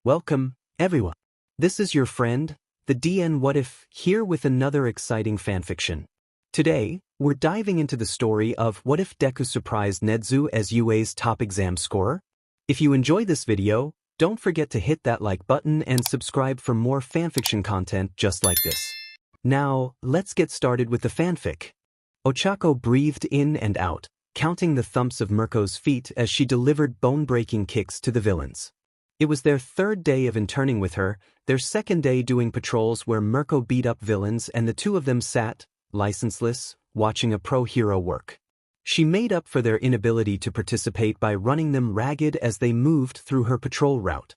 Welcome, everyone. This is your friend, the DN What If, here with another exciting fanfiction. Today, we're diving into the story of What If Deku surprised Nedzu as UA's top exam scorer? If you enjoy this video, don't forget to hit that like button and subscribe for more fanfiction content just like this. Now, let's get started with the fanfic. Ochako breathed in and out, counting the thumps of Mirko's feet as she delivered bone-breaking kicks to the villains. It was their third day of interning with her, their second day doing patrols where Mirko beat up villains and the two of them sat, licenseless, watching a pro hero work. She made up for their inability to participate by running them ragged as they moved through her patrol route.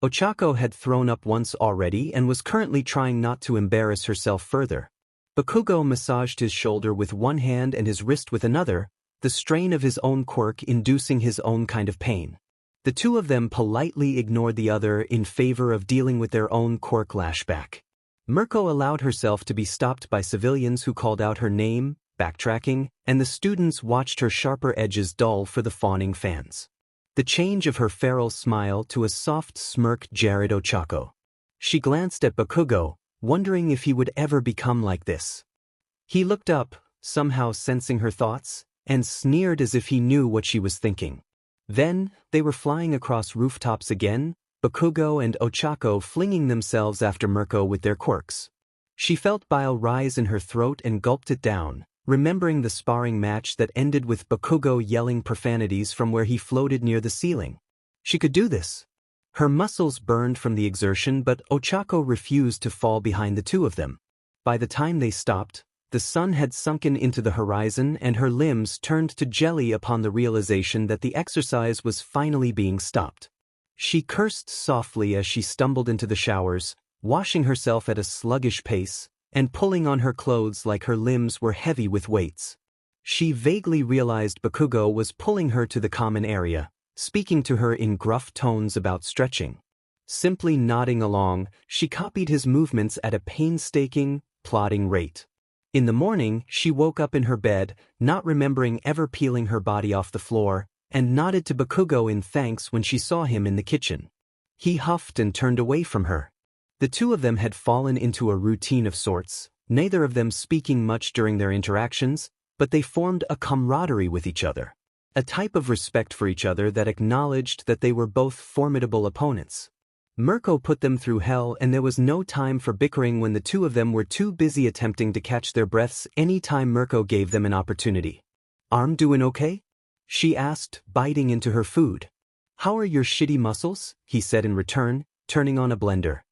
Ochako had thrown up once already and was currently trying not to embarrass herself further. Bakugo massaged his shoulder with one hand and his wrist with another, the strain of his own quirk inducing his own kind of pain. The two of them politely ignored the other in favor of dealing with their own quirk lashback. Mirko allowed herself to be stopped by civilians who called out her name, backtracking, and the students watched her sharper edges dull for the fawning fans. The change of her feral smile to a soft smirk jarred Ochako. She glanced at Bakugo, wondering if he would ever become like this. He looked up, somehow sensing her thoughts, and sneered as if he knew what she was thinking. Then, they were flying across rooftops again, Bakugo and Ochako flinging themselves after Mirko with their quirks. She felt bile rise in her throat and gulped it down, remembering the sparring match that ended with Bakugo yelling profanities from where he floated near the ceiling. She could do this. Her muscles burned from the exertion, but Ochako refused to fall behind the two of them. By the time they stopped, the sun had sunken into the horizon and her limbs turned to jelly upon the realization that the exercise was finally being stopped. She cursed softly as she stumbled into the showers, washing herself at a sluggish pace, and pulling on her clothes like her limbs were heavy with weights. She vaguely realized Bakugo was pulling her to the common area, speaking to her in gruff tones about stretching. Simply nodding along, she copied his movements at a painstaking, plodding rate. In the morning, she woke up in her bed, not remembering ever peeling her body off the floor, and nodded to Bakugo in thanks when she saw him in the kitchen. He huffed and turned away from her. The two of them had fallen into a routine of sorts, neither of them speaking much during their interactions, but they formed a camaraderie with each other. A type of respect for each other that acknowledged that they were both formidable opponents. Mirko put them through hell and there was no time for bickering when the two of them were too busy attempting to catch their breaths any time Mirko gave them an opportunity. "Arm doing okay?" she asked, biting into her food. "How are your shitty muscles?" he said in return, turning on a blender.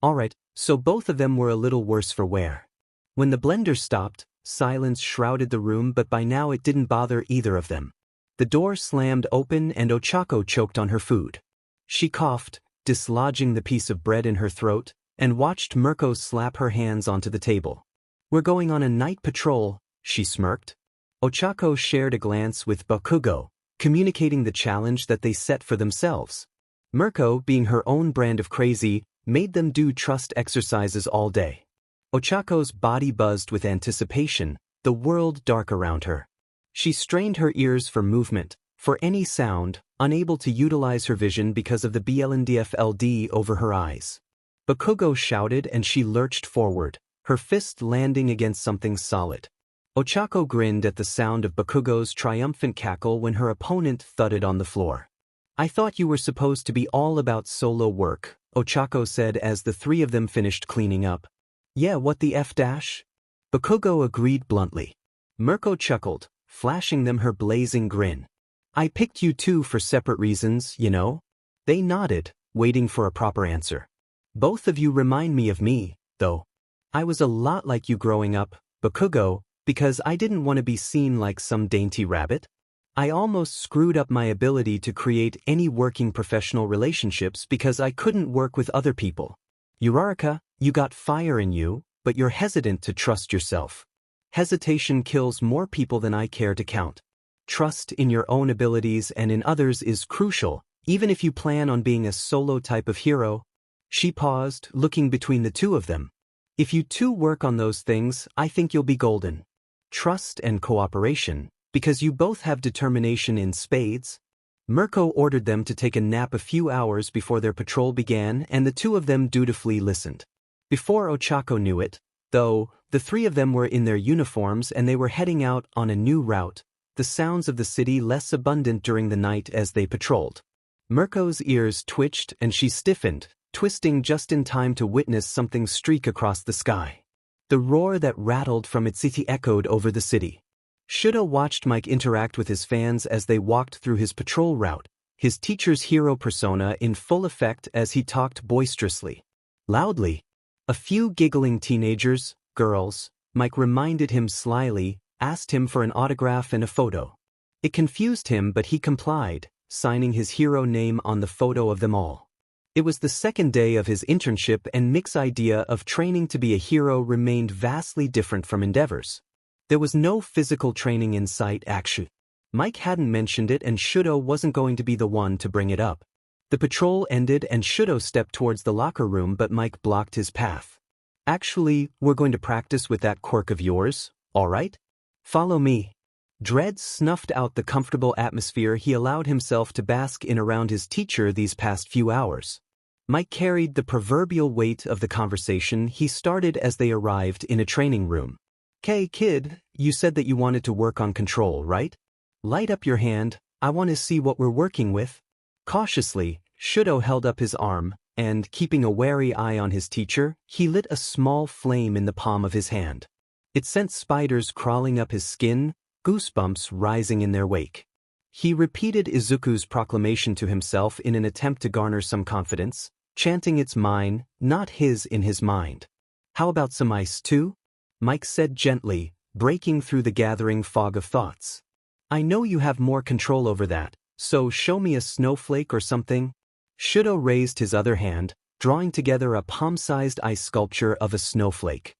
Alright, so both of them were a little worse for wear. When the blender stopped, silence shrouded the room, but by now it didn't bother either of them. The door slammed open and Ochako choked on her food. She coughed, dislodging the piece of bread in her throat, and watched Mirko slap her hands onto the table. "We're going on a night patrol," she smirked. Ochako shared a glance with Bakugo, communicating the challenge that they set for themselves. Mirko, being her own brand of crazy, made them do trust exercises all day. Ochako's body buzzed with anticipation, the world dark around her. She strained her ears for movement, for any sound, unable to utilize her vision because of the BLNDFLD over her eyes. Bakugo shouted and she lurched forward, her fist landing against something solid. Ochako grinned at the sound of Bakugo's triumphant cackle when her opponent thudded on the floor. "I thought you were supposed to be all about solo work," Ochako said as the three of them finished cleaning up. "Yeah, what the F dash?" Bakugo agreed bluntly. Mirko chuckled, flashing them her blazing grin. "I picked you two for separate reasons, you know?" They nodded, waiting for a proper answer. "Both of you remind me of me, though. I was a lot like you growing up, Bakugo, because I didn't want to be seen like some dainty rabbit. I almost screwed up my ability to create any working professional relationships because I couldn't work with other people. Uraraka, you got fire in you, but you're hesitant to trust yourself. Hesitation kills more people than I care to count. Trust in your own abilities and in others is crucial, even if you plan on being a solo type of hero." She paused, looking between the two of them. "If you two work on those things, I think you'll be golden. Trust and cooperation, because you both have determination in spades." Mirko ordered them to take a nap a few hours before their patrol began, and the two of them dutifully listened. Before Ochako knew it, though, the three of them were in their uniforms and they were heading out on a new route, the sounds of the city less abundant during the night as they patrolled. Mirko's ears twitched and she stiffened, twisting just in time to witness something streak across the sky. The roar that rattled from its city echoed over the city. Shudo watched Mike interact with his fans as they walked through his patrol route, his teacher's hero persona in full effect as he talked boisterously. Loudly. A few giggling teenagers, girls, Mike reminded him slyly, asked him for an autograph and a photo. It confused him but he complied, signing his hero name on the photo of them all. It was the second day of his internship and Mick's idea of training to be a hero remained vastly different from Endeavor's. There was no physical training in sight actually. Mike hadn't mentioned it and Shudo wasn't going to be the one to bring it up. The patrol ended and Shudo stepped towards the locker room but Mike blocked his path. Actually, we're going to practice with that quirk of yours, alright? Follow me. Dread snuffed out the comfortable atmosphere he allowed himself to bask in around his teacher these past few hours. Mike carried the proverbial weight of the conversation he started as they arrived in a training room. "'Kay, kid, you said that you wanted to work on control, right? Light up your hand, I want to see what we're working with." Cautiously, Shudo held up his arm, and, keeping a wary eye on his teacher, he lit a small flame in the palm of his hand. It sent spiders crawling up his skin, goosebumps rising in their wake. He repeated Izuku's proclamation to himself in an attempt to garner some confidence, chanting it's mine, not his in his mind. "How about some ice too?" Mike said gently, breaking through the gathering fog of thoughts. "I know you have more control over that, so show me a snowflake or something." Shudo raised his other hand, drawing together a palm-sized ice sculpture of a snowflake.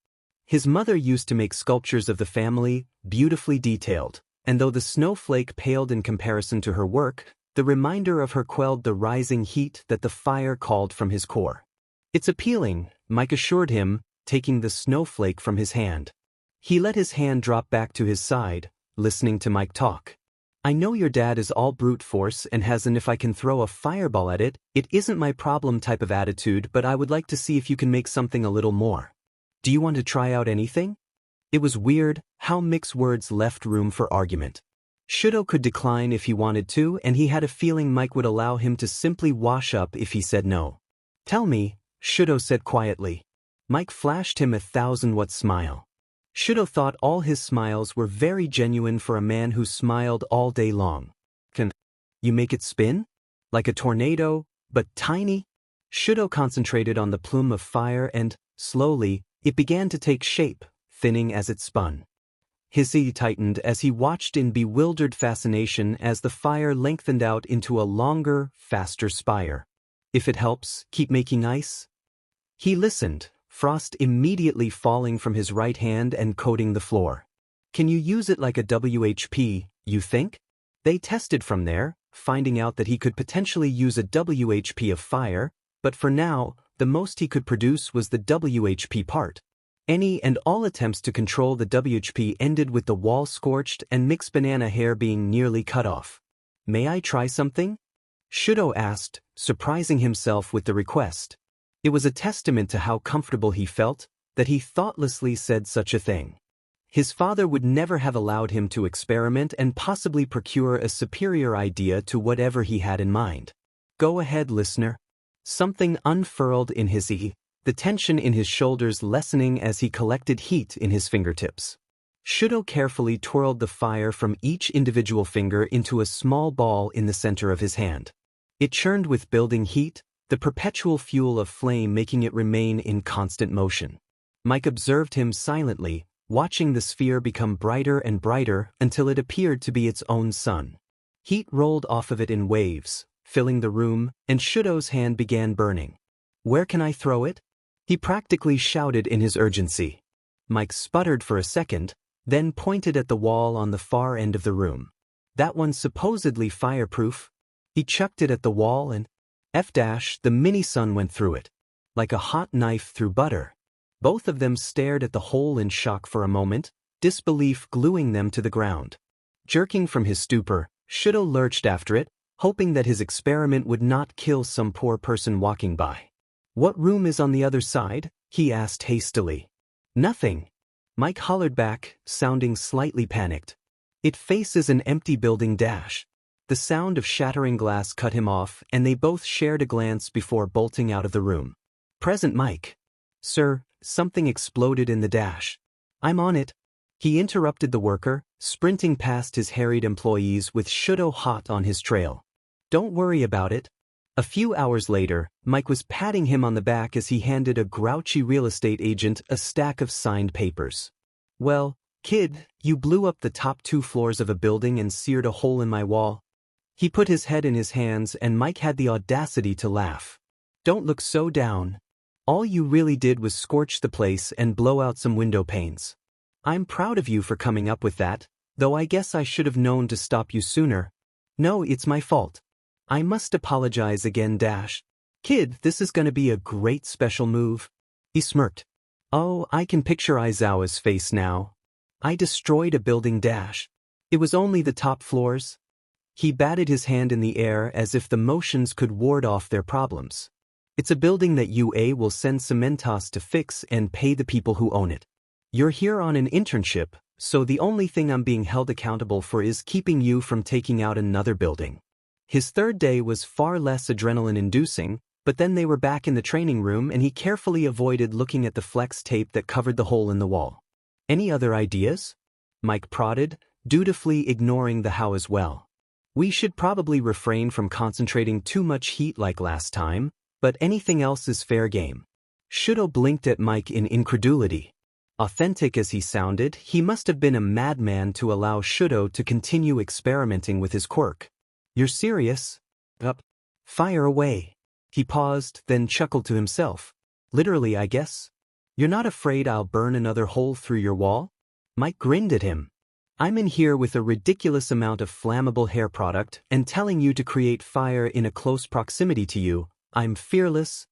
His mother used to make sculptures of the family, beautifully detailed, and though the snowflake paled in comparison to her work, the reminder of her quelled the rising heat that the fire called from his core. "It's appealing," Mike assured him, taking the snowflake from his hand. He let his hand drop back to his side, listening to Mike talk. "I know your dad is all brute force and has an if I can throw a fireball at it, it isn't my problem type of attitude, but I would like to see if you can make something a little more. Do you want to try out anything?" It was weird how Mick's words left room for argument. Shudo could decline if he wanted to, and he had a feeling Mike would allow him to simply wash up if he said no. "Tell me," Shudo said quietly. Mike flashed him a 1,000-watt smile. Shudo thought all his smiles were very genuine for a man who smiled all day long. "Can you make it spin? Like a tornado, but tiny?" Shudo concentrated on the plume of fire and, slowly, it began to take shape, thinning as it spun. His eye tightened as he watched in bewildered fascination as the fire lengthened out into a longer, faster spire. "If it helps, keep making ice?" He listened, frost immediately falling from his right hand and coating the floor. "Can you use it like a WHP, you think?" They tested from there, finding out that he could potentially use a WHP of fire, but for now, the most he could produce was the WHP part. Any and all attempts to control the WHP ended with the wall scorched and Mick's banana hair being nearly cut off. "May I try something?" Shudo asked, surprising himself with the request. It was a testament to how comfortable he felt, that he thoughtlessly said such a thing. His father would never have allowed him to experiment and possibly procure a superior idea to whatever he had in mind. "Go ahead, listener." Something unfurled in his eye, the tension in his shoulders lessening as he collected heat in his fingertips. Shudo carefully twirled the fire from each individual finger into a small ball in the center of his hand. It churned with building heat, the perpetual fuel of flame making it remain in constant motion. Mike observed him silently, watching the sphere become brighter and brighter until it appeared to be its own sun. Heat rolled off of it in waves, filling the room, and Shudo's hand began burning. "Where can I throw it?" He practically shouted in his urgency. Mike sputtered for a second, then pointed at the wall on the far end of the room. "That one's supposedly fireproof." He chucked it at the wall and the mini-sun went through it. Like a hot knife through butter. Both of them stared at the hole in shock for a moment, disbelief gluing them to the ground. Jerking from his stupor, Shudo lurched after it, hoping that his experiment would not kill some poor person walking by. "What room is on the other side?" he asked hastily. "Nothing," Mike hollered back, sounding slightly panicked. "It faces an empty building dash." The sound of shattering glass cut him off, and they both shared a glance before bolting out of the room. "Present Mike." "Sir, something exploded in the dash." "I'm on it." He interrupted the worker, sprinting past his harried employees with Shudo hot on his trail. "Don't worry about it." A few hours later, Mike was patting him on the back as he handed a grouchy real estate agent a stack of signed papers. "Well, kid, you blew up the top 2 floors of a building and seared a hole in my wall." He put his head in his hands and Mike had the audacity to laugh. "Don't look so down. All you really did was scorch the place and blow out some window panes. I'm proud of you for coming up with that, though I guess I should have known to stop you sooner." "No, it's my fault. I must apologize again dash. Kid, this is gonna be a great special move." He smirked. "Oh, I can picture Aizawa's face now. I destroyed a building dash. It was only the top floors." He batted his hand in the air as if the motions could ward off their problems. "It's a building that UA will send Cementos to fix and pay the people who own it. You're here on an internship, so the only thing I'm being held accountable for is keeping you from taking out another building." His third day was far less adrenaline-inducing, but then they were back in the training room and he carefully avoided looking at the flex tape that covered the hole in the wall. "Any other ideas?" Mike prodded, dutifully ignoring the how as well. "We should probably refrain from concentrating too much heat like last time, but anything else is fair game." Shudo blinked at Mike in incredulity. Authentic as he sounded, he must have been a madman to allow Shudo to continue experimenting with his quirk. "You're serious?" "Up. Fire away." He paused, then chuckled to himself. "Literally, I guess? You're not afraid I'll burn another hole through your wall?" Mike grinned at him. "I'm in here with a ridiculous amount of flammable hair product and telling you to create fire in a close proximity to you. I'm fearless."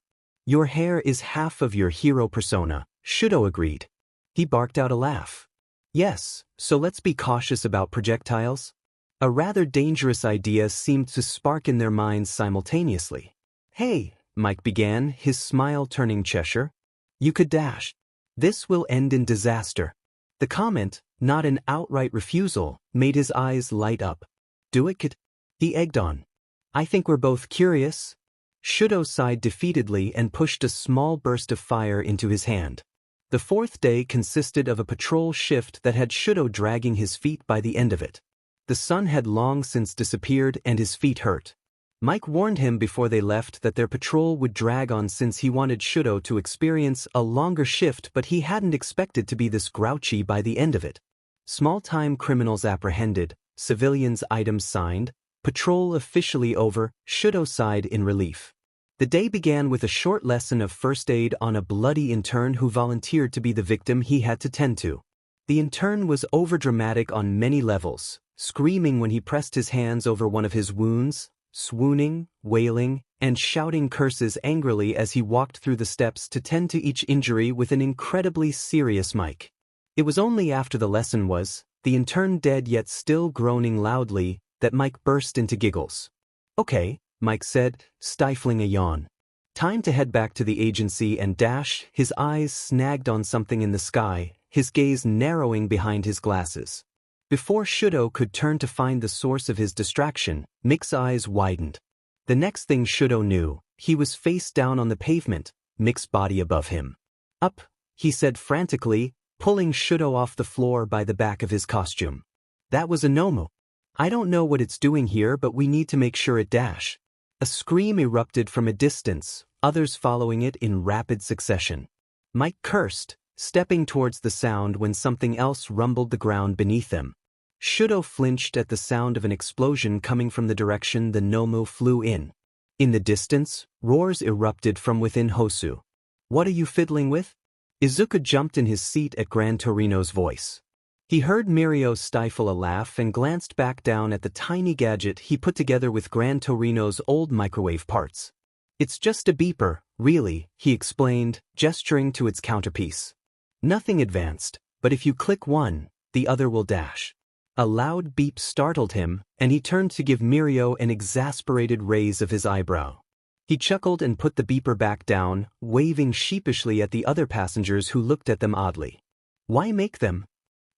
"Your hair is half of your hero persona," Shudo agreed. He barked out a laugh. "Yes, so let's be cautious about projectiles." A rather dangerous idea seemed to spark in their minds simultaneously. "Hey," Mike began, his smile turning Cheshire. "You could dash. This will end in disaster." The comment, not an outright refusal, made his eyes light up. "Do it, kid?" He egged on. "I think we're both curious." Shudo sighed defeatedly and pushed a small burst of fire into his hand. The fourth day consisted of a patrol shift that had Shudo dragging his feet by the end of it. The sun had long since disappeared and his feet hurt. Mike warned him before they left that their patrol would drag on since he wanted Shudo to experience a longer shift, but he hadn't expected to be this grouchy by the end of it. Small-time criminals apprehended, civilians' items signed, patrol officially over, Shudo sighed in relief. The day began with a short lesson of first aid on a bloody intern who volunteered to be the victim he had to tend to. The intern was overdramatic on many levels, screaming when he pressed his hands over one of his wounds, swooning, wailing, and shouting curses angrily as he walked through the steps to tend to each injury with an incredibly serious Mike. It was only after the lesson was, the intern dead yet still groaning loudly, that Mike burst into giggles. "Okay," Mike said, stifling a yawn. "Time to head back to the agency and dash." His eyes snagged on something in the sky, his gaze narrowing behind his glasses. Before Shudo could turn to find the source of his distraction, Mick's eyes widened. The next thing Shudo knew, he was face down on the pavement, Mick's body above him. "Up," he said frantically, pulling Shudo off the floor by the back of his costume. "That was a Nomu. I don't know what it's doing here, but we need to make sure it dash." A scream erupted from a distance, others following it in rapid succession. Mike cursed, stepping towards the sound when something else rumbled the ground beneath them. Shudo flinched at the sound of an explosion coming from the direction the Nomu flew in. In the distance, roars erupted from within Hosu. "What are you fiddling with?" Izuku jumped in his seat at Gran Torino's voice. He heard Mirko stifle a laugh and glanced back down at the tiny gadget he put together with Gran Torino's old microwave parts. "It's just a beeper, really," he explained, gesturing to its counterpiece. "Nothing advanced, but if you click one, the other will dash." A loud beep startled him, and he turned to give Mirko an exasperated raise of his eyebrow. He chuckled and put the beeper back down, waving sheepishly at the other passengers who looked at them oddly. "Why make them?"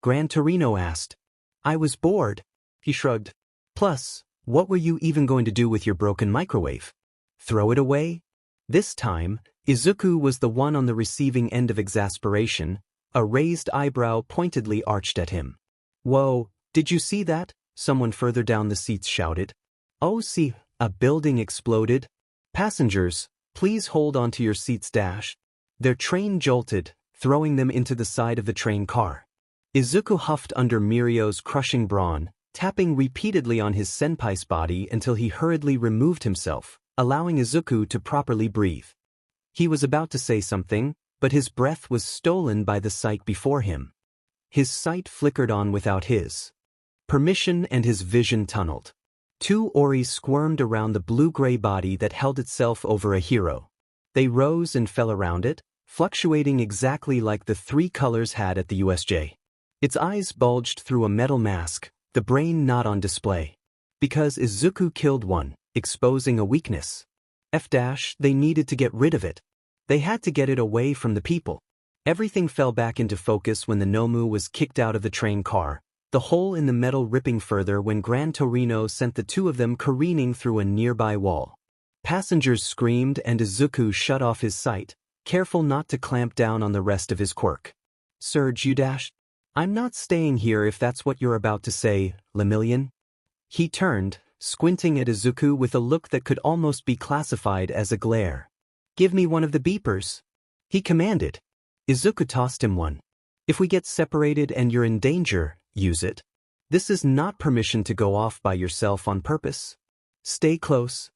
Gran Torino asked. "I was bored." He shrugged. "Plus, what were you even going to do with your broken microwave? Throw it away?" This time, Izuku was the one on the receiving end of exasperation, a raised eyebrow pointedly arched at him. "Whoa, did you see that?" someone further down the seats shouted. "Oh, see, a building exploded. Passengers, please hold on to your seats dash." Their train jolted, throwing them into the side of the train car. Izuku huffed under Mirko's crushing brawn, tapping repeatedly on his senpai's body until he hurriedly removed himself, allowing Izuku to properly breathe. He was about to say something, but his breath was stolen by the sight before him. His sight flickered on without his permission and his vision tunneled. Two oris squirmed around the blue-gray body that held itself over a hero. They rose and fell around it, fluctuating exactly like the three colors had at the USJ. Its eyes bulged through a metal mask, the brain not on display. Because Izuku killed one, exposing a weakness. They needed to get rid of it. They had to get it away from the people. Everything fell back into focus when the Nomu was kicked out of the train car, the hole in the metal ripping further when Gran Torino sent the two of them careening through a nearby wall. Passengers screamed and Izuku shut off his sight, careful not to clamp down on the rest of his quirk. "Surge you dash? I'm not staying here if that's what you're about to say, Lemillion." He turned, squinting at Izuku with a look that could almost be classified as a glare. "Give me one of the beepers," he commanded. Izuku tossed him one. "If we get separated and you're in danger, use it. This is not permission to go off by yourself on purpose. Stay close."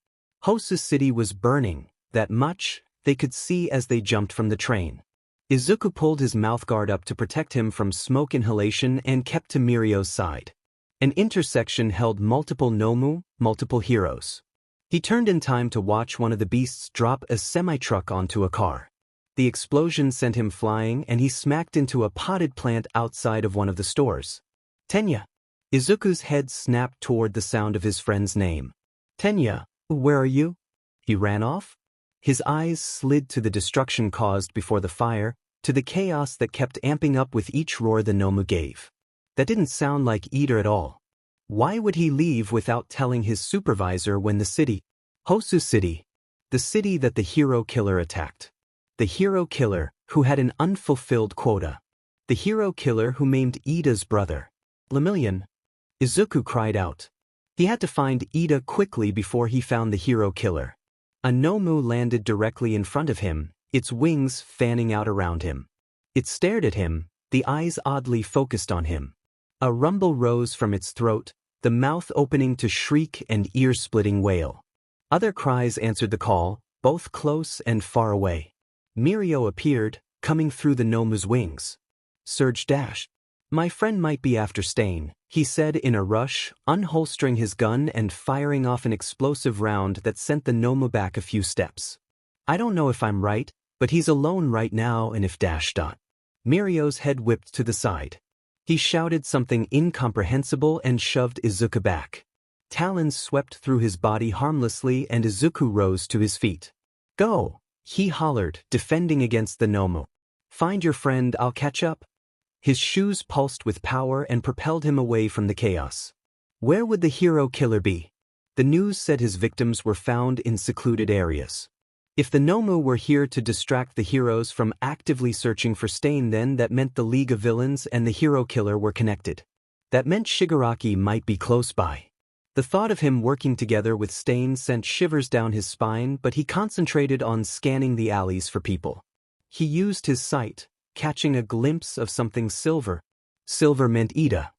Hosu City was burning, that much they could see as they jumped from the train. Izuku pulled his mouthguard up to protect him from smoke inhalation and kept to Mirko's side. An intersection held multiple Nomu, multiple heroes. He turned in time to watch one of the beasts drop a semi-truck onto a car. The explosion sent him flying and he smacked into a potted plant outside of one of the stores. "Tenya." Izuku's head snapped toward the sound of his friend's name. "Tenya, where are you?" He ran off. His eyes slid to the destruction caused before the fire, to the chaos that kept amping up with each roar the Nomu gave. That didn't sound like Ida at all. Why would he leave without telling his supervisor when the city, Hosu City, the city that the hero killer attacked? The hero killer, who had an unfulfilled quota. The hero killer who maimed Ida's brother. "Lemillion." Izuku cried out. He had to find Ida quickly before he found the hero killer. A Nomu landed directly in front of him, its wings fanning out around him. It stared at him, the eyes oddly focused on him. A rumble rose from its throat, the mouth opening to shriek and ear-splitting wail. Other cries answered the call, both close and far away. Mirko appeared, coming through the Nomu's wings. "Surge dash. My friend might be after Stain," he said in a rush, unholstering his gun and firing off an explosive round that sent the Nomu back a few steps. "I don't know if I'm right, but he's alone right now and if dash dot." Mirko's head whipped to the side. He shouted something incomprehensible and shoved Izuku back. Talons swept through his body harmlessly and Izuku rose to his feet. "Go!" he hollered, defending against the Nomu. "Find your friend, I'll catch up." His shoes pulsed with power and propelled him away from the chaos. Where would the hero killer be? The news said his victims were found in secluded areas. If the Nomu were here to distract the heroes from actively searching for Stain, then that meant the League of Villains and the hero killer were connected. That meant Shigaraki might be close by. The thought of him working together with Stain sent shivers down his spine, but he concentrated on scanning the alleys for people. He used his sight, catching a glimpse of something silver. Silver meant Ida.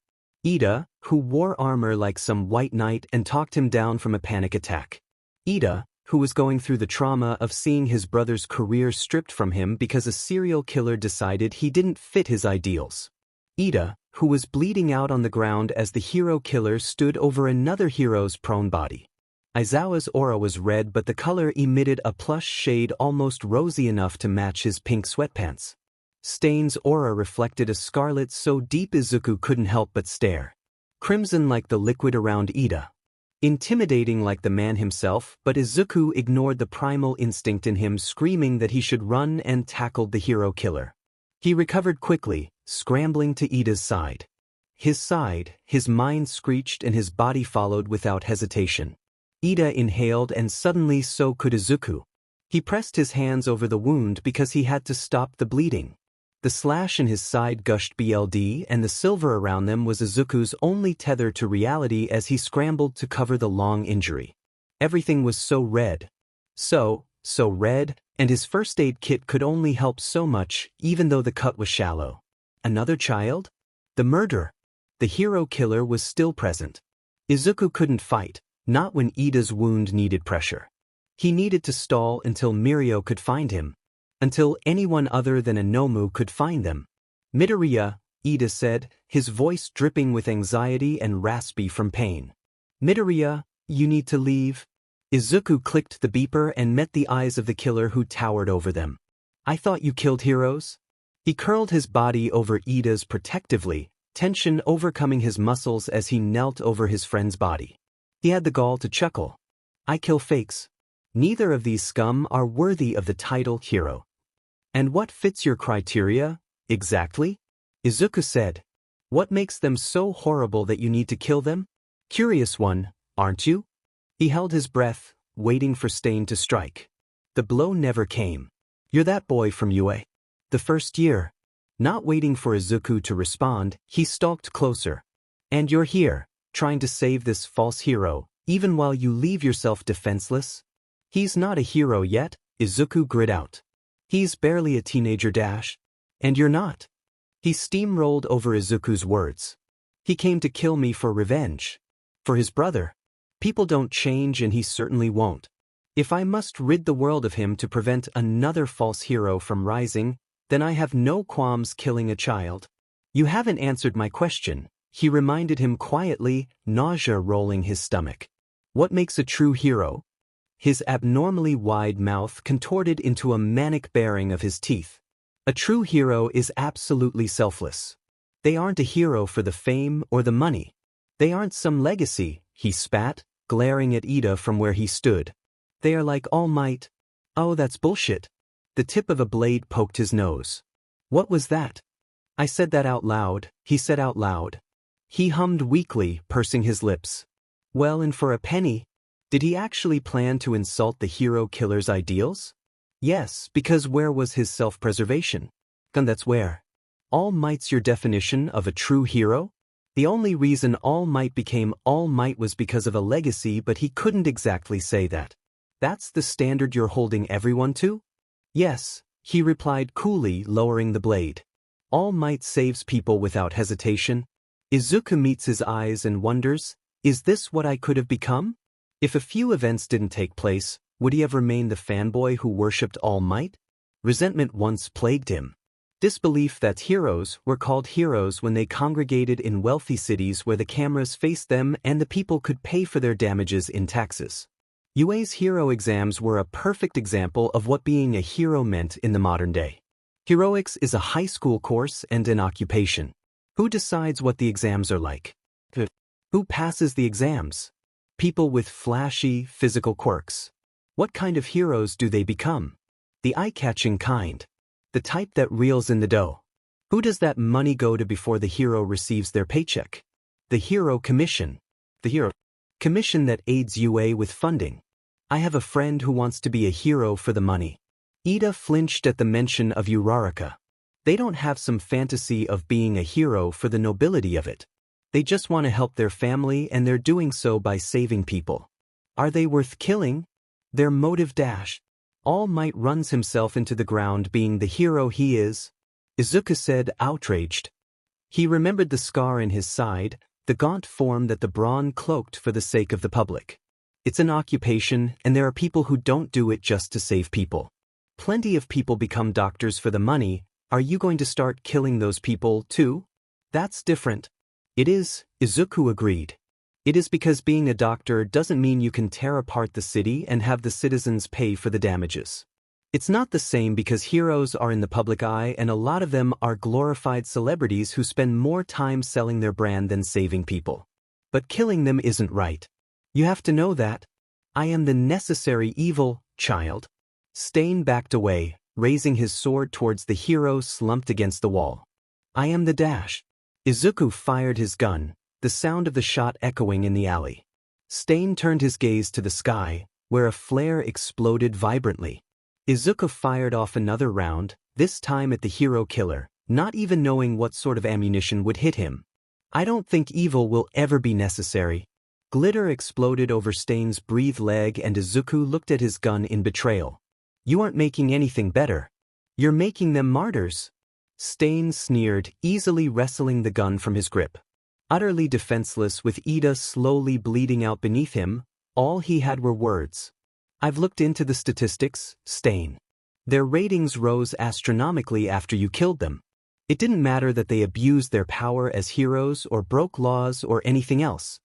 Ida, who wore armor like some white knight and talked him down from a panic attack. Ida, who was going through the trauma of seeing his brother's career stripped from him because a serial killer decided he didn't fit his ideals. Ida, who was bleeding out on the ground as the hero killer stood over another hero's prone body. Aizawa's aura was red, but the color emitted a plush shade almost rosy enough to match his pink sweatpants. Stain's aura reflected a scarlet so deep Izuku couldn't help but stare. crimson like the liquid around Ida. Intimidating like the man himself, but Izuku ignored the primal instinct in him, screaming that he should run, and tackled the hero killer. He recovered quickly, scrambling to Ida's side. His mind screeched and his body followed without hesitation. Ida inhaled and suddenly so could Izuku. He pressed his hands over the wound because he had to stop the bleeding. The slash in his side gushed blood, and the silver around them was Izuku's only tether to reality as he scrambled to cover the long injury. Everything was so red. So red, and his first aid kit could only help so much, even though the cut was shallow. Another child? The murderer. The hero killer was still present. Izuku couldn't fight, not when Ida's wound needed pressure. He needed to stall until Mirko could find him. Until anyone other than a Nomu could find them. Midoriya, Ida said, his voice dripping with anxiety and raspy from pain. Midoriya, you need to leave. Izuku clicked the beeper and met the eyes of the killer who towered over them. I thought you killed heroes? He curled his body over Ida's protectively, tension overcoming his muscles as he knelt over his friend's body. He had the gall to chuckle. I kill fakes. Neither of these scum are worthy of the title hero. And what fits your criteria, exactly? Izuku said. What makes them so horrible that you need to kill them? Curious one, aren't you? He held his breath, waiting for Stain to strike. The blow never came. You're that boy from UA. The first year. Not waiting for Izuku to respond, he stalked closer. And you're here, trying to save this false hero, even while you leave yourself defenseless? He's not a hero yet, Izuku grit out. He's barely a teenager and you're not. He steamrolled over Izuku's words. He came to kill me for revenge. For his brother. People don't change and he certainly won't. If I must rid the world of him to prevent another false hero from rising, then I have no qualms killing a child. You haven't answered my question, he reminded him quietly, nausea rolling his stomach. What makes a true hero? His abnormally wide mouth contorted into a manic baring of his teeth. A true hero is absolutely selfless. They aren't a hero for the fame or the money. They aren't some legacy, he spat, glaring at Ida from where he stood. They are like All Might. Oh, that's bullshit. The tip of a blade poked his nose. What was that? I said that out loud, he said out loud. He hummed weakly, pursing his lips. Well, and for a penny. Did he actually plan to insult the hero killer's ideals? Yes, because where was his self-preservation? And that's where. All Might's your definition of a true hero? The only reason All Might became All Might was because of a legacy, but he couldn't exactly say that. That's the standard you're holding everyone to? Yes, he replied coolly, lowering the blade. All Might saves people without hesitation. Izuku meets his eyes and wonders, is this what I could have become? If a few events didn't take place, would he have remained the fanboy who worshipped All Might? Resentment once plagued him. Disbelief that heroes were called heroes when they congregated in wealthy cities where the cameras faced them and the people could pay for their damages in taxes. UA's hero exams were a perfect example of what being a hero meant in the modern day. Heroics is a high school course and an occupation. Who decides what the exams are like? Who passes the exams? People with flashy, physical quirks. What kind of heroes do they become? The eye-catching kind. The type that reels in the dough. Who does that money go to before the hero receives their paycheck? The hero commission. The hero commission that aids UA with funding. I have a friend who wants to be a hero for the money. Ida flinched at the mention of Uraraka. They don't have some fantasy of being a hero for the nobility of it. They just want to help their family and they're doing so by saving people. Are they worth killing? Their motive dash. All Might runs himself into the ground being the hero he is. Izuku said, outraged. He remembered the scar in his side, the gaunt form that the brawn cloaked for the sake of the public. It's an occupation and there are people who don't do it just to save people. Plenty of people become doctors for the money. Are you going to start killing those people too? That's different. It is, Izuku agreed. It is because being a doctor doesn't mean you can tear apart the city and have the citizens pay for the damages. It's not the same because heroes are in the public eye and a lot of them are glorified celebrities who spend more time selling their brand than saving people. But killing them isn't right. You have to know that. I am the necessary evil, child. Stain backed away, raising his sword towards the hero slumped against the wall. I am the dash. Izuku fired his gun, the sound of the shot echoing in the alley. Stain turned his gaze to the sky, where a flare exploded vibrantly. Izuku fired off another round, this time at the hero killer, not even knowing what sort of ammunition would hit him. I don't think evil will ever be necessary. Glitter exploded over Stain's breathed leg and Izuku looked at his gun in betrayal. You aren't making anything better. You're making them martyrs. Stain sneered, easily wresting the gun from his grip. Utterly defenseless with Ida slowly bleeding out beneath him, all he had were words. I've looked into the statistics, Stain. Their ratings rose astronomically after you killed them. It didn't matter that they abused their power as heroes or broke laws or anything else.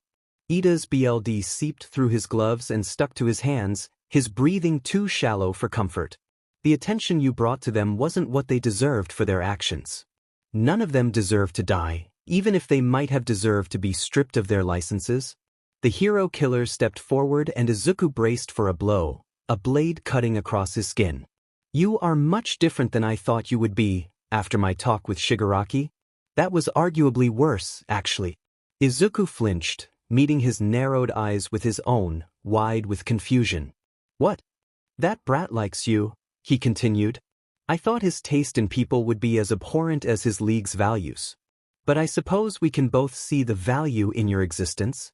Ida's BLD seeped through his gloves and stuck to his hands, his breathing too shallow for comfort. The attention you brought to them wasn't what they deserved for their actions. None of them deserved to die, even if they might have deserved to be stripped of their licenses. The hero killer stepped forward and Izuku braced for a blow, a blade cutting across his skin. You are much different than I thought you would be, after my talk with Shigaraki. That was arguably worse, actually. Izuku flinched, meeting his narrowed eyes with his own, wide with confusion. What? That brat likes you, he continued. I thought his taste in people would be as abhorrent as his league's values. But I suppose we can both see the value in your existence.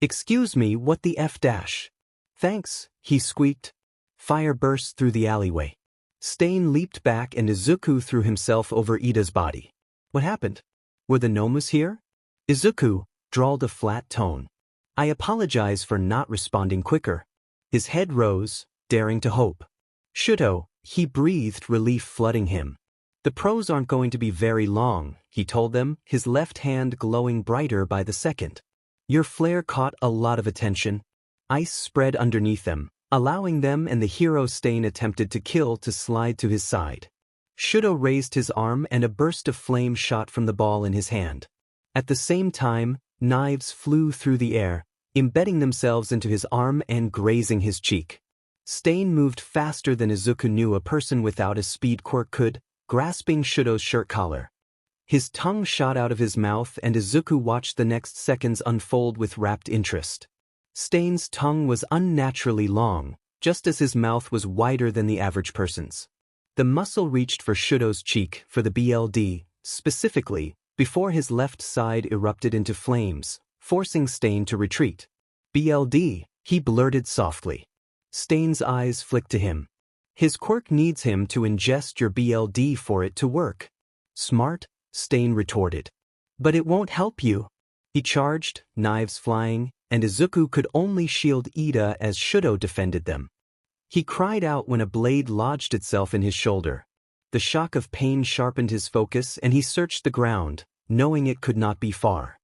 Excuse me, what the F dash? Thanks, he squeaked. Fire burst through the alleyway. Stain leaped back and Izuku threw himself over Ida's body. What happened? Were the Nomus here? Izuku drawled a flat tone. I apologize for not responding quicker. His head rose, daring to hope. Shudo, he breathed, relief flooding him. The pros aren't going to be very long, he told them, his left hand glowing brighter by the second. Your flare caught a lot of attention. Ice spread underneath them, allowing them and the hero Stain attempted to kill to slide to his side. Shudo raised his arm and a burst of flame shot from the ball in his hand. At the same time, knives flew through the air, embedding themselves into his arm and grazing his cheek. Stain moved faster than Izuku knew a person without a speed quirk could, grasping Shudo's shirt collar. His tongue shot out of his mouth and Izuku watched the next seconds unfold with rapt interest. Stain's tongue was unnaturally long, just as his mouth was wider than the average person's. The muscle reached for Shudo's cheek, for the BLD, specifically, before his left side erupted into flames, forcing Stain to retreat. BLD, he blurted softly. Stain's eyes flicked to him. His quirk needs him to ingest your BLD for it to work. Smart, Stain retorted. But it won't help you. He charged, knives flying, and Izuku could only shield Ida as Shudo defended them. He cried out when a blade lodged itself in his shoulder. The shock of pain sharpened his focus and he searched the ground, knowing it could not be far.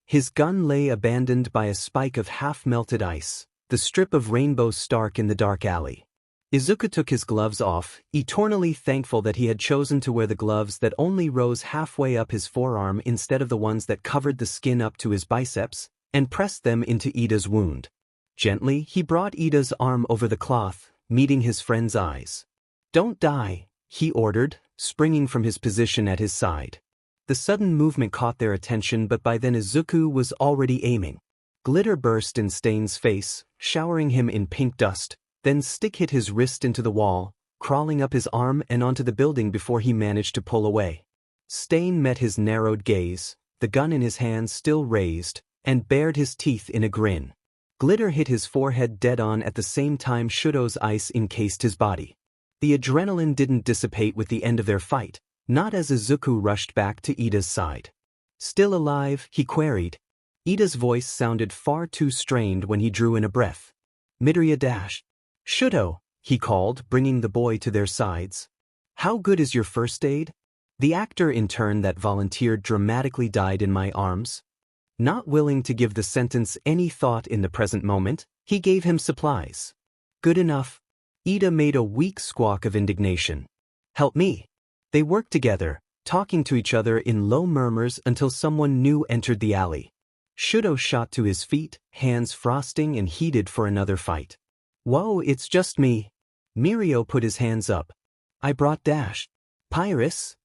His gun lay abandoned by a spike of half-melted ice, the strip of rainbow stark in the dark alley. Izuku took his gloves off, eternally thankful that he had chosen to wear the gloves that only rose halfway up his forearm instead of the ones that covered the skin up to his biceps, and pressed them into Ida's wound. Gently, he brought Ida's arm over the cloth, meeting his friend's eyes. Don't die, he ordered, springing from his position at his side. The sudden movement caught their attention, but by then Izuku was already aiming. Glitter burst in Stain's face, showering him in pink dust, then stick hit his wrist into the wall, crawling up his arm and onto the building before he managed to pull away. Stain met his narrowed gaze, the gun in his hand still raised, and bared his teeth in a grin. Glitter hit his forehead dead-on at the same time Shudo's ice encased his body. The adrenaline didn't dissipate with the end of their fight, not as Izuku rushed back to Ida's side. Still alive, he queried. Ida's voice sounded far too strained when he drew in a breath. Midoriya dash. Shudo, he called, bringing the boy to their sides. How good is your first aid? The actor in turn that volunteered dramatically died in my arms. Not willing to give the sentence any thought in the present moment, he gave him supplies. Good enough. Ida made a weak squawk of indignation. Help me. They worked together, talking to each other in low murmurs until someone new entered the alley. Shudo shot to his feet, hands frosting and heated for another fight. Whoa, it's just me. Mirko put his hands up. I brought Dash. Pyrus?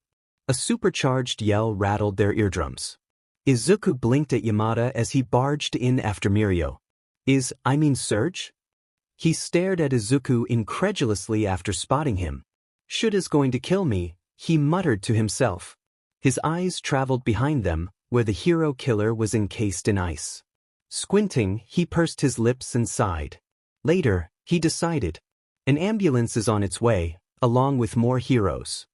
A supercharged yell rattled their eardrums. Izuku blinked at Yamada as he barged in after Mirko. Surge? He stared at Izuku incredulously after spotting him. Shuda's going to kill me, he muttered to himself. His eyes traveled behind them, where the hero killer was encased in ice. Squinting, he pursed his lips and sighed. Later, he decided. An ambulance is on its way, along with more heroes.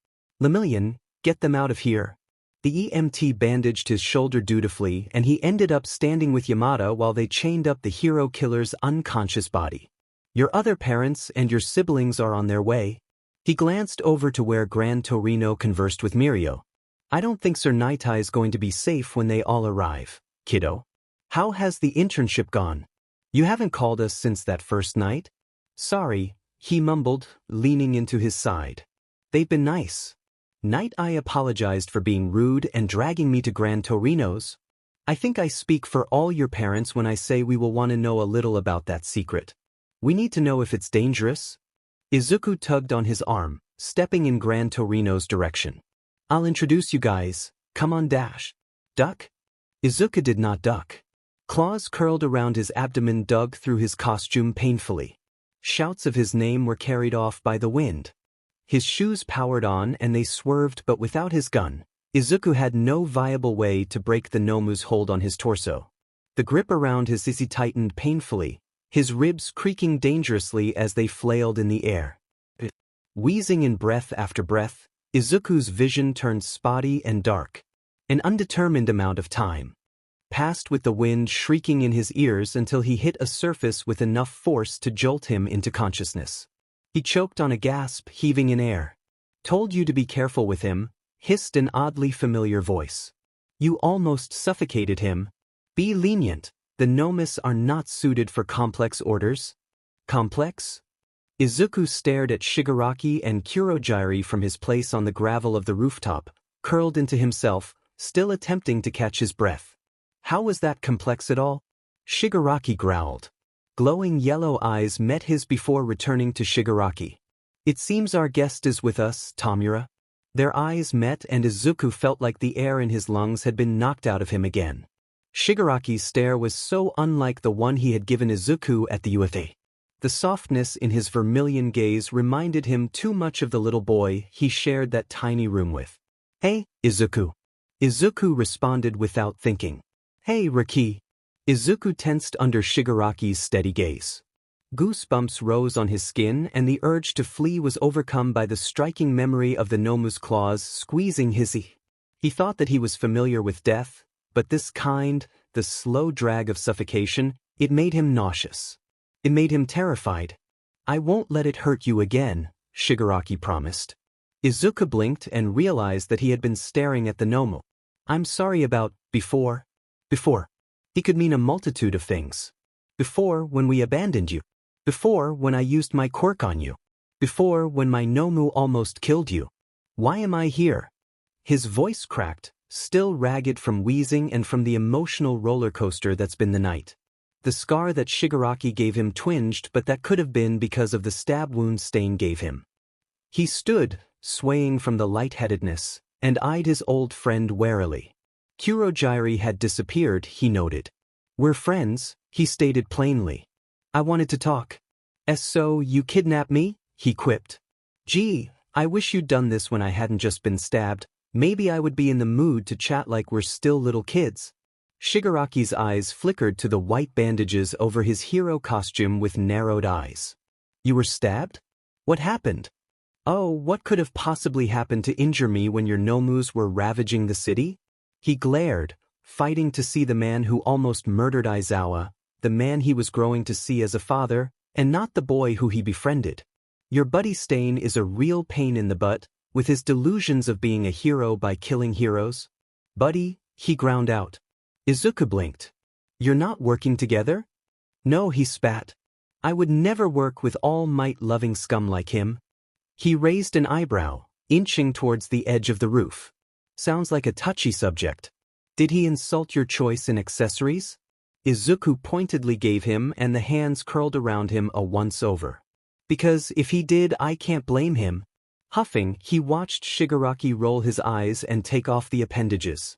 Lemillion, get them out of here. The EMT bandaged his shoulder dutifully and he ended up standing with Yamada while they chained up the hero killer's unconscious body. Your other parents and your siblings are on their way. He glanced over to where Gran Torino conversed with Mirko. I don't think Sir Naitai is going to be safe when they all arrive, kiddo. How has the internship gone? You haven't called us since that first night? Sorry, he mumbled, leaning into his side. They've been nice. Naitai apologized for being rude and dragging me to Gran Torino's. I think I speak for all your parents when I say we will want to know a little about that secret. We need to know if it's dangerous. Izuku tugged on his arm, stepping in Gran Torino's direction. I'll introduce you guys. Come on, Dash. Duck? Izuku did not duck. Claws curled around his abdomen, dug through his costume painfully. Shouts of his name were carried off by the wind. His shoes powered on and they swerved, but without his gun, Izuku had no viable way to break the Nomu's hold on his torso. The grip around his sissy tightened painfully, his ribs creaking dangerously as they flailed in the air. Wheezing in breath after breath, Izuku's vision turned spotty and dark. An undetermined amount of time passed with the wind shrieking in his ears until he hit a surface with enough force to jolt him into consciousness. He choked on a gasp, heaving in air. Told you to be careful with him, hissed an oddly familiar voice. You almost suffocated him. Be lenient, the Nomus are not suited for complex orders. Complex? Izuku stared at Shigaraki and Kurogiri from his place on the gravel of the rooftop, curled into himself, still attempting to catch his breath. How was that complex at all? Shigaraki growled. Glowing yellow eyes met his before returning to Shigaraki. It seems our guest is with us, Tomura. Their eyes met and Izuku felt like the air in his lungs had been knocked out of him again. Shigaraki's stare was so unlike the one he had given Izuku at the UFA. The softness in his vermilion gaze reminded him too much of the little boy he shared that tiny room with. Hey, Izuku. Izuku responded without thinking. Hey, Riki. Izuku tensed under Shigaraki's steady gaze. Goosebumps rose on his skin and the urge to flee was overcome by the striking memory of the Nomu's claws squeezing his ear. He thought that he was familiar with death, but this kind, the slow drag of suffocation, it made him nauseous. It made him terrified. I won't let it hurt you again, Shigaraki promised. Izuku blinked and realized that he had been staring at the Nomu. I'm sorry about before. Before. He could mean a multitude of things. Before, when we abandoned you. Before, when I used my quirk on you. Before, when my Nomu almost killed you. Why am I here? His voice cracked, still ragged from wheezing and from the emotional roller coaster that's been the night. The scar that Shigaraki gave him twinged, but that could have been because of the stab wound Stain gave him. He stood, swaying from the lightheadedness, and eyed his old friend warily. Kurogiri had disappeared, he noted. We're friends, he stated plainly. I wanted to talk. So you kidnapped me? He quipped. Gee, I wish you'd done this when I hadn't just been stabbed. Maybe I would be in the mood to chat like we're still little kids. Shigaraki's eyes flickered to the white bandages over his hero costume with narrowed eyes. You were stabbed? What happened? Oh, what could have possibly happened to injure me when your Nomus were ravaging the city? He glared, fighting to see the man who almost murdered Aizawa, the man he was growing to see as a father, and not the boy who he befriended. Your buddy Stain is a real pain in the butt, with his delusions of being a hero by killing heroes. Buddy, he ground out. Izuku blinked. You're not working together? No, he spat. I would never work with all-might-loving scum like him. He raised an eyebrow, inching towards the edge of the roof. Sounds like a touchy subject. Did he insult your choice in accessories? Izuku pointedly gave him, and the hands curled around him a once-over. Because if he did, I can't blame him. Huffing, he watched Shigaraki roll his eyes and take off the appendages.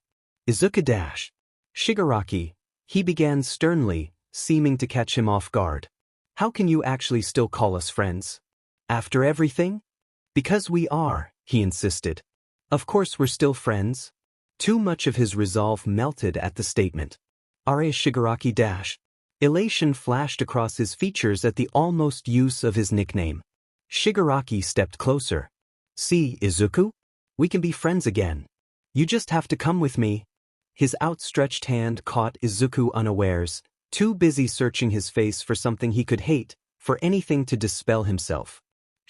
Izuku dash. Shigaraki, he began sternly, seeming to catch him off guard. How can you actually still call us friends? After everything? Because we are, he insisted. Of course we're still friends. Too much of his resolve melted at the statement. Are Shigaraki dash. Elation flashed across his features at the almost use of his nickname. Shigaraki stepped closer. See, Izuku? We can be friends again. You just have to come with me. His outstretched hand caught Izuku unawares, too busy searching his face for something he could hate, for anything to dispel himself.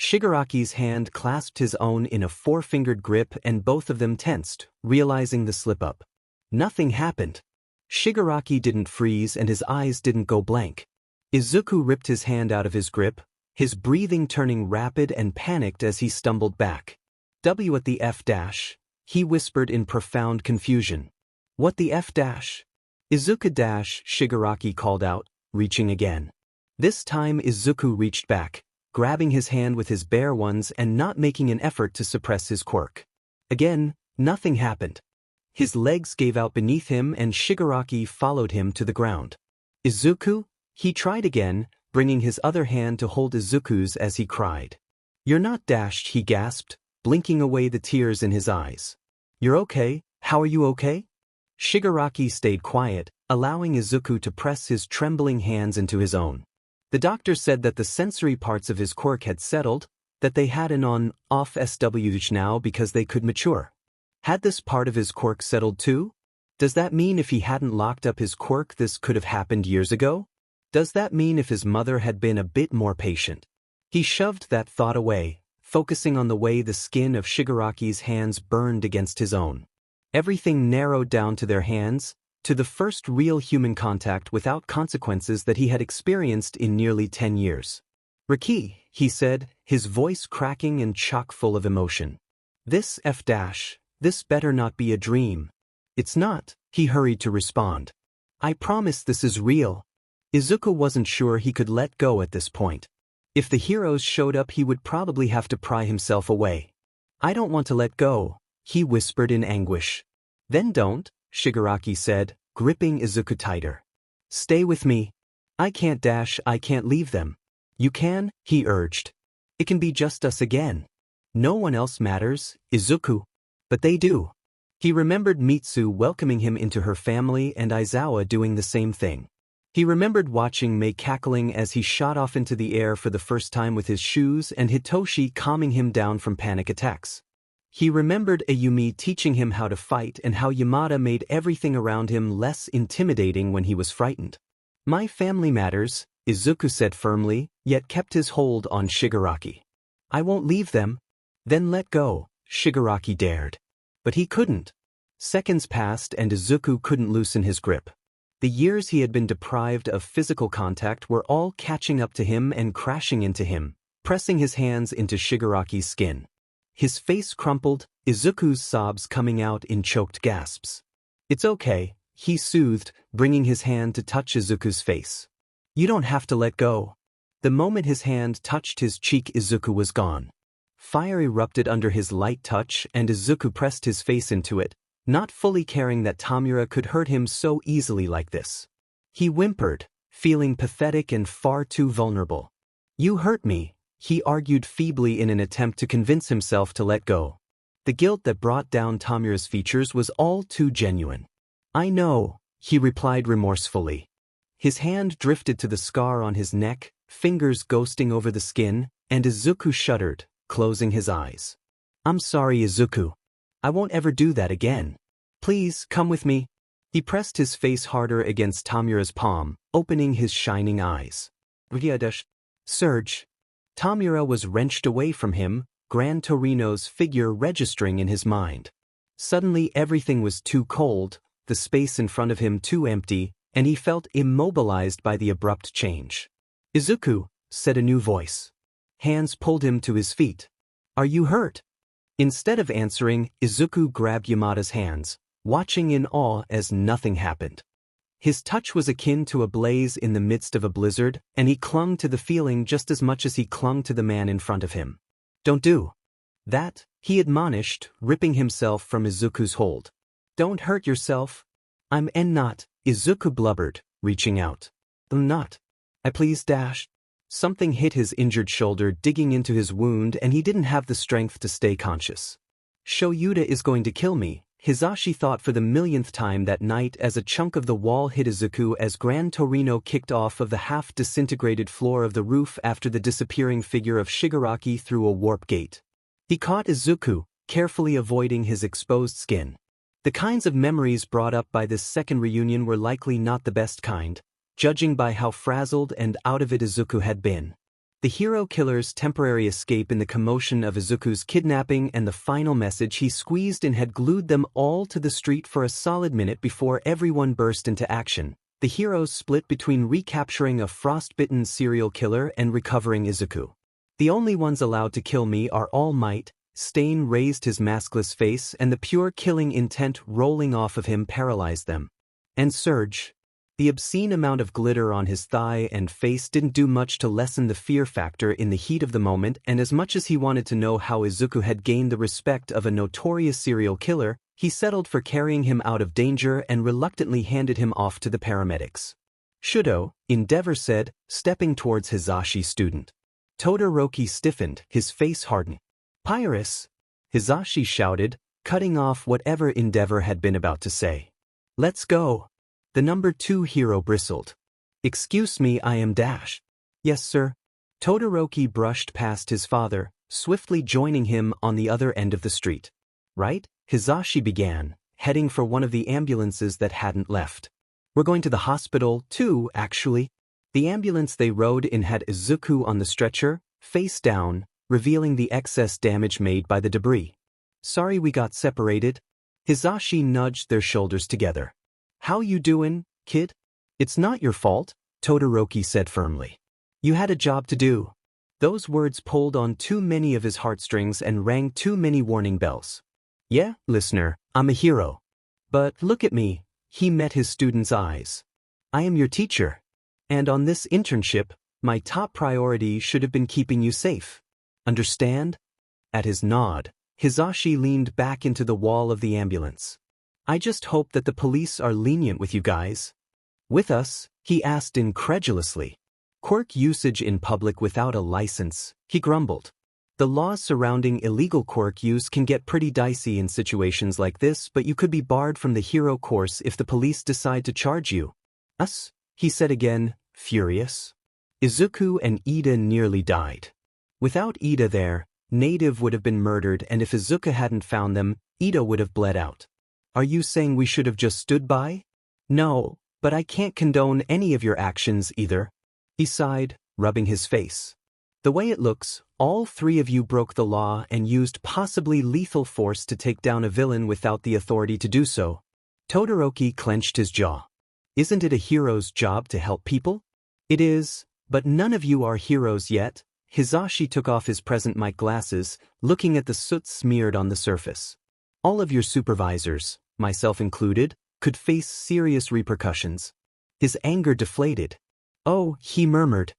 Shigaraki's hand clasped his own in a four-fingered grip and both of them tensed, realizing the slip-up. Nothing happened. Shigaraki didn't freeze and his eyes didn't go blank. Izuku ripped his hand out of his grip, his breathing turning rapid and panicked as he stumbled back. W at the F dash, he whispered in profound confusion. What the F dash? Izuku dash, Shigaraki called out, reaching again. This time Izuku reached back, grabbing his hand with his bare ones and not making an effort to suppress his quirk. Again, nothing happened. His legs gave out beneath him and Shigaraki followed him to the ground. Izuku? He tried again, bringing his other hand to hold Izuku's as he cried. You're not dashed, he gasped, blinking away the tears in his eyes. You're okay? How are you okay? Shigaraki stayed quiet, allowing Izuku to press his trembling hands into his own. The doctor said that the sensory parts of his quirk had settled, that they had an on-off switch now because they could mature. Had this part of his quirk settled too? Does that mean if he hadn't locked up his quirk this could have happened years ago? Does that mean if his mother had been a bit more patient? He shoved that thought away, focusing on the way the skin of Shigaraki's hands burned against his own. Everything narrowed down to their hands, to the first real human contact without consequences that he had experienced in nearly 10 years. Riki, he said, his voice cracking and chock full of emotion. This F dash, this better not be a dream. It's not, he hurried to respond. I promise this is real. Izuku wasn't sure he could let go at this point. If the heroes showed up he would probably have to pry himself away. I don't want to let go, he whispered in anguish. Then don't, Shigaraki said, gripping Izuku tighter. Stay with me. I can't dash, I can't leave them. You can, he urged. It can be just us again. No one else matters, Izuku. But they do. He remembered Mitsu welcoming him into her family and Aizawa doing the same thing. He remembered watching Mei cackling as he shot off into the air for the first time with his shoes and Hitoshi calming him down from panic attacks. He remembered Ayumi teaching him how to fight and how Yamada made everything around him less intimidating when he was frightened. My family matters, Izuku said firmly, yet kept his hold on Shigaraki. I won't leave them. Then let go, Shigaraki dared. But he couldn't. Seconds passed and Izuku couldn't loosen his grip. The years he had been deprived of physical contact were all catching up to him and crashing into him, pressing his hands into Shigaraki's skin. His face crumpled, Izuku's sobs coming out in choked gasps. It's okay, he soothed, bringing his hand to touch Izuku's face. You don't have to let go. The moment his hand touched his cheek Izuku was gone. Fire erupted under his light touch and Izuku pressed his face into it, not fully caring that Tomura could hurt him so easily like this. He whimpered, feeling pathetic and far too vulnerable. You hurt me, he argued feebly in an attempt to convince himself to let go. The guilt that brought down Tomura's features was all too genuine. I know, he replied remorsefully. His hand drifted to the scar on his neck, fingers ghosting over the skin, and Izuku shuddered, closing his eyes. I'm sorry, Izuku. I won't ever do that again. Please, come with me. He pressed his face harder against Tomura's palm, opening his shining eyes. Surge. Tomura was wrenched away from him, Gran Torino's figure registering in his mind. Suddenly everything was too cold, the space in front of him too empty, and he felt immobilized by the abrupt change. Izuku, said a new voice. Hands pulled him to his feet. Are you hurt? Instead of answering, Izuku grabbed Yamada's hands, watching in awe as nothing happened. His touch was akin to a blaze in the midst of a blizzard, and he clung to the feeling just as much as he clung to the man in front of him. "Don't do that," he admonished, ripping himself from Izuku's hold. "Don't hurt yourself." "I'm not," Izuku blubbered, reaching out. "I'm not. I please dash." Something hit his injured shoulder, digging into his wound, and he didn't have the strength to stay conscious. Shoyuda is going to kill me, Hisashi thought for the millionth time that night as a chunk of the wall hit Izuku as Gran Torino kicked off of the half-disintegrated floor of the roof after the disappearing figure of Shigaraki through a warp gate. He caught Izuku, carefully avoiding his exposed skin. The kinds of memories brought up by this second reunion were likely not the best kind, judging by how frazzled and out of it Izuku had been. The hero killer's temporary escape in the commotion of Izuku's kidnapping and the final message he squeezed in had glued them all to the street for a solid minute before everyone burst into action. The heroes split between recapturing a frostbitten serial killer and recovering Izuku. "The only ones allowed to kill me are All Might." Stain raised his maskless face, and the pure killing intent rolling off of him paralyzed them. "And Surge." The obscene amount of glitter on his thigh and face didn't do much to lessen the fear factor in the heat of the moment, and as much as he wanted to know how Izuku had gained the respect of a notorious serial killer, he settled for carrying him out of danger and reluctantly handed him off to the paramedics. "Shudo," Endeavor said, stepping towards Hisashi's student. Todoroki stiffened, his face hardened. "Pyrrhus!" Hisashi shouted, cutting off whatever Endeavor had been about to say. "Let's go." The number 2 hero bristled. "Excuse me, I am Dash." "Yes, sir." Todoroki brushed past his father, swiftly joining him on the other end of the street. "Right?" Hisashi began, heading for one of the ambulances that hadn't left. "We're going to the hospital, too, actually." The ambulance they rode in had Izuku on the stretcher, face down, revealing the excess damage made by the debris. "Sorry we got separated." Hisashi nudged their shoulders together. "How you doin', kid?" "It's not your fault," Todoroki said firmly. "You had a job to do." Those words pulled on too many of his heartstrings and rang too many warning bells. "Yeah, listener, I'm a hero. But look at me," he met his student's eyes. "I am your teacher. And on this internship, my top priority should have been keeping you safe. Understand?" At his nod, Hisashi leaned back into the wall of the ambulance. "I just hope that the police are lenient with you guys." "With us?" he asked incredulously. "Quirk usage in public without a license," he grumbled. "The laws surrounding illegal quirk use can get pretty dicey in situations like this, but you could be barred from the hero course if the police decide to charge you." "Us?" he said again, furious. Izuku and Ida nearly died. Without Ida there, Native would have been murdered, and if Izuku hadn't found them, Ida would have bled out. "Are you saying we should have just stood by?" "No, but I can't condone any of your actions either." He sighed, rubbing his face. "The way it looks, all 3 of you broke the law and used possibly lethal force to take down a villain without the authority to do so." Todoroki clenched his jaw. "Isn't it a hero's job to help people?" "It is, but none of you are heroes yet." Hisashi took off his present mic glasses, looking at the soot smeared on the surface. "All of your supervisors, myself included, could face serious repercussions." His anger deflated. "Oh," he murmured.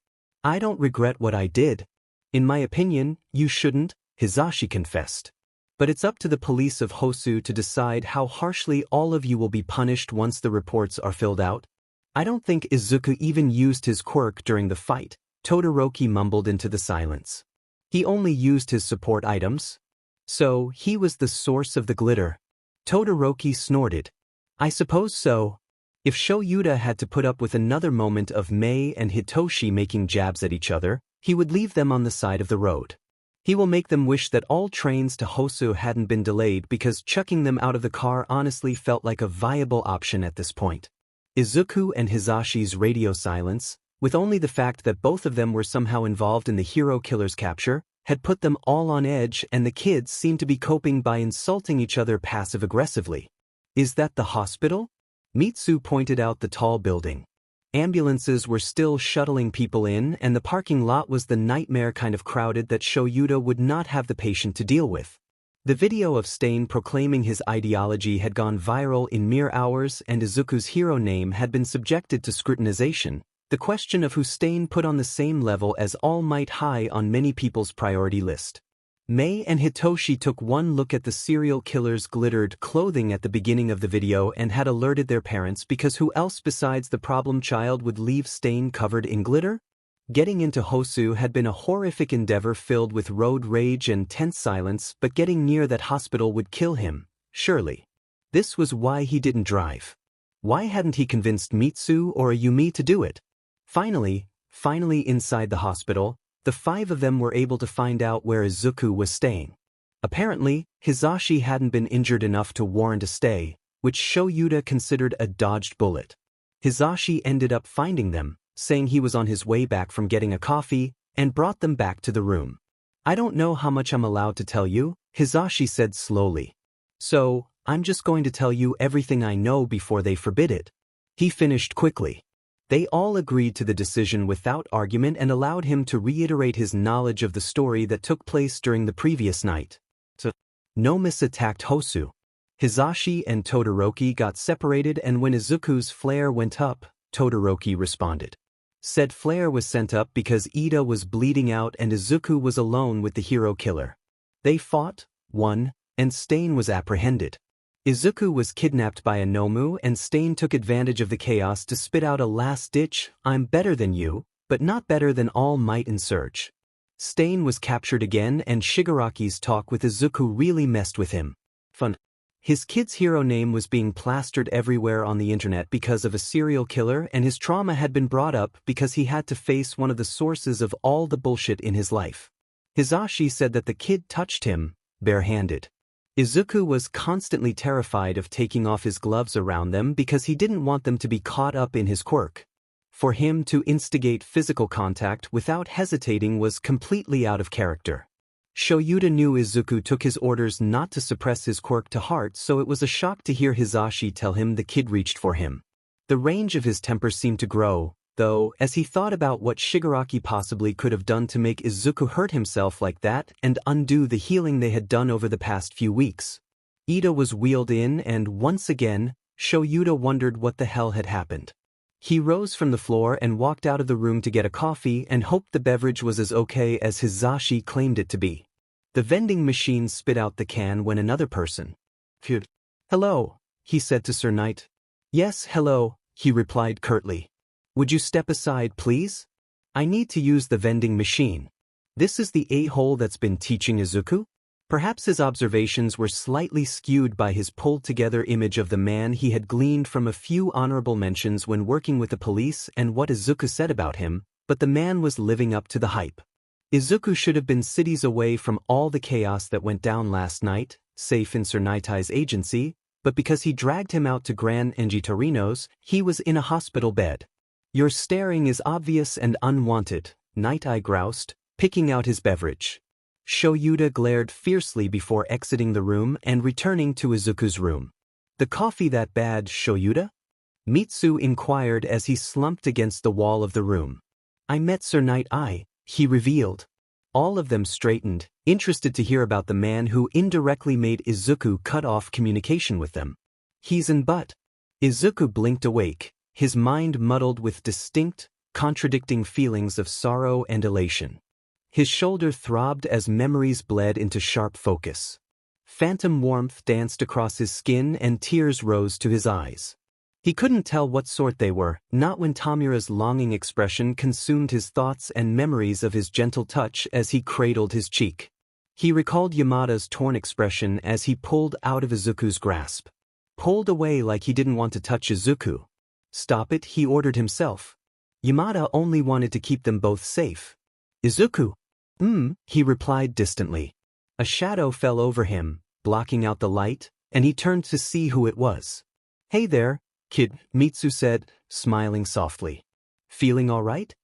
"I don't regret what I did. In my opinion, you shouldn't," Hisashi confessed. "But it's up to the police of Hosu to decide how harshly all of you will be punished once the reports are filled out." "I don't think Izuku even used his quirk during the fight," Todoroki mumbled into the silence. "He only used his support items. So, he was the source of the glitter." Todoroki snorted. "I suppose so. If Shoyuda had to put up with another moment of Mei and Hitoshi making jabs at each other, he would leave them on the side of the road. He will make them wish that all trains to Hosu hadn't been delayed because chucking them out of the car honestly felt like a viable option at this point." Izuku and Hisashi's radio silence, with only the fact that both of them were somehow involved in the hero killer's capture, had put them all on edge, and the kids seemed to be coping by insulting each other passive-aggressively. "Is that the hospital?" Mitsu pointed out the tall building. Ambulances were still shuttling people in, and the parking lot was the nightmare kind of crowded that Shoyuda would not have the patience to deal with. The video of Stain proclaiming his ideology had gone viral in mere hours, and Izuku's hero name had been subjected to scrutinization, the question of who Stain put on the same level as All Might high on many people's priority list. Mei and Hitoshi took one look at the serial killer's glittered clothing at the beginning of the video and had alerted their parents, because who else besides the problem child would leave Stain covered in glitter? Getting into Hosu had been a horrific endeavor filled with road rage and tense silence, but getting near that hospital would kill him, surely. This was why he didn't drive. Why hadn't he convinced Mitsu or Yumi to do it? Finally inside the hospital, the five of them were able to find out where Izuku was staying. Apparently, Hisashi hadn't been injured enough to warrant a stay, which Shoyuta considered a dodged bullet. Hisashi ended up finding them, saying he was on his way back from getting a coffee, and brought them back to the room. "I don't know how much I'm allowed to tell you," Hisashi said slowly. "So, I'm just going to tell you everything I know before they forbid it," he finished quickly. They all agreed to the decision without argument and allowed him to reiterate his knowledge of the story that took place during the previous night. Nomis attacked Hosu. Hisashi and Todoroki got separated, and when Izuku's flare went up, Todoroki responded. Said flare was sent up because Ida was bleeding out and Izuku was alone with the hero killer. They fought, won, and Stain was apprehended. Izuku was kidnapped by a Nomu, and Stain took advantage of the chaos to spit out a last-ditch, "I'm better than you, but not better than All Might and Surge." Stain was captured again, and Shigaraki's talk with Izuku really messed with him. Fun. His kid's hero name was being plastered everywhere on the internet because of a serial killer, and his trauma had been brought up because he had to face one of the sources of all the bullshit in his life. Hisashi said that the kid touched him, barehanded. Izuku was constantly terrified of taking off his gloves around them because he didn't want them to be caught up in his quirk. For him to instigate physical contact without hesitating was completely out of character. Shoyuta knew Izuku took his orders not to suppress his quirk to heart, so it was a shock to hear Hisashi tell him the kid reached for him. The range of his temper seemed to grow, though, as he thought about what Shigaraki possibly could have done to make Izuku hurt himself like that and undo the healing they had done over the past few weeks. Ida was wheeled in, and once again, Shoyuta wondered what the hell had happened. He rose from the floor and walked out of the room to get a coffee and hoped the beverage was as okay as Hisashi claimed it to be. The vending machine spit out the can when another person. "Hello," he said to Sir Knight. "Yes, hello," he replied curtly. "Would you step aside, please? I need to use the vending machine." This is the a-hole that's been teaching Izuku? Perhaps his observations were slightly skewed by his pulled-together image of the man he had gleaned from a few honorable mentions when working with the police and what Izuku said about him, but the man was living up to the hype. Izuku should have been cities away from all the chaos that went down last night, safe in Sir Nightai's agency, but because he dragged him out to Gran Engi Torino's, he was in a hospital bed. "Your staring is obvious and unwanted," Nightai groused, picking out his beverage. Shoyuta glared fiercely before exiting the room and returning to Izuku's room. "The coffee that bad, Shoyuta?" Mitsu inquired as he slumped against the wall of the room. "I met Sir Nightai," he revealed. All of them straightened, interested to hear about the man who indirectly made Izuku cut off communication with them. "He's in but." Izuku blinked awake, his mind muddled with distinct, contradicting feelings of sorrow and elation. His shoulder throbbed as memories bled into sharp focus. Phantom warmth danced across his skin and tears rose to his eyes. He couldn't tell what sort they were, not when Tomura's longing expression consumed his thoughts and memories of his gentle touch as he cradled his cheek. He recalled Yamada's torn expression as he pulled out of Izuku's grasp. Pulled away like he didn't want to touch Izuku. "Stop it," he ordered himself. Yamada only wanted to keep them both safe. "Izuku." He replied distantly. A shadow fell over him, blocking out the light, and he turned to see who it was. "Hey there, kid," Mitsu said, smiling softly. "Feeling all right?"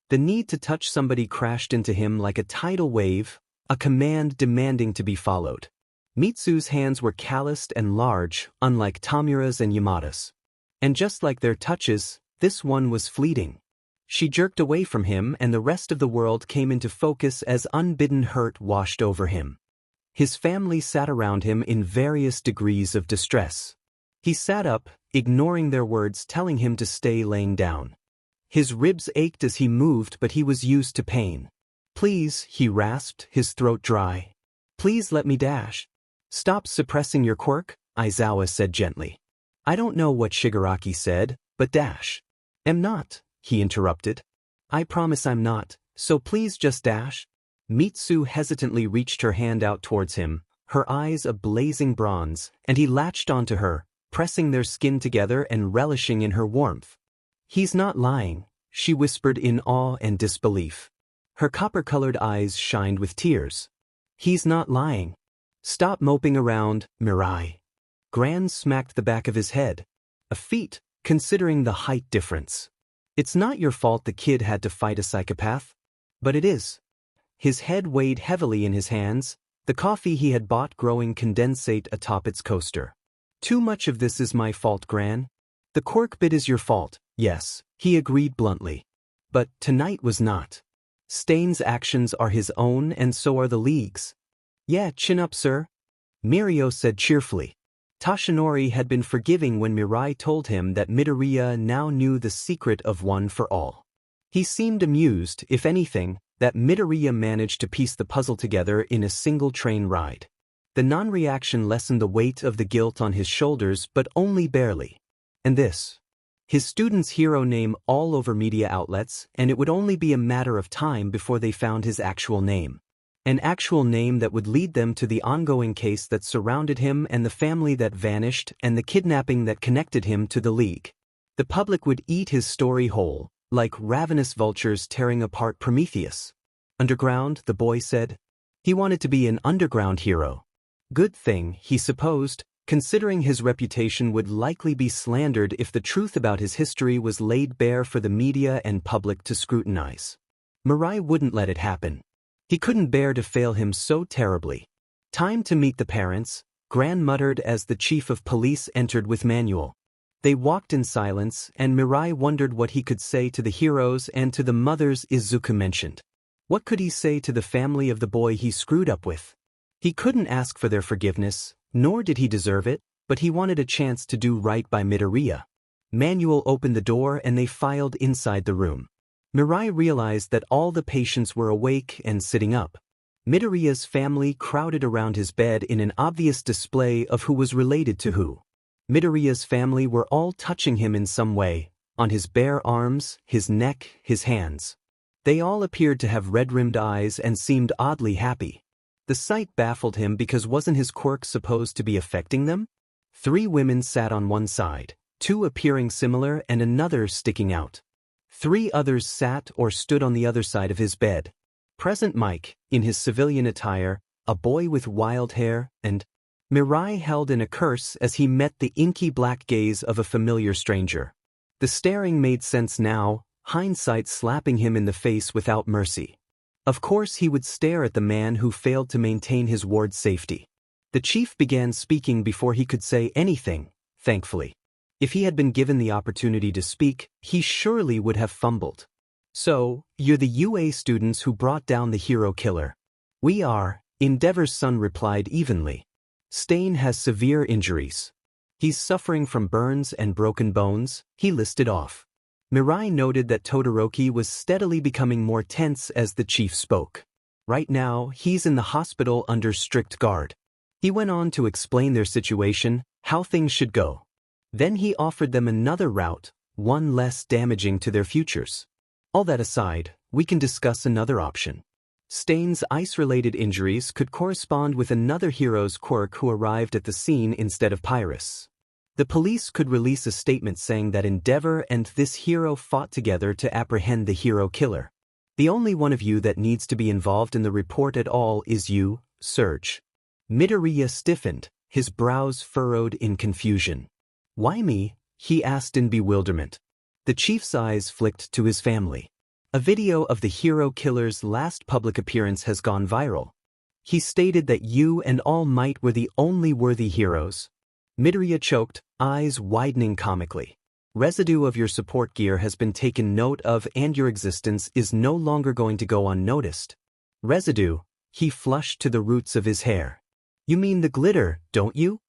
The need to touch somebody crashed into him like a tidal wave, a command demanding to be followed. Mitsu's hands were calloused and large, unlike Tomura's and Yamada's. And just like their touches, this one was fleeting. She jerked away from him and the rest of the world came into focus as unbidden hurt washed over him. His family sat around him in various degrees of distress. He sat up, ignoring their words telling him to stay laying down. His ribs ached as he moved, but he was used to pain. "Please," he rasped, his throat dry. "Please let me dash." "Stop suppressing your quirk," Aizawa said gently. "I don't know what Shigaraki said, but dash." "Am not," he interrupted. "I promise I'm not, so please just dash." Mitsu hesitantly reached her hand out towards him, her eyes a blazing bronze, and he latched onto her, pressing their skin together and relishing in her warmth. "He's not lying," she whispered in awe and disbelief. Her copper-colored eyes shined with tears. "He's not lying. Stop moping around, Mirai." Gran smacked the back of his head. A feat, considering the height difference. "It's not your fault the kid had to fight a psychopath." "But it is." His head weighed heavily in his hands, the coffee he had bought growing condensate atop its coaster. "Too much of this is my fault, Gran." "The quirk bit is your fault, yes," he agreed bluntly. "But tonight was not. Stain's actions are his own and so are the League's." "Yeah, chin up, sir," Mirko said cheerfully. Tashinori had been forgiving when Mirai told him that Midoriya now knew the secret of One for All. He seemed amused, if anything, that Midoriya managed to piece the puzzle together in a single train ride. The non-reaction lessened the weight of the guilt on his shoulders, but only barely. And this. His student's hero name all over media outlets, and it would only be a matter of time before they found his actual name. An actual name that would lead them to the ongoing case that surrounded him and the family that vanished and the kidnapping that connected him to the League. The public would eat his story whole, like ravenous vultures tearing apart Prometheus. "Underground," the boy said. He wanted to be an underground hero. Good thing, he supposed, considering his reputation would likely be slandered if the truth about his history was laid bare for the media and public to scrutinize. Mirai wouldn't let it happen. He couldn't bear to fail him so terribly. "Time to meet the parents," Gran muttered as the chief of police entered with manual. They walked in silence, and Mirai wondered what he could say to the heroes and to the mothers Izuku mentioned. What could he say to the family of the boy he screwed up with? He couldn't ask for their forgiveness, nor did he deserve it, but he wanted a chance to do right by Midoriya. Manual opened the door and they filed inside the room. Mirai realized that all the patients were awake and sitting up. Midoriya's family crowded around his bed in an obvious display of who was related to who. Midoriya's family were all touching him in some way, on his bare arms, his neck, his hands. They all appeared to have red-rimmed eyes and seemed oddly happy. The sight baffled him because wasn't his quirk supposed to be affecting them? 3 women sat on one side, 2 appearing similar and another sticking out. 3 others sat or stood on the other side of his bed. Present Mike, in his civilian attire, a boy with wild hair, and Mirai held in a curse as he met the inky black gaze of a familiar stranger. The staring made sense now, hindsight slapping him in the face without mercy. Of course he would stare at the man who failed to maintain his ward's safety. The chief began speaking before he could say anything, thankfully. If he had been given the opportunity to speak, he surely would have fumbled. "So, you're the UA students who brought down the hero killer." "We are," Endeavor's son replied evenly. "Stain has severe injuries. He's suffering from burns and broken bones," he listed off. Mirai noted that Todoroki was steadily becoming more tense as the chief spoke. "Right now, he's in the hospital under strict guard." He went on to explain their situation, how things should go. Then he offered them another route, one less damaging to their futures. "All that aside, we can discuss another option. Stain's ice-related injuries could correspond with another hero's quirk who arrived at the scene instead of Pyrrhus. The police could release a statement saying that Endeavor and this hero fought together to apprehend the hero killer. The only one of you that needs to be involved in the report at all is you, Serge." Midoriya stiffened, his brows furrowed in confusion. "Why me?" he asked in bewilderment. The chief's eyes flicked to his family. "A video of the hero killer's last public appearance has gone viral. He stated that you and All Might were the only worthy heroes." Midoriya choked, eyes widening comically. "Residue of your support gear has been taken note of and your existence is no longer going to go unnoticed." "Residue?" He flushed to the roots of his hair. You mean the glitter, don't you?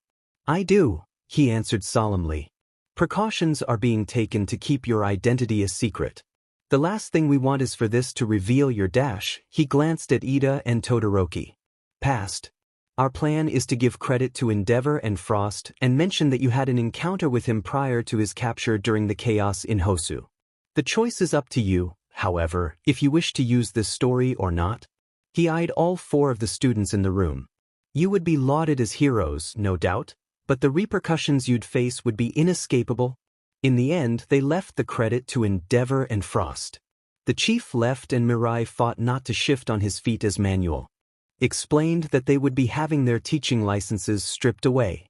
I do, he answered solemnly. Precautions are being taken to keep your identity a secret. The last thing we want is for this to reveal your dash. He glanced at Ida and Todoroki. Past. Our plan is to give credit to Endeavor and Frost and mention that you had an encounter with him prior to his capture during the chaos in Hosu. The choice is up to you, however, if you wish to use this story or not. He eyed all 4 of the students in the room. You would be lauded as heroes, no doubt, but the repercussions you'd face would be inescapable. In the end, they left the credit to Endeavor and Frost. The chief left and Mirai fought not to shift on his feet as manual. Explained that they would be having their teaching licenses stripped away.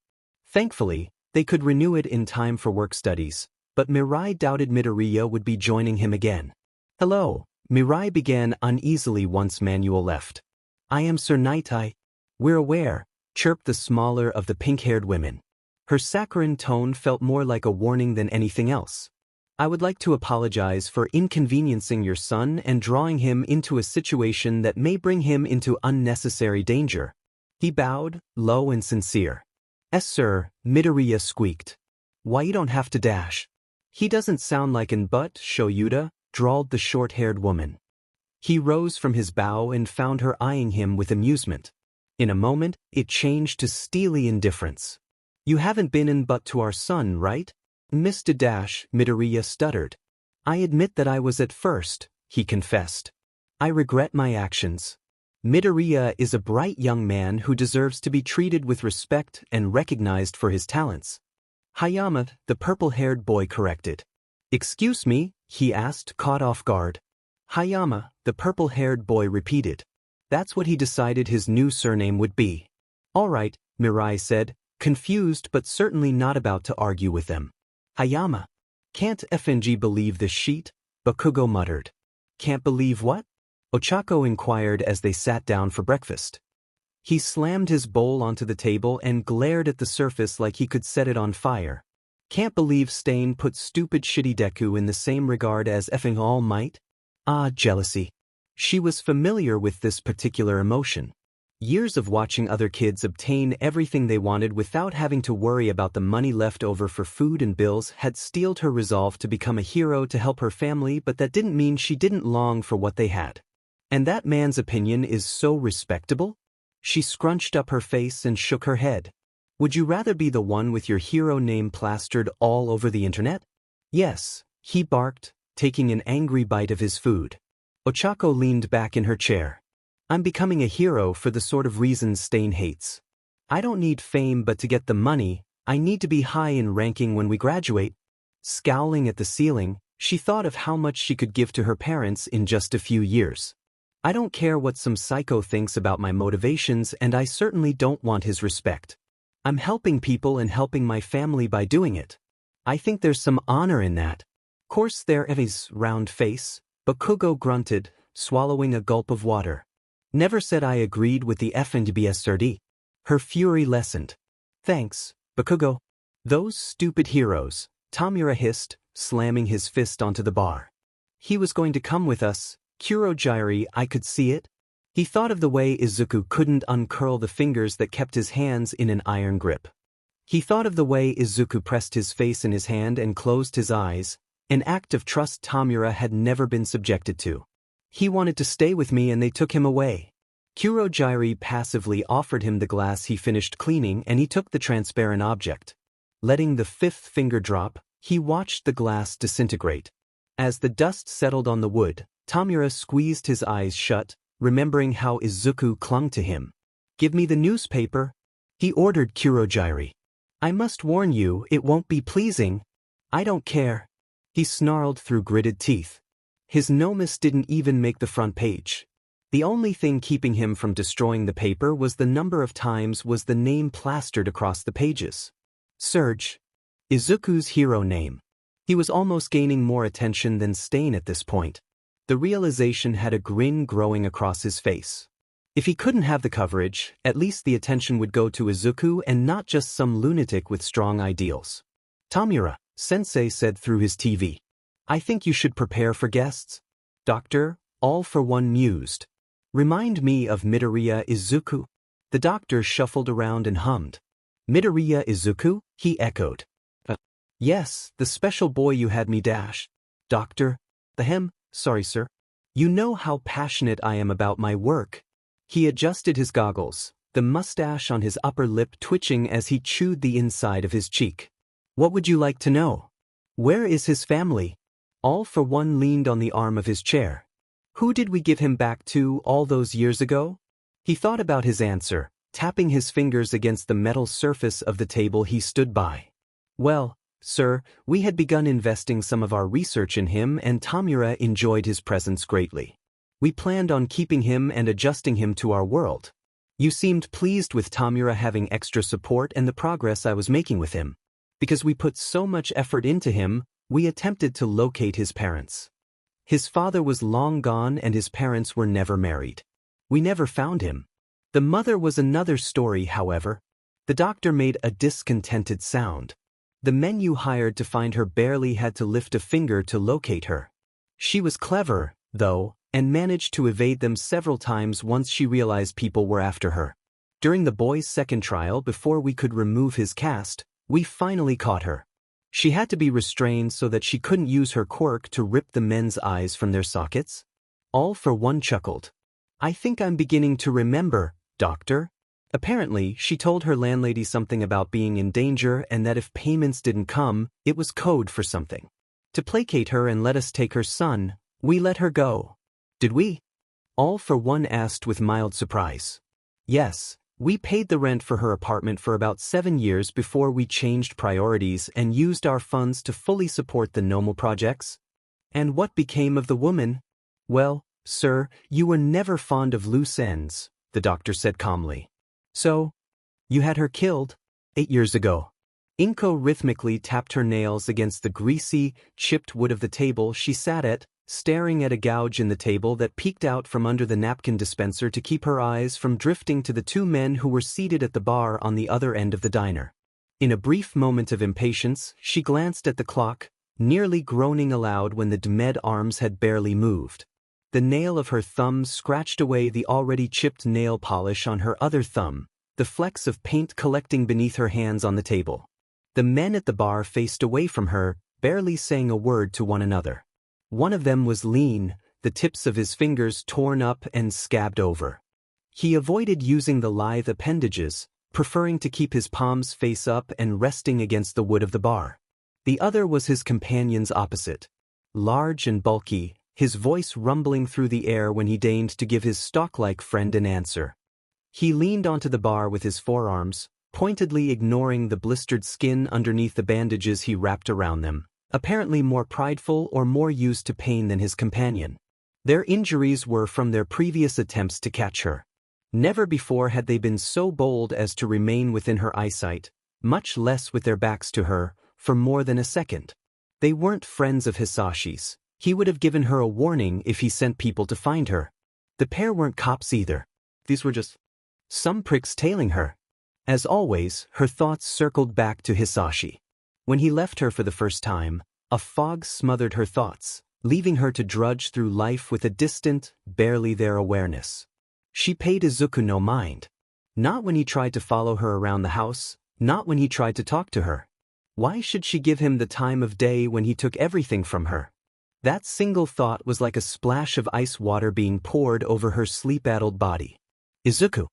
Thankfully, they could renew it in time for work studies, but Mirai doubted Midoriya would be joining him again. Hello, Mirai began uneasily once Manuel left. I am Sir Nightai. We're aware, chirped the smaller of the pink-haired women. Her saccharine tone felt more like a warning than anything else. I would like to apologize for inconveniencing your son and drawing him into a situation that may bring him into unnecessary danger. He bowed, low and sincere. Yes, sir, Midoriya squeaked. Why you don't have to dash? He doesn't sound like an but, Shoyuta, drawled the short-haired woman. He rose from his bow and found her eyeing him with amusement. In a moment, it changed to steely indifference. You haven't been in but to our son, right? Mr. Dash, Midoriya stuttered. I admit that I was at first, he confessed. I regret my actions. Midoriya is a bright young man who deserves to be treated with respect and recognized for his talents. Hayama, the purple-haired boy corrected. Excuse me, he asked, caught off guard. Hayama, the purple-haired boy repeated. That's what he decided his new surname would be. All right, Mirai said, confused but certainly not about to argue with them. Hayama. Can't FNG believe this sheet? Bakugo muttered. Can't believe what? Ochako inquired as they sat down for breakfast. He slammed his bowl onto the table and glared at the surface like he could set it on fire. Can't believe Stain put stupid shitty Deku in the same regard as effing All Might? Ah, jealousy. She was familiar with this particular emotion. Years of watching other kids obtain everything they wanted without having to worry about the money left over for food and bills had steeled her resolve to become a hero to help her family, but that didn't mean she didn't long for what they had. And that man's opinion is so respectable? She scrunched up her face and shook her head. Would you rather be the one with your hero name plastered all over the internet? Yes, he barked, taking an angry bite of his food. Ochako leaned back in her chair. I'm becoming a hero for the sort of reasons Stain hates. I don't need fame but to get the money, I need to be high in ranking when we graduate. Scowling at the ceiling, she thought of how much she could give to her parents in just a few years. I don't care what some psycho thinks about my motivations and I certainly don't want his respect. I'm helping people and helping my family by doing it. I think there's some honor in that. Course there is, round face, Bakugo grunted, swallowing a gulp of water. Never said I agreed with the FNBSRD. Her fury lessened. Thanks, Bakugo. Those stupid heroes, Tomura hissed, slamming his fist onto the bar. He was going to come with us, Kurogiri, I could see it. He thought of the way Izuku couldn't uncurl the fingers that kept his hands in an iron grip. He thought of the way Izuku pressed his face in his hand and closed his eyes, an act of trust Tomura had never been subjected to. He wanted to stay with me and they took him away. Kurogiri passively offered him the glass he finished cleaning and he took the transparent object. Letting the 5th finger drop, he watched the glass disintegrate. As the dust settled on the wood, Tomura squeezed his eyes shut, remembering how Izuku clung to him. Give me the newspaper, he ordered Kurogiri. I must warn you, it won't be pleasing. I don't care. He snarled through gritted teeth. His nomus didn't even make the front page. The only thing keeping him from destroying the paper was the number of times was the name plastered across the pages. Surge. Izuku's hero name. He was almost gaining more attention than Stain at this point. The realization had a grin growing across his face. If he couldn't have the coverage, at least the attention would go to Izuku and not just some lunatic with strong ideals. Tomura, Sensei said through his TV. I think you should prepare for guests. Doctor, all for one mused. Remind me of Midoriya Izuku. The doctor shuffled around and hummed. Midoriya Izuku, he echoed. Yes, the special boy you had me dash. Doctor? Sorry sir. You know how passionate I am about my work. He adjusted his goggles, the mustache on his upper lip twitching as he chewed the inside of his cheek. What would you like to know? Where is his family? All for One leaned on the arm of his chair. Who did we give him back to all those years ago? He thought about his answer, tapping his fingers against the metal surface of the table he stood by. Well, sir, we had begun investing some of our research in him and Tomura enjoyed his presence greatly. We planned on keeping him and adjusting him to our world. You seemed pleased with Tomura having extra support and the progress I was making with him. Because we put so much effort into him, we attempted to locate his parents. His father was long gone and his parents were never married. We never found him. The mother was another story, however. The doctor made a discontented sound. The men you hired to find her barely had to lift a finger to locate her. She was clever, though, and managed to evade them several times once she realized people were after her. During the boy's second trial, before we could remove his cast, we finally caught her. She had to be restrained so that she couldn't use her quirk to rip the men's eyes from their sockets. All for One chuckled. I think I'm beginning to remember, doctor. Apparently, she told her landlady something about being in danger and that if payments didn't come, it was code for something. To placate her and let us take her son, we let her go. Did we? All for One asked with mild surprise. Yes, we paid the rent for her apartment for about 7 years before we changed priorities and used our funds to fully support the normal projects. And what became of the woman? Well, sir, you were never fond of loose ends, the doctor said calmly. So, you had her killed 8 years ago. Inko rhythmically tapped her nails against the greasy, chipped wood of the table she sat at, staring at a gouge in the table that peeked out from under the napkin dispenser to keep her eyes from drifting to the 2 men who were seated at the bar on the other end of the diner. In a brief moment of impatience, she glanced at the clock, nearly groaning aloud when the demed arms had barely moved. The nail of her thumb scratched away the already chipped nail polish on her other thumb, the flecks of paint collecting beneath her hands on the table. The men at the bar faced away from her, barely saying a word to one another. One of them was lean, the tips of his fingers torn up and scabbed over. He avoided using the lithe appendages, preferring to keep his palms face up and resting against the wood of the bar. The other was his companion's opposite. Large and bulky, his voice rumbling through the air when he deigned to give his stock-like friend an answer. He leaned onto the bar with his forearms, pointedly ignoring the blistered skin underneath the bandages he wrapped around them, apparently more prideful or more used to pain than his companion. Their injuries were from their previous attempts to catch her. Never before had they been so bold as to remain within her eyesight, much less with their backs to her, for more than a second. They weren't friends of Hisashi's. He would have given her a warning if he sent people to find her. The pair weren't cops either. These were just some pricks tailing her. As always, her thoughts circled back to Hisashi. When he left her for the first time, a fog smothered her thoughts, leaving her to drudge through life with a distant, barely there awareness. She paid Izuku no mind. Not when he tried to follow her around the house, not when he tried to talk to her. Why should she give him the time of day when he took everything from her? That single thought was like a splash of ice water being poured over her sleep-addled body. Izuku.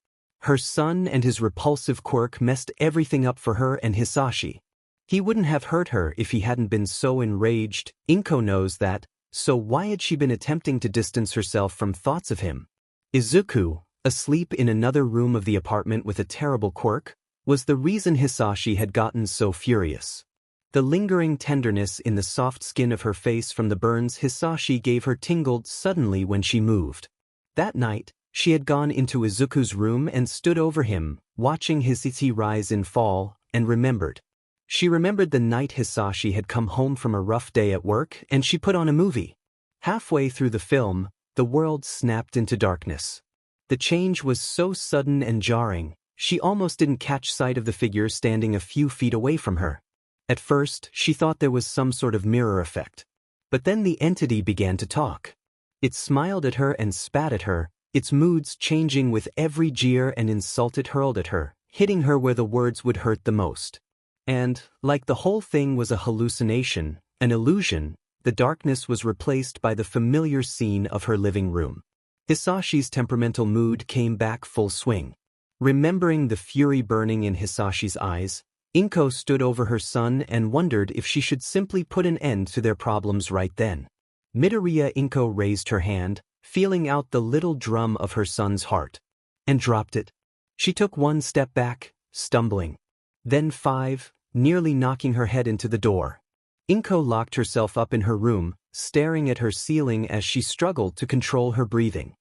Her son and his repulsive quirk messed everything up for her and Hisashi. He wouldn't have hurt her if he hadn't been so enraged. Inko knows that, so why had she been attempting to distance herself from thoughts of him? Izuku, asleep in another room of the apartment with a terrible quirk, was the reason Hisashi had gotten so furious. The lingering tenderness in the soft skin of her face from the burns Hisashi gave her tingled suddenly when she moved. That night, she had gone into Izuku's room and stood over him, watching his ichi rise and fall, and remembered. She remembered the night Hisashi had come home from a rough day at work and she put on a movie. Halfway through the film, the world snapped into darkness. The change was so sudden and jarring, she almost didn't catch sight of the figure standing a few feet away from her. At first, she thought there was some sort of mirror effect. But then the entity began to talk. It smiled at her and spat at her, its moods changing with every jeer and insult it hurled at her, hitting her where the words would hurt the most. And, like the whole thing was a hallucination, an illusion, the darkness was replaced by the familiar scene of her living room. Hisashi's temperamental mood came back full swing. Remembering the fury burning in Hisashi's eyes, Inko stood over her son and wondered if she should simply put an end to their problems right then. Midoriya Inko raised her hand, feeling out the little drum of her son's heart, and dropped it. She took one step back, stumbling. Then 5, nearly knocking her head into the door. Inko locked herself up in her room, staring at her ceiling as she struggled to control her breathing.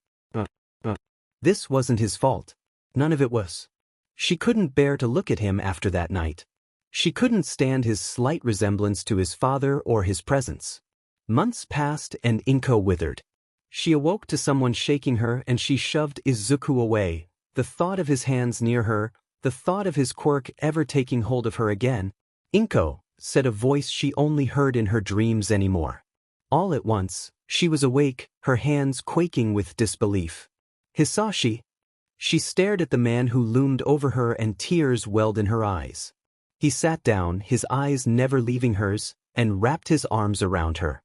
This wasn't his fault. None of it was. She couldn't bear to look at him after that night. She couldn't stand his slight resemblance to his father or his presence. Months passed and Inko withered. She awoke to someone shaking her and she shoved Izuku away. The thought of his hands near her, the thought of his quirk ever taking hold of her again. "Inko," said a voice she only heard in her dreams anymore. All at once, she was awake, her hands quaking with disbelief. "Hisashi." She stared at the man who loomed over her and tears welled in her eyes. He sat down, his eyes never leaving hers, and wrapped his arms around her.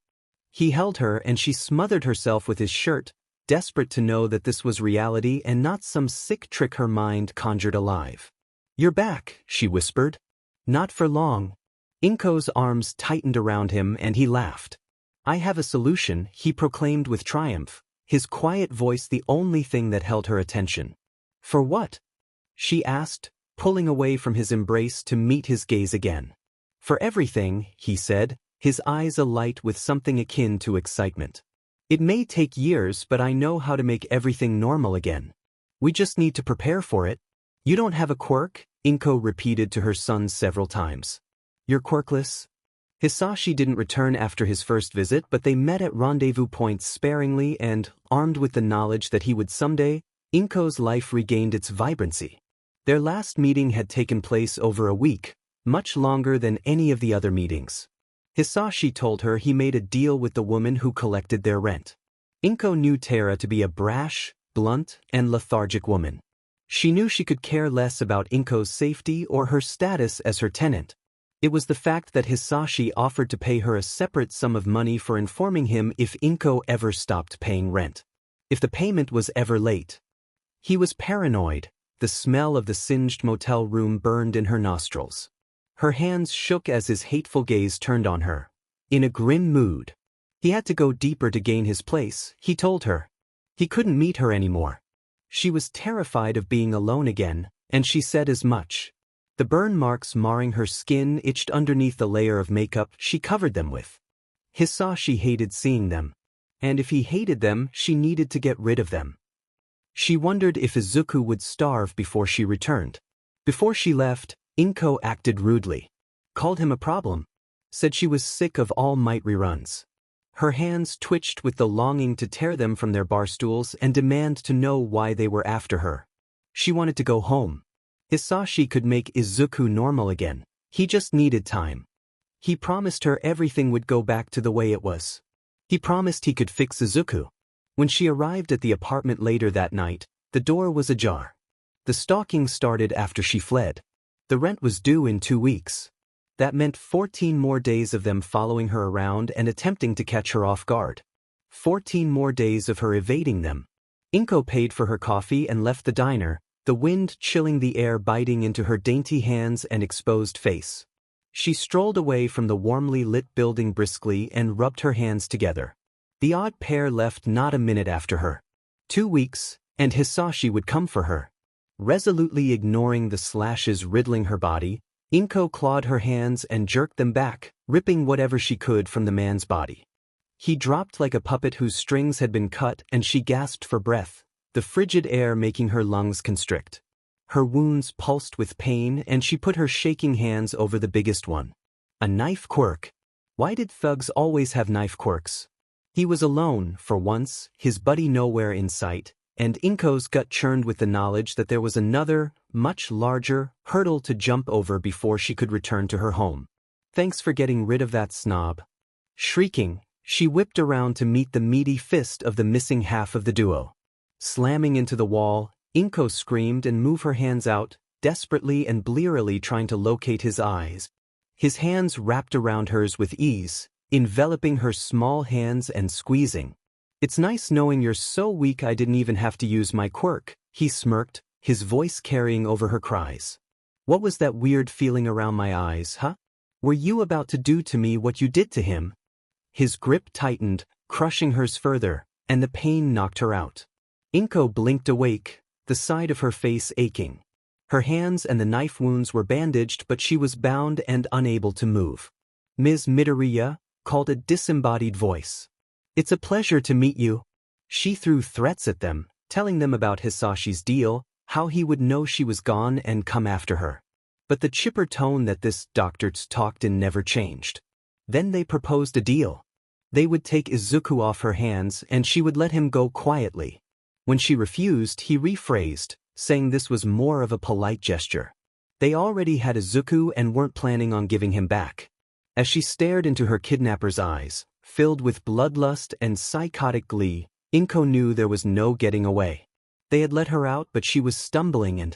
He held her and she smothered herself with his shirt, desperate to know that this was reality and not some sick trick her mind conjured alive. "You're back," she whispered. "Not for long." Inko's arms tightened around him and he laughed. "I have a solution," he proclaimed with triumph, his quiet voice the only thing that held her attention. "For what?" she asked, pulling away from his embrace to meet his gaze again. "For everything," he said, his eyes alight with something akin to excitement. "It may take years, but I know how to make everything normal again. We just need to prepare for it." "You don't have a quirk?" Inko repeated to her son several times. "You're quirkless?" Hisashi didn't return after his first visit, but they met at rendezvous points sparingly and, armed with the knowledge that he would someday, Inko's life regained its vibrancy. Their last meeting had taken place over a week, much longer than any of the other meetings. Hisashi told her he made a deal with the woman who collected their rent. Inko knew Tara to be a brash, blunt, and lethargic woman. She knew she could care less about Inko's safety or her status as her tenant. It was the fact that Hisashi offered to pay her a separate sum of money for informing him if Inko ever stopped paying rent. If the payment was ever late. He was paranoid. The smell of the singed motel room burned in her nostrils. Her hands shook as his hateful gaze turned on her. In a grim mood. He had to go deeper to gain his place, he told her. He couldn't meet her anymore. She was terrified of being alone again, and she said as much. The burn marks marring her skin itched underneath the layer of makeup she covered them with. Hisashi hated seeing them. And if he hated them, she needed to get rid of them. She wondered if Izuku would starve before she returned. Before she left, Inko acted rudely. Called him a problem. Said she was sick of All Might reruns. Her hands twitched with the longing to tear them from their bar stools and demand to know why they were after her. She wanted to go home. Hisashi could make Izuku normal again. He just needed time. He promised her everything would go back to the way it was. He promised he could fix Izuku. When she arrived at the apartment later that night, the door was ajar. The stalking started after she fled. The rent was due in 2 weeks. That meant 14 more days of them following her around and attempting to catch her off guard. 14 more days of her evading them. Inko paid for her coffee and left the diner, the wind chilling the air biting into her dainty hands and exposed face. She strolled away from the warmly lit building briskly and rubbed her hands together. The odd pair left not a minute after her. 2 weeks, and Hisashi would come for her. Resolutely ignoring the slashes riddling her body, Inko clawed her hands and jerked them back, ripping whatever she could from the man's body. He dropped like a puppet whose strings had been cut and she gasped for breath, the frigid air making her lungs constrict. Her wounds pulsed with pain and she put her shaking hands over the biggest one. A knife quirk. Why did thugs always have knife quirks? He was alone, for once, his buddy nowhere in sight, and Inko's gut churned with the knowledge that there was another, much larger, hurdle to jump over before she could return to her home. Thanks for getting rid of that snob. Shrieking, she whipped around to meet the meaty fist of the missing half of the duo. Slamming into the wall, Inko screamed and moved her hands out, desperately and blearily trying to locate his eyes. His hands wrapped around hers with ease, enveloping her small hands and squeezing. "It's nice knowing you're so weak I didn't even have to use my quirk," he smirked, his voice carrying over her cries. "What was that weird feeling around my eyes, huh? Were you about to do to me what you did to him?" His grip tightened, crushing hers further, and the pain knocked her out. Inko blinked awake, the side of her face aching. Her hands and the knife wounds were bandaged, but she was bound and unable to move. "Ms. Midoriya," called a disembodied voice. "It's a pleasure to meet you." She threw threats at them, telling them about Hisashi's deal, how he would know she was gone and come after her. But the chipper tone that this doctors talked in never changed. Then they proposed a deal. They would take Izuku off her hands and she would let him go quietly. When she refused, he rephrased, saying this was more of a polite gesture. They already had Izuku and weren't planning on giving him back. As she stared into her kidnapper's eyes, filled with bloodlust and psychotic glee, Inko knew there was no getting away. They had let her out, but she was stumbling and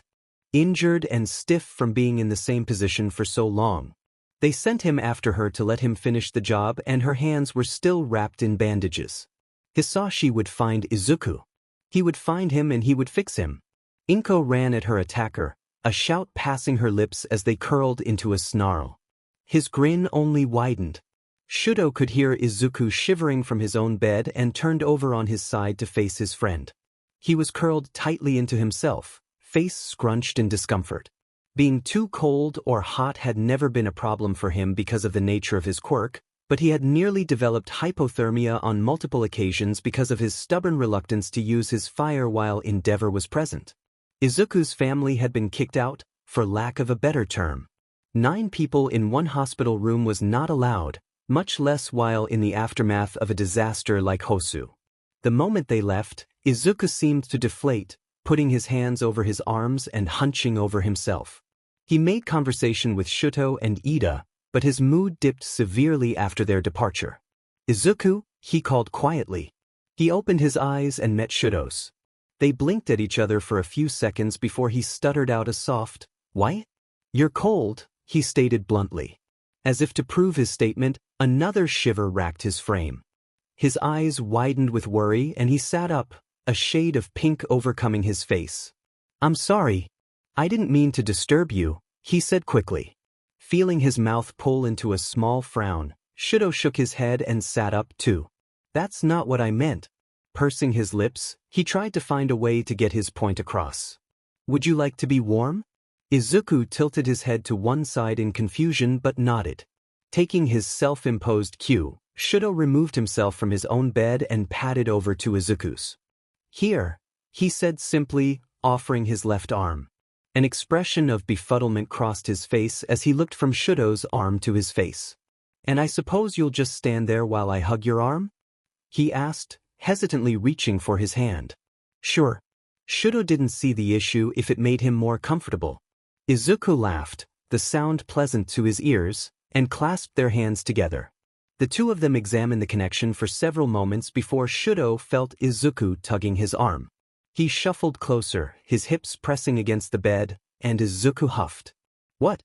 injured and stiff from being in the same position for so long. They sent him after her to let him finish the job, and her hands were still wrapped in bandages. Hisashi would find Izuku. He would find him and he would fix him. Inko ran at her attacker, a shout passing her lips as they curled into a snarl. His grin only widened. Shudo could hear Izuku shivering from his own bed and turned over on his side to face his friend. He was curled tightly into himself, face scrunched in discomfort. Being too cold or hot had never been a problem for him because of the nature of his quirk, but he had nearly developed hypothermia on multiple occasions because of his stubborn reluctance to use his fire while Endeavor was present. Izuku's family had been kicked out, for lack of a better term. 9 people in one hospital room was not allowed, much less while in the aftermath of a disaster like Hosu. The moment they left, Izuku seemed to deflate, putting his hands over his arms and hunching over himself. He made conversation with Shuto and Ida, but his mood dipped severely after their departure. "Izuku," he called quietly. He opened his eyes and met Shuto's. They blinked at each other for a few seconds before he stuttered out a soft, "Why?" "You're cold," he stated bluntly. As if to prove his statement, another shiver racked his frame. His eyes widened with worry and he sat up, a shade of pink overcoming his face. "I'm sorry. I didn't mean to disturb you," he said quickly. Feeling his mouth pull into a small frown, Shuto shook his head and sat up too. "That's not what I meant." Pursing his lips, he tried to find a way to get his point across. "Would you like to be warm?" Izuku tilted his head to one side in confusion but nodded. Taking his self-imposed cue, Shuto removed himself from his own bed and padded over to Izuku's. "Here," he said simply, offering his left arm. An expression of befuddlement crossed his face as he looked from Shuto's arm to his face. "And I suppose you'll just stand there while I hug your arm?" he asked, hesitantly reaching for his hand. "Sure." Shuto didn't see the issue if it made him more comfortable. Izuku laughed, the sound pleasant to his ears, and clasped their hands together. The two of them examined the connection for several moments before Shuto felt Izuku tugging his arm. He shuffled closer, his hips pressing against the bed, and Izuku huffed. "What?"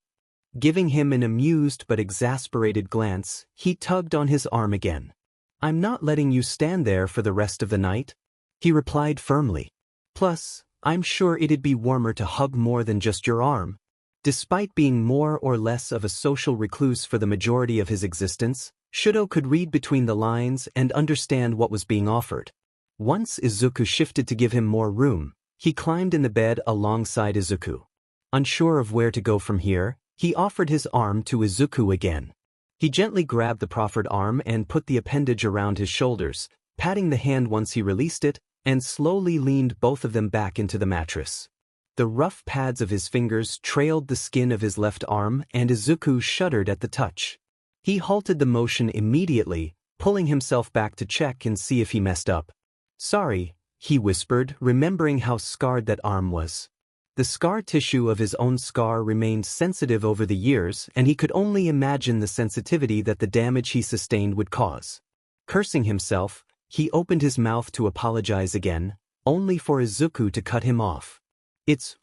Giving him an amused but exasperated glance, he tugged on his arm again. "I'm not letting you stand there for the rest of the night," he replied firmly. "Plus, I'm sure it'd be warmer to hug more than just your arm." Despite being more or less of a social recluse for the majority of his existence, Shuto could read between the lines and understand what was being offered. Once Izuku shifted to give him more room, he climbed in the bed alongside Izuku. Unsure of where to go from here, he offered his arm to Izuku again. He gently grabbed the proffered arm and put the appendage around his shoulders, patting the hand once he released it, and slowly leaned both of them back into the mattress. The rough pads of his fingers trailed the skin of his left arm and Izuku shuddered at the touch. He halted the motion immediately, pulling himself back to check and see if he messed up. "Sorry," he whispered, remembering how scarred that arm was. The scar tissue of his own scar remained sensitive over the years, and he could only imagine the sensitivity that the damage he sustained would cause. Cursing himself, he opened his mouth to apologize again, only for Izuku to cut him off.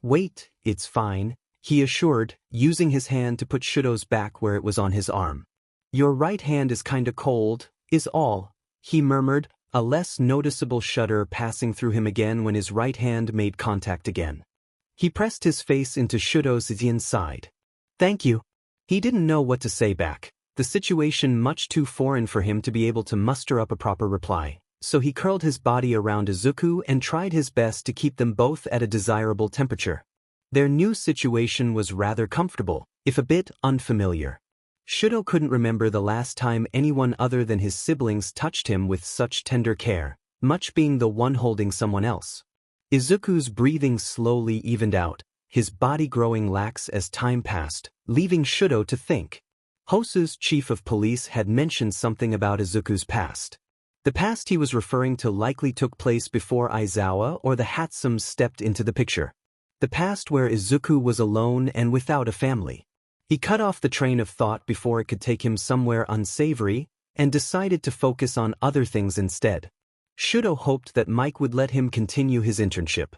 Wait, it's fine, he assured, using his hand to put Shudo's back where it was on his arm. Your right hand is kinda cold, is all, he murmured, a less noticeable shudder passing through him again when his right hand made contact again. He pressed his face into Shudo's inside. Thank you. He didn't know what to say back, the situation much too foreign for him to be able to muster up a proper reply, so he curled his body around Izuku and tried his best to keep them both at a desirable temperature. Their new situation was rather comfortable, if a bit unfamiliar. Shudo couldn't remember the last time anyone other than his siblings touched him with such tender care, much being the one holding someone else. Izuku's breathing slowly evened out, his body growing lax as time passed, leaving Shudo to think. Hosu's chief of police had mentioned something about Izuku's past. The past he was referring to likely took place before Aizawa or the Hatsums stepped into the picture. The past where Izuku was alone and without a family. He cut off the train of thought before it could take him somewhere unsavory, and decided to focus on other things instead. Shudo hoped that Mike would let him continue his internship.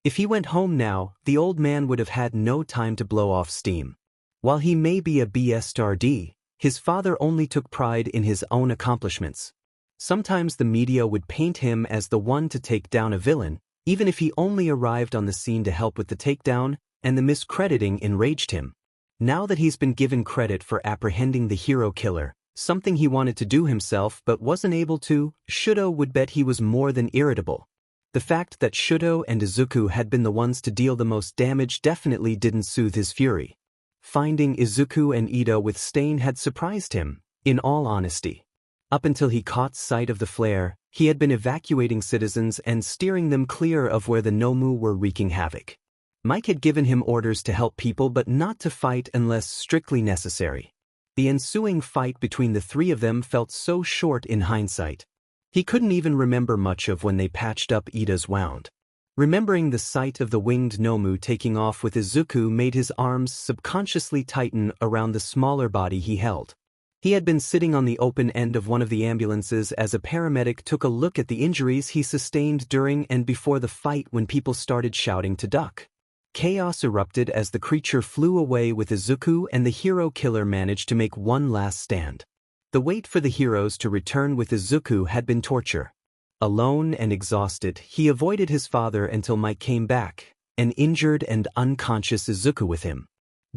If he went home now, the old man would have had no time to blow off steam. While he may be a BSRD, his father only took pride in his own accomplishments. Sometimes the media would paint him as the one to take down a villain, even if he only arrived on the scene to help with the takedown, and the miscrediting enraged him. Now that he's been given credit for apprehending the hero killer, something he wanted to do himself but wasn't able to, Shudo would bet he was more than irritable. The fact that Shudo and Izuku had been the ones to deal the most damage definitely didn't soothe his fury. Finding Izuku and Ito with Stain had surprised him, in all honesty. Up until he caught sight of the flare, he had been evacuating citizens and steering them clear of where the Nomu were wreaking havoc. Mike had given him orders to help people but not to fight unless strictly necessary. The ensuing fight between the three of them felt so short in hindsight. He couldn't even remember much of when they patched up Ida's wound. Remembering the sight of the winged Nomu taking off with Izuku made his arms subconsciously tighten around the smaller body he held. He had been sitting on the open end of one of the ambulances as a paramedic took a look at the injuries he sustained during and before the fight when people started shouting to duck. Chaos erupted as the creature flew away with Izuku and the hero killer managed to make one last stand. The wait for the heroes to return with Izuku had been torture. Alone and exhausted, he avoided his father until Mike came back, an injured and unconscious Izuku with him.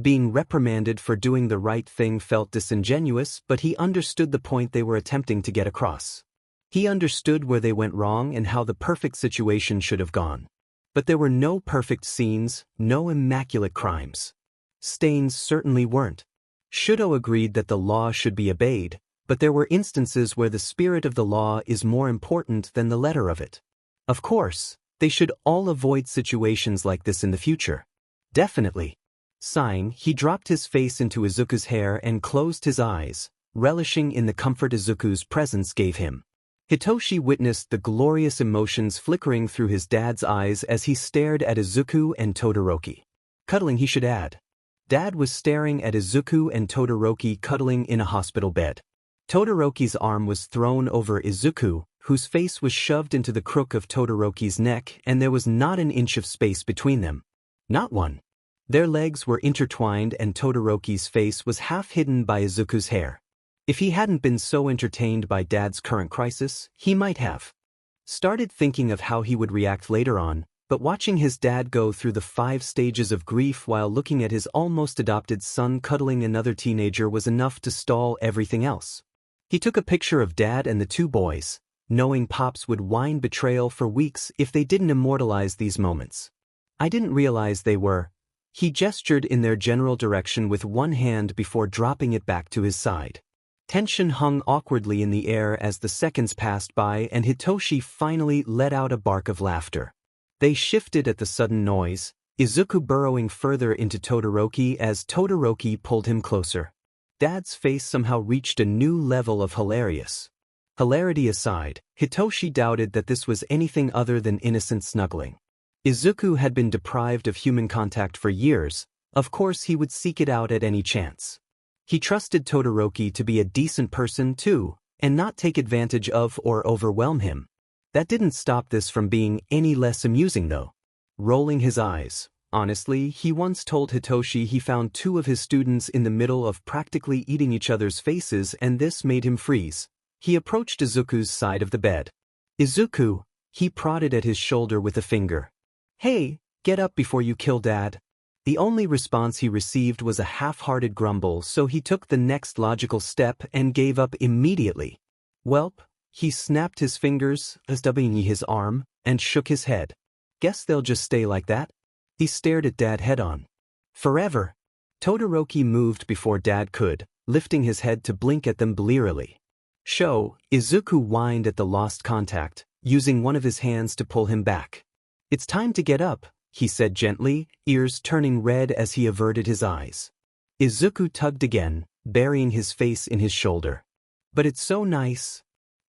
Being reprimanded for doing the right thing felt disingenuous, but he understood the point they were attempting to get across. He understood where they went wrong and how the perfect situation should have gone. But there were no perfect scenes, no immaculate crimes. Stains certainly weren't. Shudo agreed that the law should be obeyed, but there were instances where the spirit of the law is more important than the letter of it. Of course, they should all avoid situations like this in the future. Definitely. Sighing, he dropped his face into Izuku's hair and closed his eyes, relishing in the comfort Izuku's presence gave him. Hitoshi witnessed the glorious emotions flickering through his dad's eyes as he stared at Izuku and Todoroki. Cuddling, he should add. Dad was staring at Izuku and Todoroki cuddling in a hospital bed. Todoroki's arm was thrown over Izuku, whose face was shoved into the crook of Todoroki's neck, and there was not an inch of space between them. Not one. Their legs were intertwined and Todoroki's face was half hidden by Izuku's hair. If he hadn't been so entertained by Dad's current crisis, he might have started thinking of how he would react later on, but watching his dad go through the 5 stages of grief while looking at his almost adopted son cuddling another teenager was enough to stall everything else. He took a picture of Dad and the 2 boys, knowing Pops would whine betrayal for weeks if they didn't immortalize these moments. I didn't realize they were. He gestured in their general direction with one hand before dropping it back to his side. Tension hung awkwardly in the air as the seconds passed by and Hitoshi finally let out a bark of laughter. They shifted at the sudden noise, Izuku burrowing further into Todoroki as Todoroki pulled him closer. Dad's face somehow reached a new level of hilarious. Hilarity aside, Hitoshi doubted that this was anything other than innocent snuggling. Izuku had been deprived of human contact for years, of course he would seek it out at any chance. He trusted Todoroki to be a decent person too, and not take advantage of or overwhelm him. That didn't stop this from being any less amusing though. Rolling his eyes. Honestly, he once told Hitoshi he found two of his students in the middle of practically eating each other's faces and this made him freeze. He approached Izuku's side of the bed. Izuku, he prodded at his shoulder with a finger. Hey, get up before you kill Dad. The only response he received was a half-hearted grumble, so he took the next logical step and gave up immediately. Welp, he snapped his fingers, stubbing his arm, and shook his head. Guess they'll just stay like that? He stared at Dad head-on. Forever. Todoroki moved before Dad could, lifting his head to blink at them blearily. Izuku whined at the lost contact, using one of his hands to pull him back. It's time to get up, he said gently, ears turning red as he averted his eyes. Izuku tugged again, burying his face in his shoulder. But it's so nice.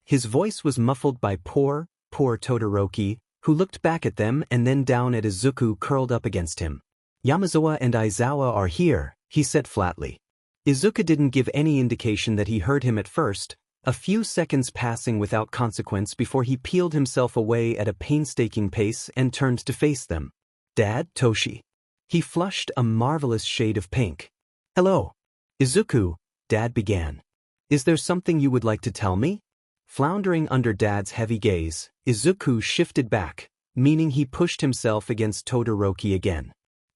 His voice was muffled by poor Todoroki, who looked back at them and then down at Izuku curled up against him. Yamazawa and Aizawa are here, he said flatly. Izuku didn't give any indication that he heard him at first, a few seconds passing without consequence before he peeled himself away at a painstaking pace and turned to face them. Dad, Toshi. He flushed a marvelous shade of pink. Hello. Izuku, Dad began. Is there something you would like to tell me? Floundering under Dad's heavy gaze, Izuku shifted back, meaning he pushed himself against Todoroki again.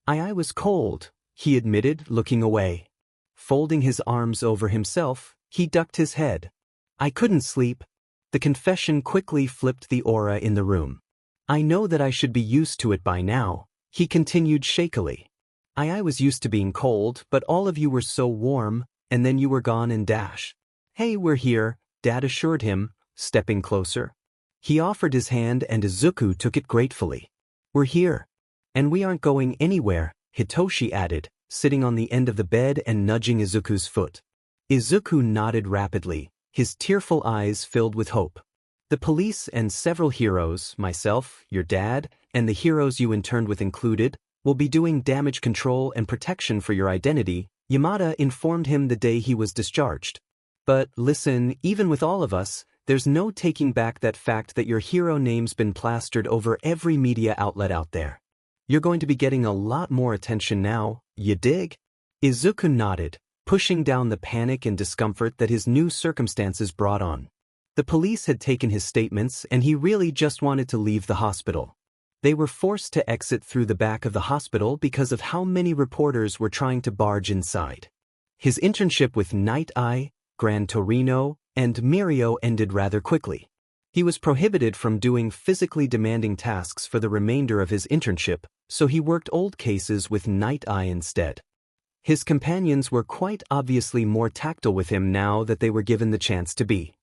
I was cold, he admitted, looking away. Folding his arms over himself, he ducked his head. I couldn't sleep. The confession quickly flipped the aura in the room. I know that I should be used to it by now, he continued shakily. I was used to being cold, but all of you were so warm, and then you were gone and dash. Hey, we're here, Dad assured him, stepping closer. He offered his hand and Izuku took it gratefully. We're here. And we aren't going anywhere, Hitoshi added, sitting on the end of the bed and nudging Izuku's foot. Izuku nodded rapidly, his tearful eyes filled with hope. The police and several heroes, myself, your dad, and the heroes you interned with included, will be doing damage control and protection for your identity, Yamada informed him the day he was discharged. But listen, even with all of us, there's no taking back that fact that your hero name's been plastered over every media outlet out there. You're going to be getting a lot more attention now, you dig? Izuku nodded, pushing down the panic and discomfort that his new circumstances brought on. The police had taken his statements and he really just wanted to leave the hospital. They were forced to exit through the back of the hospital because of how many reporters were trying to barge inside. His internship with Night Eye, Gran Torino, and Mirko ended rather quickly. He was prohibited from doing physically demanding tasks for the remainder of his internship, so he worked old cases with Night Eye instead. His companions were quite obviously more tactile with him now that they were given the chance to be.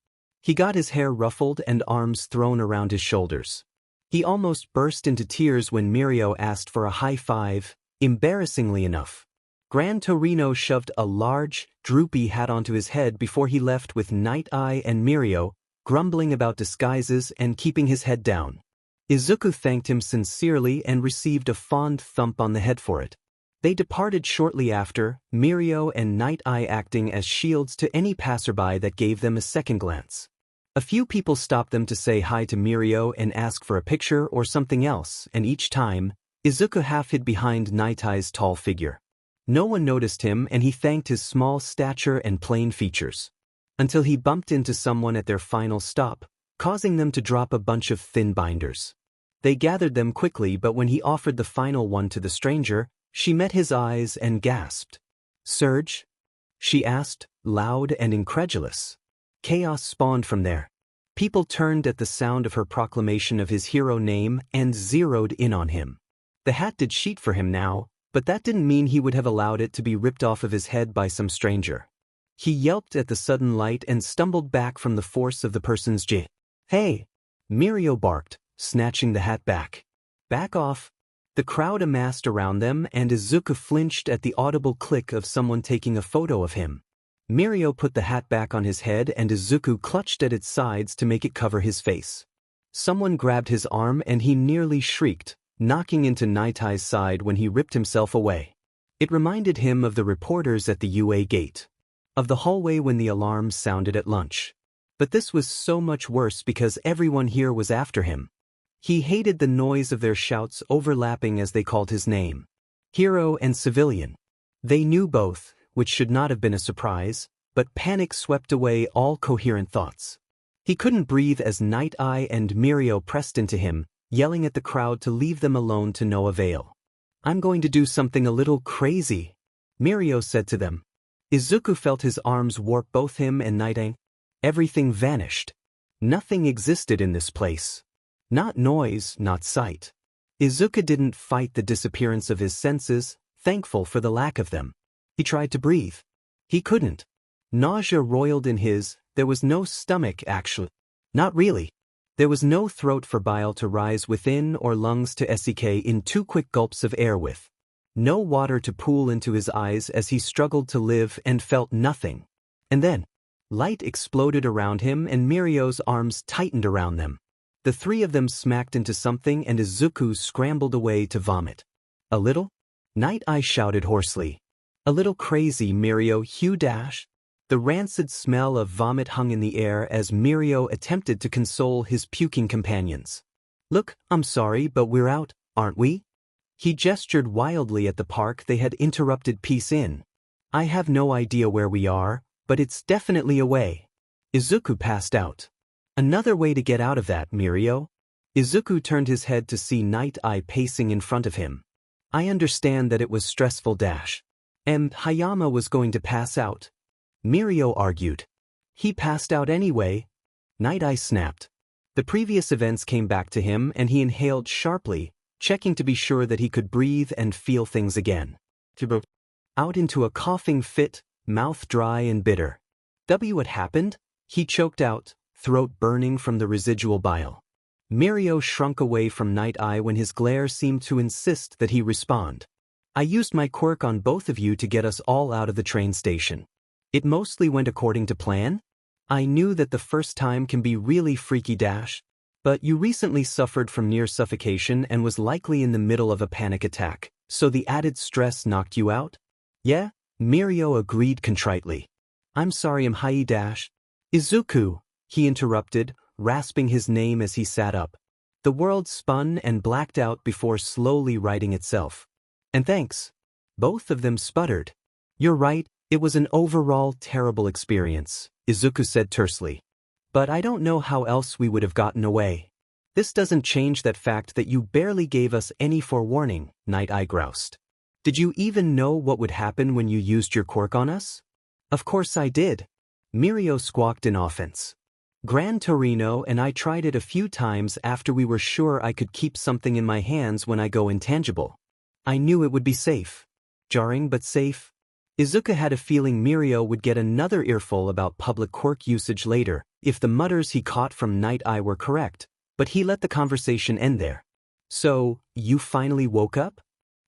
He got his hair ruffled and arms thrown around his shoulders. He almost burst into tears when Mirko asked for a high five, embarrassingly enough. Gran Torino shoved a large, droopy hat onto his head before he left with Night Eye and Mirko, grumbling about disguises and keeping his head down. Izuku thanked him sincerely and received a fond thump on the head for it. They departed shortly after, Mirko and Night Eye acting as shields to any passerby that gave them a second glance. A few people stopped them to say hi to Mirko and ask for a picture or something else, and each time, Izuku half hid behind Night Eye's tall figure. No one noticed him and he thanked his small stature and plain features. Until he bumped into someone at their final stop, causing them to drop a bunch of thin binders. They gathered them quickly, but when he offered the final one to the stranger, she met his eyes and gasped. Surge? She asked, loud and incredulous. Chaos spawned from there. People turned at the sound of her proclamation of his hero name and zeroed in on him. The hat did sheet for him now, but that didn't mean he would have allowed it to be ripped off of his head by some stranger. He yelped at the sudden light and stumbled back from the force of the person's jit. Hey! Mirko barked, snatching the hat back. Back off! The crowd amassed around them and Izuku flinched at the audible click of someone taking a photo of him. Mirko put the hat back on his head and Izuku clutched at its sides to make it cover his face. Someone grabbed his arm and he nearly shrieked, knocking into Night Eye's side when he ripped himself away. It reminded him of the reporters at the UA gate. Of the hallway when the alarm sounded at lunch. But this was so much worse because everyone here was after him. He hated the noise of their shouts overlapping as they called his name. Hero and civilian. They knew both, which should not have been a surprise, but panic swept away all coherent thoughts. He couldn't breathe as Night Eye and Mirko pressed into him, yelling at the crowd to leave them alone to no avail. "I'm going to do something a little crazy," Mirko said to them. Izuku felt his arms warp both him and Night Eye. Everything vanished. Nothing existed in this place. Not noise, not sight. Izuku didn't fight the disappearance of his senses, thankful for the lack of them. He tried to breathe. He couldn't. Nausea roiled in his, there was no stomach actually. Not really. There was no throat for bile to rise within or lungs to sek in 2 quick gulps of air with. No water to pool into his eyes as he struggled to live and felt nothing. And then, light exploded around him and Mirio's arms tightened around them. The 3 of them smacked into something and Izuku scrambled away to vomit. "A little?" Night Eye shouted hoarsely. "A little crazy, Mirko Hugh dash." The rancid smell of vomit hung in the air as Mirko attempted to console his puking companions. "Look, I'm sorry, but we're out, aren't we?" He gestured wildly at the park they had interrupted peace in. "I have no idea where we are, but it's definitely away." Izuku passed out. "Another way to get out of that, Mirko?" Izuku turned his head to see Night Eye pacing in front of him. "I understand that it was stressful dash. And Hayama was going to pass out." Mirko argued. "He passed out anyway." Night Eye snapped. The previous events came back to him and he inhaled sharply, checking to be sure that he could breathe and feel things again. Out into a coughing fit, mouth dry and bitter. What happened? He choked out, throat burning from the residual bile. Mirko shrunk away from Night Eye when his glare seemed to insist that he respond. "I used my quirk on both of you to get us all out of the train station. It mostly went according to plan. I knew that the first time can be really freaky dash, but you recently suffered from near suffocation and was likely in the middle of a panic attack, so the added stress knocked you out?" "Yeah," Mirko agreed contritely. "I'm sorry I'm Hai dash." "Izuku," he interrupted, rasping his name as he sat up. The world spun and blacked out before slowly righting itself. "And thanks." Both of them sputtered. "You're right, it was an overall terrible experience," Izuku said tersely. "But I don't know how else we would have gotten away." "This doesn't change that fact that you barely gave us any forewarning," Night Eye groused. "Did you even know what would happen when you used your quirk on us?" "Of course I did." Mirko squawked in offense. "Gran Torino and I tried it a few times after we were sure I could keep something in my hands when I go intangible. I knew it would be safe. Jarring but safe." Izuku had a feeling Mirko would get another earful about public quirk usage later, if the mutters he caught from Night Eye were correct, but he let the conversation end there. "So, you finally woke up?"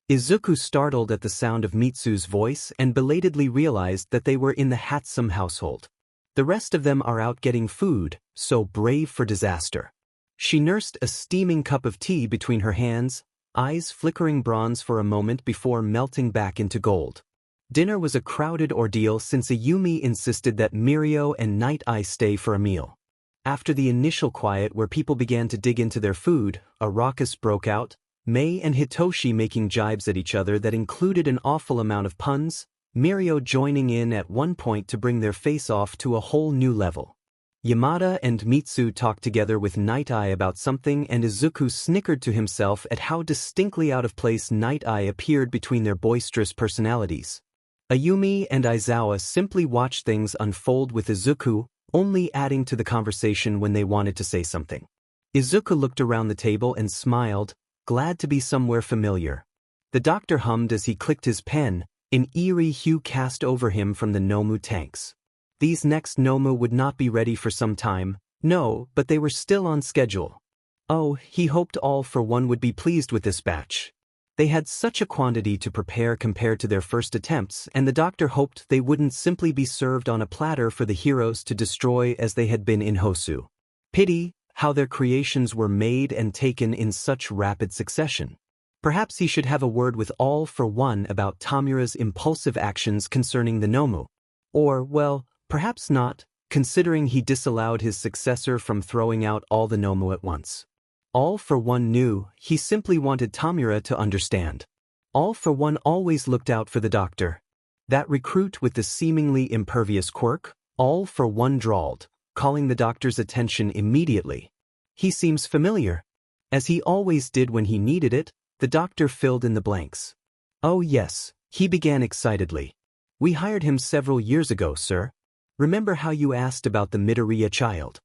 Izuku startled at the sound of Mitsu's voice and belatedly realized that they were in the Hatsum household. The rest of them are out getting food, so brave for disaster. She nursed a steaming cup of tea between her hands, eyes flickering bronze for a moment before melting back into gold. Dinner was a crowded ordeal since Ayumi insisted that Mirko and Night Eye stay for a meal. After the initial quiet where people began to dig into their food, a ruckus broke out, Mei and Hitoshi making jibes at each other that included an awful amount of puns, Mirko joining in at one point to bring their face-off to a whole new level. Yamada and Mitsu talked together with Night Eye about something and Izuku snickered to himself at how distinctly out of place Night Eye appeared between their boisterous personalities. Ayumi and Aizawa simply watched things unfold with Izuku, only adding to the conversation when they wanted to say something. Izuku looked around the table and smiled, glad to be somewhere familiar. The doctor hummed as he clicked his pen, an eerie hue cast over him from the Nomu tanks. These next Nomu would not be ready for some time, no, but they were still on schedule. Oh, he hoped All for One would be pleased with this batch. They had such a quantity to prepare compared to their first attempts, and the doctor hoped they wouldn't simply be served on a platter for the heroes to destroy as they had been in Hosu. Pity, how their creations were made and taken in such rapid succession. Perhaps he should have a word with All for One about Tomura's impulsive actions concerning the Nomu. Or, well, perhaps not, considering he disallowed his successor from throwing out all the Nomu at once. All for One knew he simply wanted Tomura to understand. All for One always looked out for the doctor. That recruit with the seemingly impervious quirk, All for One drawled, calling the doctor's attention immediately. He seems familiar. As he always did when he needed it, the doctor filled in the blanks. Oh yes, he began excitedly. We hired him several years ago, sir. Remember how you asked about the Midoriya child?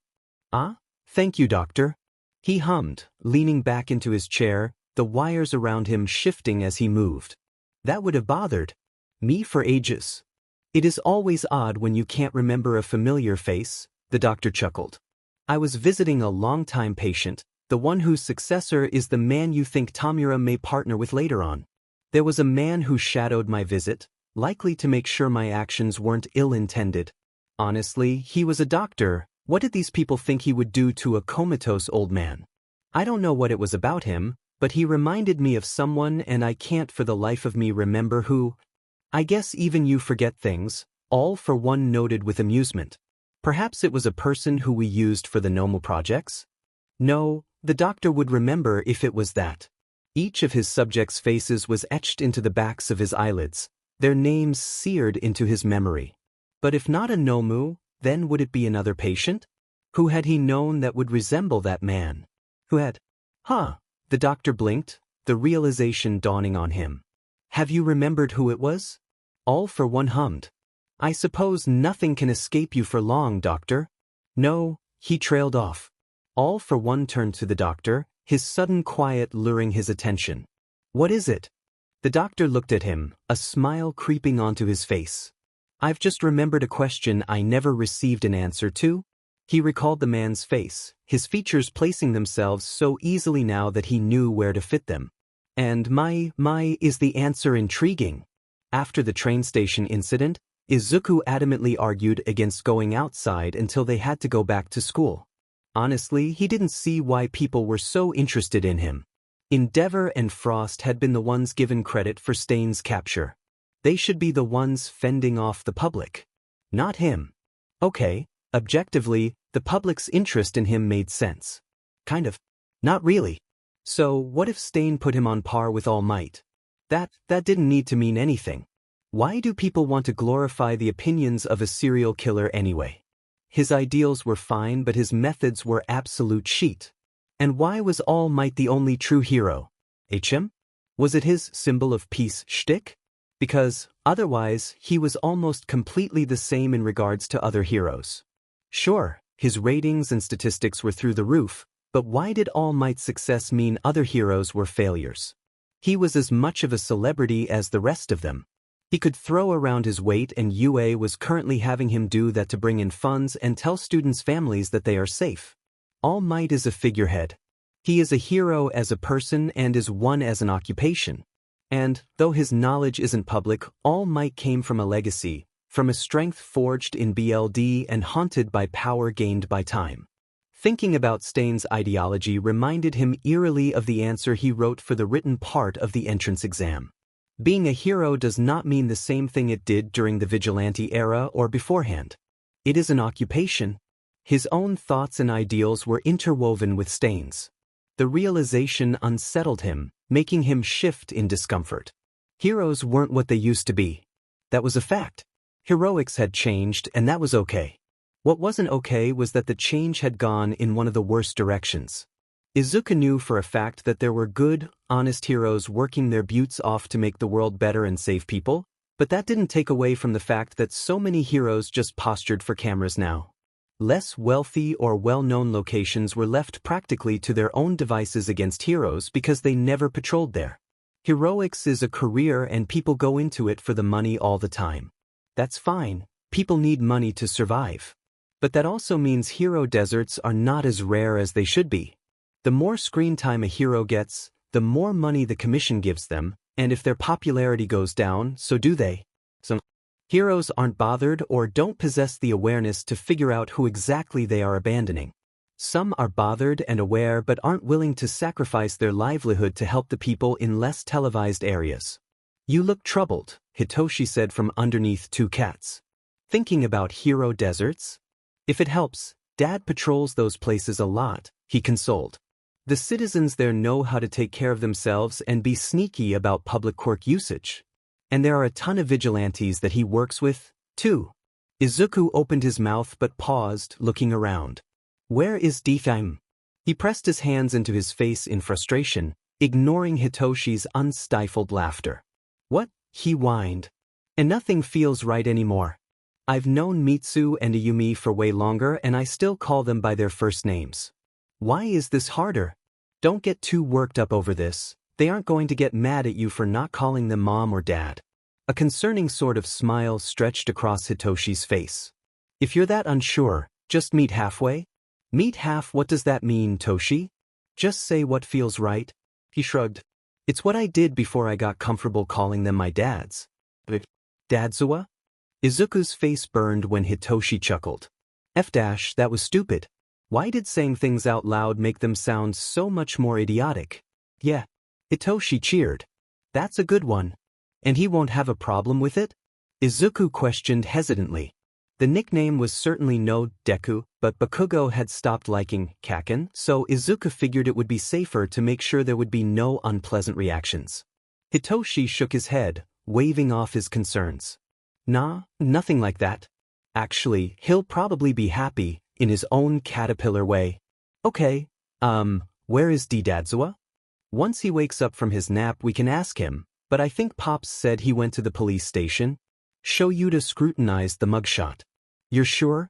Ah? Thank you, doctor. He hummed, leaning back into his chair, the wires around him shifting as he moved. That would have bothered me for ages. It is always odd when you can't remember a familiar face, the doctor chuckled. I was visiting a long-time patient, the one whose successor is the man you think Tomura may partner with later on. There was a man who shadowed my visit, likely to make sure my actions weren't ill-intended. Honestly, he was a doctor. What did these people think he would do to a comatose old man? I don't know what it was about him, but he reminded me of someone and I can't for the life of me remember who. I guess even you forget things, All for One noted with amusement. Perhaps it was a person who we used for the Nomu projects? No, the doctor would remember if it was that. Each of his subjects' faces was etched into the backs of his eyelids, their names seared into his memory. But if not a Nomu, then would it be another patient? Who had he known that would resemble that man? Who had? The doctor blinked, the realization dawning on him. Have you remembered who it was? All for One hummed. I suppose nothing can escape you for long, doctor. No, he trailed off. All for One turned to the doctor, his sudden quiet luring his attention. What is it? The doctor looked at him, a smile creeping onto his face. I've just remembered a question I never received an answer to. He recalled the man's face, his features placing themselves so easily now that he knew where to fit them. And is the answer intriguing? After the train station incident, Izuku adamantly argued against going outside until they had to go back to school. Honestly, he didn't see why people were so interested in him. Endeavor and Frost had been the ones given credit for Stain's capture. They should be the ones fending off the public. Not him. Okay, objectively, the public's interest in him made sense. Kind of. Not really. So, what if Stain put him on par with All Might? That didn't need to mean anything. Why do people want to glorify the opinions of a serial killer anyway? His ideals were fine, but his methods were absolute shit. And why was All Might the only true hero? HM? Was it his symbol of peace shtick? Because, otherwise, he was almost completely the same in regards to other heroes. Sure, his ratings and statistics were through the roof, but why did All Might's success mean other heroes were failures? He was as much of a celebrity as the rest of them. He could throw around his weight and UA was currently having him do that to bring in funds and tell students' families that they are safe. All Might is a figurehead. He is a hero as a person and is one as an occupation. And, though his knowledge isn't public, All Might came from a legacy, from a strength forged in BLD and haunted by power gained by time. Thinking about Stain's ideology reminded him eerily of the answer he wrote for the written part of the entrance exam. Being a hero does not mean the same thing it did during the vigilante era or beforehand. It is an occupation. His own thoughts and ideals were interwoven with Stain's. The realization unsettled him, making him shift in discomfort. Heroes weren't what they used to be. That was a fact. Heroics had changed, and that was okay. What wasn't okay was that the change had gone in one of the worst directions. Izuku knew for a fact that there were good, honest heroes working their butts off to make the world better and save people, but that didn't take away from the fact that so many heroes just postured for cameras now. Less wealthy or well-known locations were left practically to their own devices against heroes because they never patrolled there. Heroics is a career and people go into it for the money all the time. That's fine, people need money to survive. But that also means hero deserts are not as rare as they should be. The more screen time a hero gets, the more money the commission gives them, and if their popularity goes down, so do they. So, heroes aren't bothered or don't possess the awareness to figure out who exactly they are abandoning. Some are bothered and aware but aren't willing to sacrifice their livelihood to help the people in less televised areas. You look troubled, Hitoshi said from underneath two cats. Thinking about hero deserts? If it helps, Dad patrols those places a lot, he consoled. The citizens there know how to take care of themselves and be sneaky about public quirk usage. And there are a ton of vigilantes that he works with, too. Izuku opened his mouth but paused, looking around. Where is Deku? He pressed his hands into his face in frustration, ignoring Hitoshi's unstifled laughter. What? He whined. And nothing feels right anymore. I've known Mitsu and Ayumi for way longer and I still call them by their first names. Why is this harder? Don't get too worked up over this. They aren't going to get mad at you for not calling them mom or dad. A concerning sort of smile stretched across Hitoshi's face. If you're that unsure, just meet halfway? Meet half, what does that mean, Toshi? Just say what feels right? He shrugged. It's what I did before I got comfortable calling them my dads. Dadzawa? Izuku's face burned when Hitoshi chuckled. That was stupid. Why did saying things out loud make them sound so much more idiotic? Yeah. Hitoshi cheered. That's a good one. And he won't have a problem with it? Izuku questioned hesitantly. The nickname was certainly no Deku, but Bakugo had stopped liking Kaken, so Izuku figured it would be safer to make sure there would be no unpleasant reactions. Hitoshi shook his head, waving off his concerns. Nah, nothing like that. Actually, he'll probably be happy, in his own caterpillar way. Okay, where is Dadzawa? Once he wakes up from his nap we can ask him, but I think Pops said he went to the police station. Shoyuta scrutinized the mugshot. You're sure?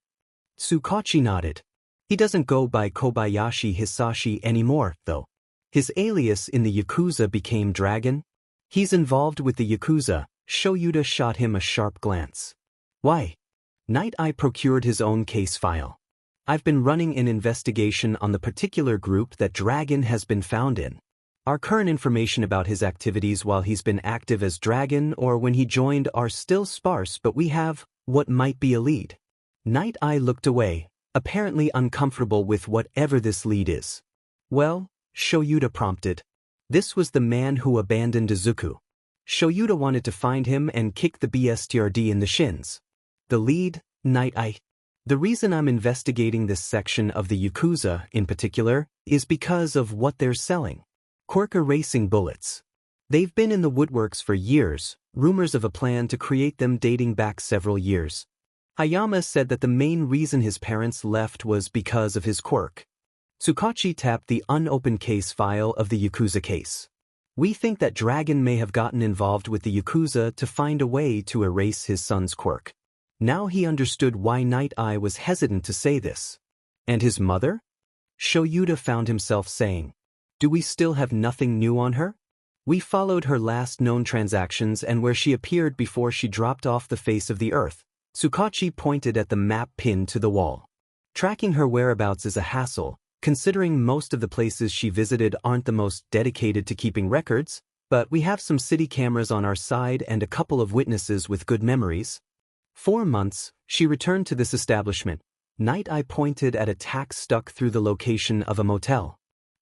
Tsukachi nodded. He doesn't go by Kobayashi Hisashi anymore, though. His alias in the Yakuza became Dragon. He's involved with the Yakuza. Shoyuta shot him a sharp glance. Why? Night Eye procured his own case file. I've been running an investigation on the particular group that Dragon has been found in. Our current information about his activities while he's been active as Dragon or when he joined are still sparse, but we have what might be a lead. Night Eye looked away, apparently uncomfortable with whatever this lead is. Well, Shoyuta prompted. This was the man who abandoned Izuku. Shoyuta wanted to find him and kick the BSTRD in the shins. The lead, Night Eye. The reason I'm investigating this section of the Yakuza, in particular, is because of what they're selling. Quirk erasing bullets. They've been in the woodworks for years, rumors of a plan to create them dating back several years. Hayama said that the main reason his parents left was because of his quirk. Tsukachi tapped the unopened case file of the Yakuza case. We think that Dragon may have gotten involved with the Yakuza to find a way to erase his son's quirk. Now he understood why Night Eye was hesitant to say this. And his mother? Shoyuta found himself saying. Do we still have nothing new on her? We followed her last known transactions and where she appeared before she dropped off the face of the earth. Tsukachi pointed at the map pinned to the wall. Tracking her whereabouts is a hassle, considering most of the places she visited aren't the most dedicated to keeping records, but we have some city cameras on our side and a couple of witnesses with good memories. 4 months, she returned to this establishment. Night Eye pointed at a tack stuck through the location of a motel.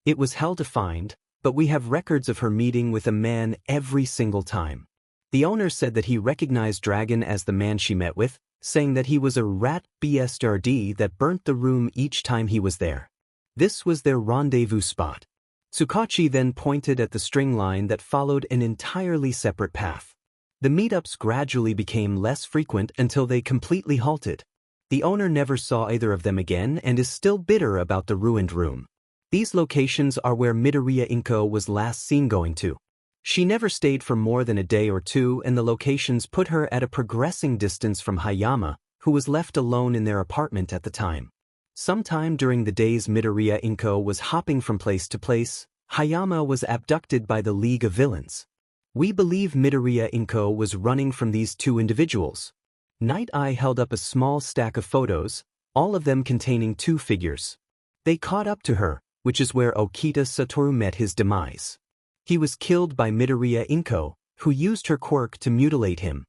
It was hell to find, but we have records of her meeting with a man every single time. The owner said that he recognized Dragon as the man she met with, saying that he was a rat BSRD that burnt the room each time he was there. This was their rendezvous spot. Tsukachi then pointed at the string line that followed an entirely separate path. The meetups gradually became less frequent until they completely halted. The owner never saw either of them again and is still bitter about the ruined room. These locations are where Midoriya Inko was last seen going to. She never stayed for more than a day or two and the locations put her at a progressing distance from Hayama, who was left alone in their apartment at the time. Sometime during the days Midoriya Inko was hopping from place to place, Hayama was abducted by the League of Villains. We believe Midoriya Inko was running from these two individuals. Night Eye held up a small stack of photos, all of them containing 2 figures. They caught up to her, which is where Okita Satoru met his demise. He was killed by Midoriya Inko, who used her quirk to mutilate him.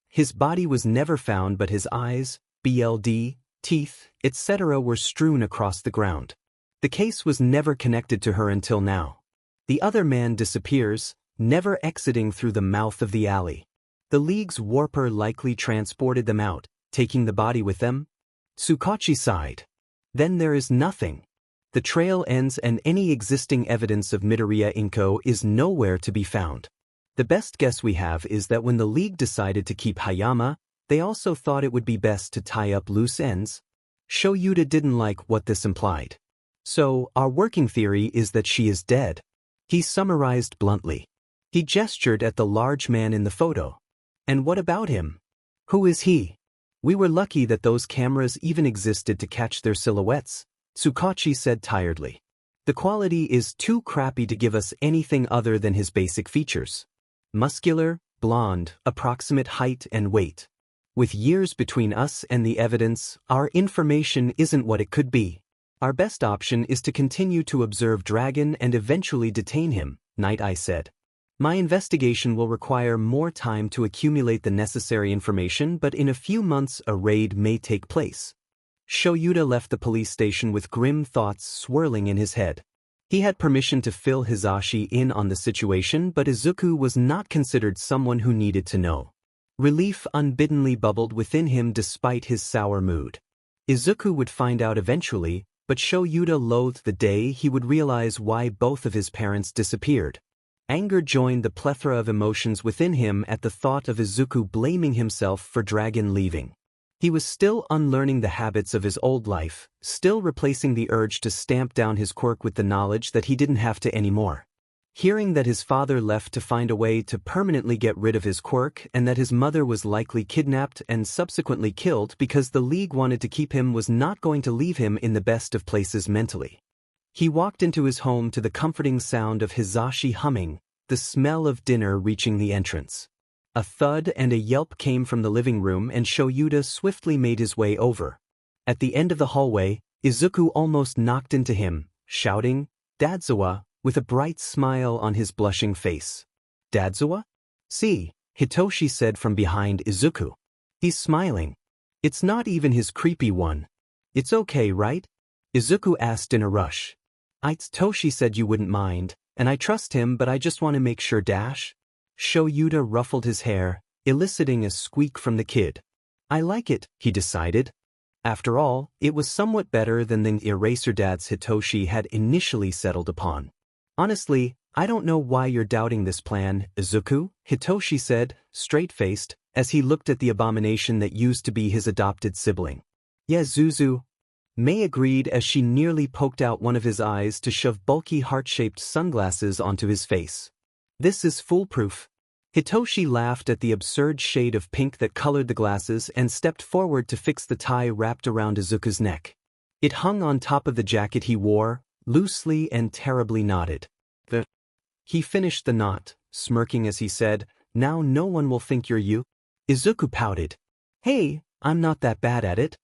His body was never found but his eyes, BLD, teeth, etc. were strewn across the ground. The case was never connected to her until now. The other man disappears, never exiting through the mouth of the alley. The League's warper likely transported them out, taking the body with them. Tsukachi sighed. Then there is nothing. The trail ends and any existing evidence of Midoriya Inko is nowhere to be found. The best guess we have is that when the League decided to keep Hayama, they also thought it would be best to tie up loose ends. Shoyuta didn't like what this implied. So, our working theory is that she is dead. He summarized bluntly. He gestured at the large man in the photo. And what about him? Who is he? We were lucky that those cameras even existed to catch their silhouettes, Tsukachi said tiredly. The quality is too crappy to give us anything other than his basic features. Muscular, blonde, approximate height and weight. With years between us and the evidence, our information isn't what it could be. Our best option is to continue to observe Dragon and eventually detain him, Night Eye said. My investigation will require more time to accumulate the necessary information, but in a few months a raid may take place. Shoyuta left the police station with grim thoughts swirling in his head. He had permission to fill Hisashi in on the situation, but Izuku was not considered someone who needed to know. Relief unbiddenly bubbled within him despite his sour mood. Izuku would find out eventually, but Shoyuta loathed the day he would realize why both of his parents disappeared. Anger joined the plethora of emotions within him at the thought of Izuku blaming himself for Dragon leaving. He was still unlearning the habits of his old life, still replacing the urge to stamp down his quirk with the knowledge that he didn't have to anymore. Hearing that his father left to find a way to permanently get rid of his quirk and that his mother was likely kidnapped and subsequently killed because the League wanted to keep him was not going to leave him in the best of places mentally. He walked into his home to the comforting sound of Hisashi humming, the smell of dinner reaching the entrance. A thud and a yelp came from the living room and Shoyuta swiftly made his way over. At the end of the hallway, Izuku almost knocked into him, shouting, "Dadzawa," with a bright smile on his blushing face. "Dadzawa?" "See," Hitoshi said from behind Izuku. "He's smiling. It's not even his creepy one. It's okay, right?" Izuku asked in a rush. "Toshi said you wouldn't mind, and I trust him, but I just want to make sure dash." Shoyuta ruffled his hair, eliciting a squeak from the kid. "I like it," he decided. After all, it was somewhat better than the eraser dads Hitoshi had initially settled upon. "Honestly, I don't know why you're doubting this plan, Izuku," Hitoshi said, straight-faced, as he looked at the abomination that used to be his adopted sibling. "Yeah, Zuzu." Mei agreed as she nearly poked out one of his eyes to shove bulky heart-shaped sunglasses onto his face. "This is foolproof." Hitoshi laughed at the absurd shade of pink that colored the glasses and stepped forward to fix the tie wrapped around Izuku's neck. It hung on top of the jacket he wore, loosely and terribly knotted. He finished the knot, smirking as he said, "Now no one will think you're you." Izuku pouted. "Hey, I'm not that bad at it."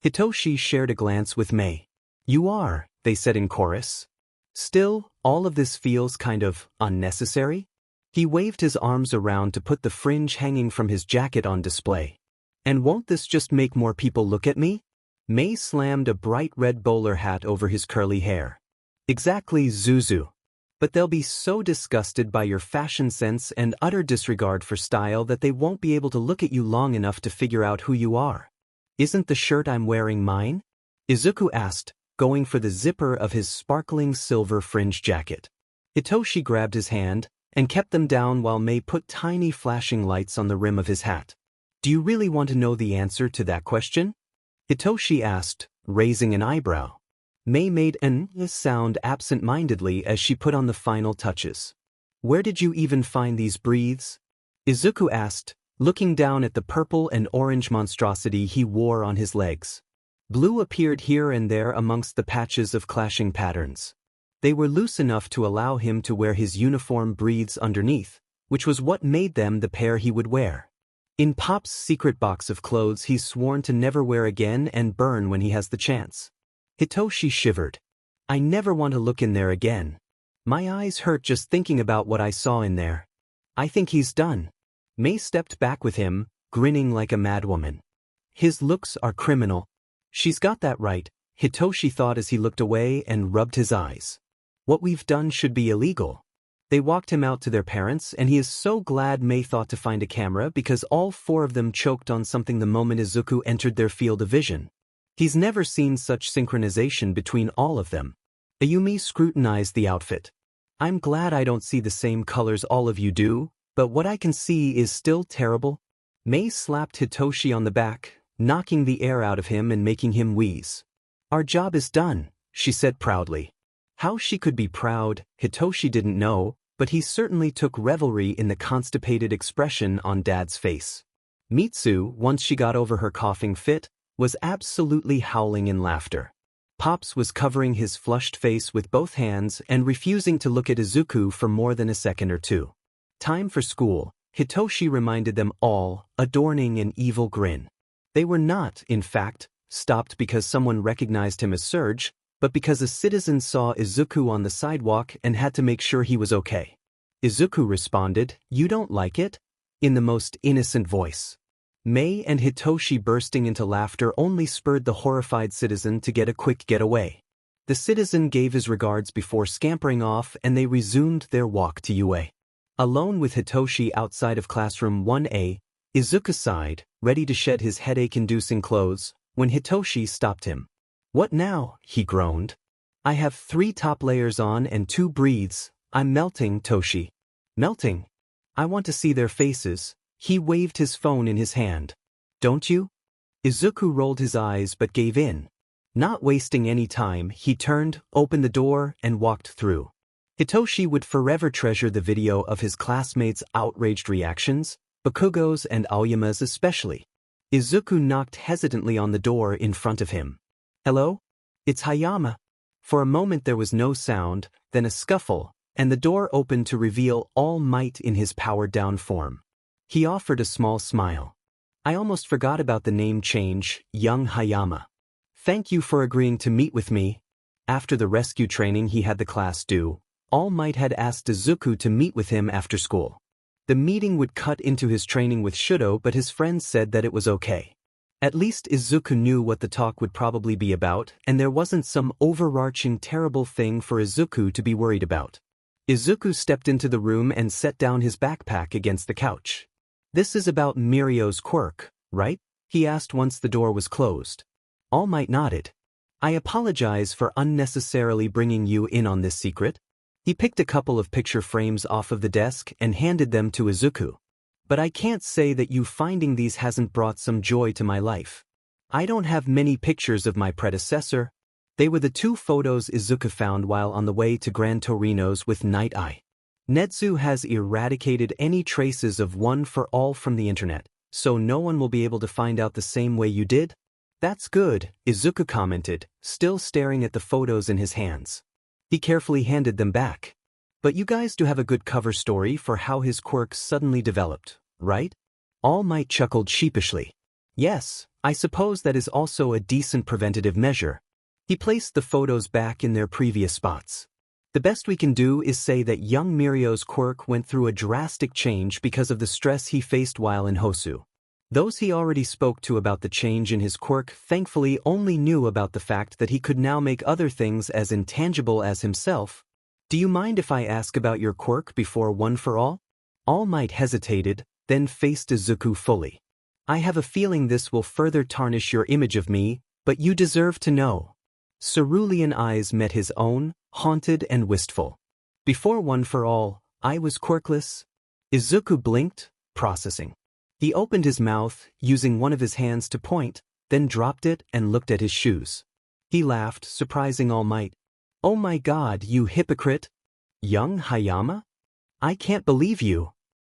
Hitoshi shared a glance with Mei. "You are," they said in chorus. "Still, all of this feels kind of unnecessary." He waved his arms around to put the fringe hanging from his jacket on display. "And won't this just make more people look at me?" Mei slammed a bright red bowler hat over his curly hair. "Exactly, Zuzu. But they'll be so disgusted by your fashion sense and utter disregard for style that they won't be able to look at you long enough to figure out who you are." "Isn't the shirt I'm wearing mine?" Izuku asked, going for the zipper of his sparkling silver fringe jacket. Hitoshi grabbed his hand and kept them down while Mei put tiny flashing lights on the rim of his hat. "Do you really want to know the answer to that question?" Hitoshi asked, raising an eyebrow. Mei made an sound absent-mindedly as she put on the final touches. "Where did you even find these breathes?" Izuku asked, looking down at the purple and orange monstrosity he wore on his legs. Blue appeared here and there amongst the patches of clashing patterns. They were loose enough to allow him to wear his uniform breathes underneath, which was what made them the pair he would wear. In Pop's secret box of clothes he's sworn to never wear again and burn when he has the chance. Hitoshi shivered. "I never want to look in there again. My eyes hurt just thinking about what I saw in there. I think he's done." Mei stepped back with him, grinning like a madwoman. "His looks are criminal." "She's got that right," Hitoshi thought as he looked away and rubbed his eyes. "What we've done should be illegal." They walked him out to their parents, and he is so glad Mei thought to find a camera because all four of them choked on something the moment Izuku entered their field of vision. He's never seen such synchronization between all of them. Ayumi scrutinized the outfit. I'm glad I don't see the same colors all of you do, but what I can see is still terrible. Mei slapped Hitoshi on the back, knocking the air out of him and making him wheeze. Our job is done, she said proudly. How she could be proud, Hitoshi didn't know, but he certainly took revelry in the constipated expression on Dad's face. Mitsu, once she got over her coughing fit, was absolutely howling in laughter. Pops was covering his flushed face with both hands and refusing to look at Izuku for more than a second or two. Time for school, Hitoshi reminded them all, adorning an evil grin. They were not, in fact, stopped because someone recognized him as Surge, but because a citizen saw Izuku on the sidewalk and had to make sure he was okay. Izuku responded, "You don't like it?" in the most innocent voice. Mei and Hitoshi bursting into laughter only spurred the horrified citizen to get a quick getaway. The citizen gave his regards before scampering off and they resumed their walk to UA. Alone with Hitoshi outside of classroom 1A, Izuku sighed, ready to shed his headache-inducing clothes, when Hitoshi stopped him. "What now?" he groaned. "I have 3 top layers on and 2 breathes. I'm melting, Toshi." "Melting? I want to see their faces." He waved his phone in his hand. "Don't you?" Izuku rolled his eyes but gave in. Not wasting any time, he turned, opened the door, and walked through. Hitoshi would forever treasure the video of his classmates' outraged reactions, Bakugo's and Aoyama's especially. Izuku knocked hesitantly on the door in front of him. "Hello? It's Hayama." For a moment there was no sound, then a scuffle, and the door opened to reveal All Might in his powered-down form. He offered a small smile. "I almost forgot about the name change, young Hayama. Thank you for agreeing to meet with me." After the rescue training he had the class do, All Might had asked Izuku to meet with him after school. The meeting would cut into his training with Shudo, but his friends said that it was okay. At least Izuku knew what the talk would probably be about, and there wasn't some overarching terrible thing for Izuku to be worried about. Izuku stepped into the room and set down his backpack against the couch. "This is about Mirio's quirk, right?" he asked once the door was closed. All Might nodded. "I apologize for unnecessarily bringing you in on this secret." He picked a couple of picture frames off of the desk and handed them to Izuku. "But I can't say that you finding these hasn't brought some joy to my life. I don't have many pictures of my predecessor." They were the 2 photos Izuku found while on the way to Gran Torino's with Night Eye. "Nedzu has eradicated any traces of One for All from the internet, so no one will be able to find out the same way you did?" "That's good," Izuku commented, still staring at the photos in his hands. He carefully handed them back. "But you guys do have a good cover story for how his quirk suddenly developed, right?" All Might chuckled sheepishly. "Yes, I suppose that is also a decent preventative measure." He placed the photos back in their previous spots. "The best we can do is say that young Mirio's quirk went through a drastic change because of the stress he faced while in Hosu. Those he already spoke to about the change in his quirk thankfully only knew about the fact that he could now make other things as intangible as himself. Do you mind if I ask about your quirk before One for All?" All Might hesitated, then faced Izuku fully. "I have a feeling this will further tarnish your image of me, but you deserve to know." Cerulean eyes met his own, haunted and wistful. "Before One for All, I was quirkless?" Izuku blinked, processing. He opened his mouth, using one of his hands to point, then dropped it and looked at his shoes. He laughed, surprising All Might. "Oh my God, you hypocrite! Young Hayama? I can't believe you,"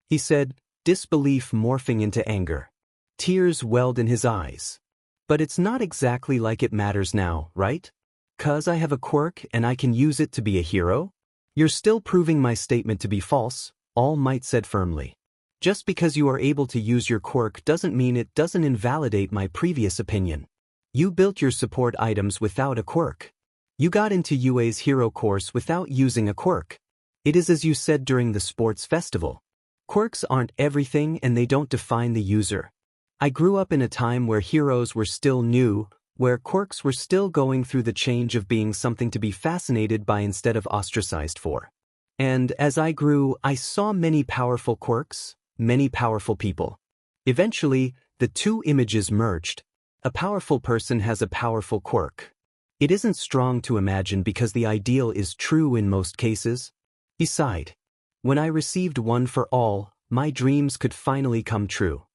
he said, disbelief morphing into anger. Tears welled in his eyes. "But it's not exactly like it matters now, right? 'Cause I have a quirk and I can use it to be a hero?" "You're still proving my statement to be false," All Might said firmly. "Just because you are able to use your quirk doesn't mean it doesn't invalidate my previous opinion. You built your support items without a quirk. You got into UA's hero course without using a quirk. It is as you said during the sports festival. Quirks aren't everything and they don't define the user. I grew up in a time where heroes were still new, where quirks were still going through the change of being something to be fascinated by instead of ostracized for. And as I grew, I saw many powerful quirks, many powerful people. Eventually, the 2 images merged. A powerful person has a powerful quirk. It isn't strong to imagine because the ideal is true in most cases. He sighed. When I received one for all, my dreams could finally come true.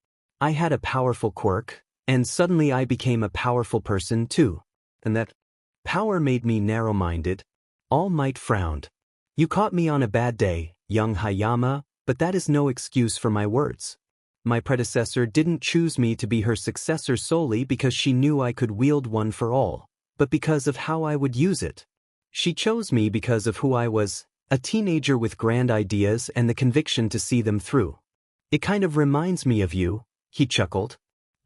I had a powerful quirk, and suddenly I became a powerful person too. And that power made me narrow-minded. All Might frowned. You caught me on a bad day, young Hayama, but that is no excuse for my words. My predecessor didn't choose me to be her successor solely because she knew I could wield one for all, but because of how I would use it. She chose me because of who I was, a teenager with grand ideas and the conviction to see them through. It kind of reminds me of you, he chuckled.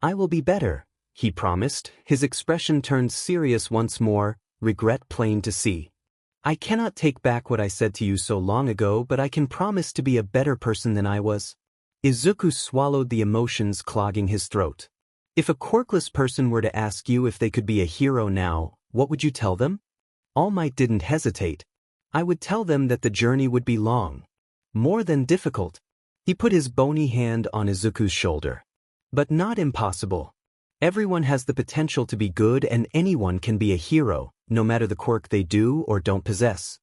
I will be better, he promised, his expression turned serious once more, regret plain to see. I cannot take back what I said to you so long ago, but I can promise to be a better person than I was. Izuku swallowed the emotions clogging his throat. If a quirkless person were to ask you if they could be a hero now, what would you tell them? All Might didn't hesitate. I would tell them that the journey would be long. More than difficult. He put his bony hand on Izuku's shoulder. But not impossible. Everyone has the potential to be good and anyone can be a hero, no matter the quirk they do or don't possess.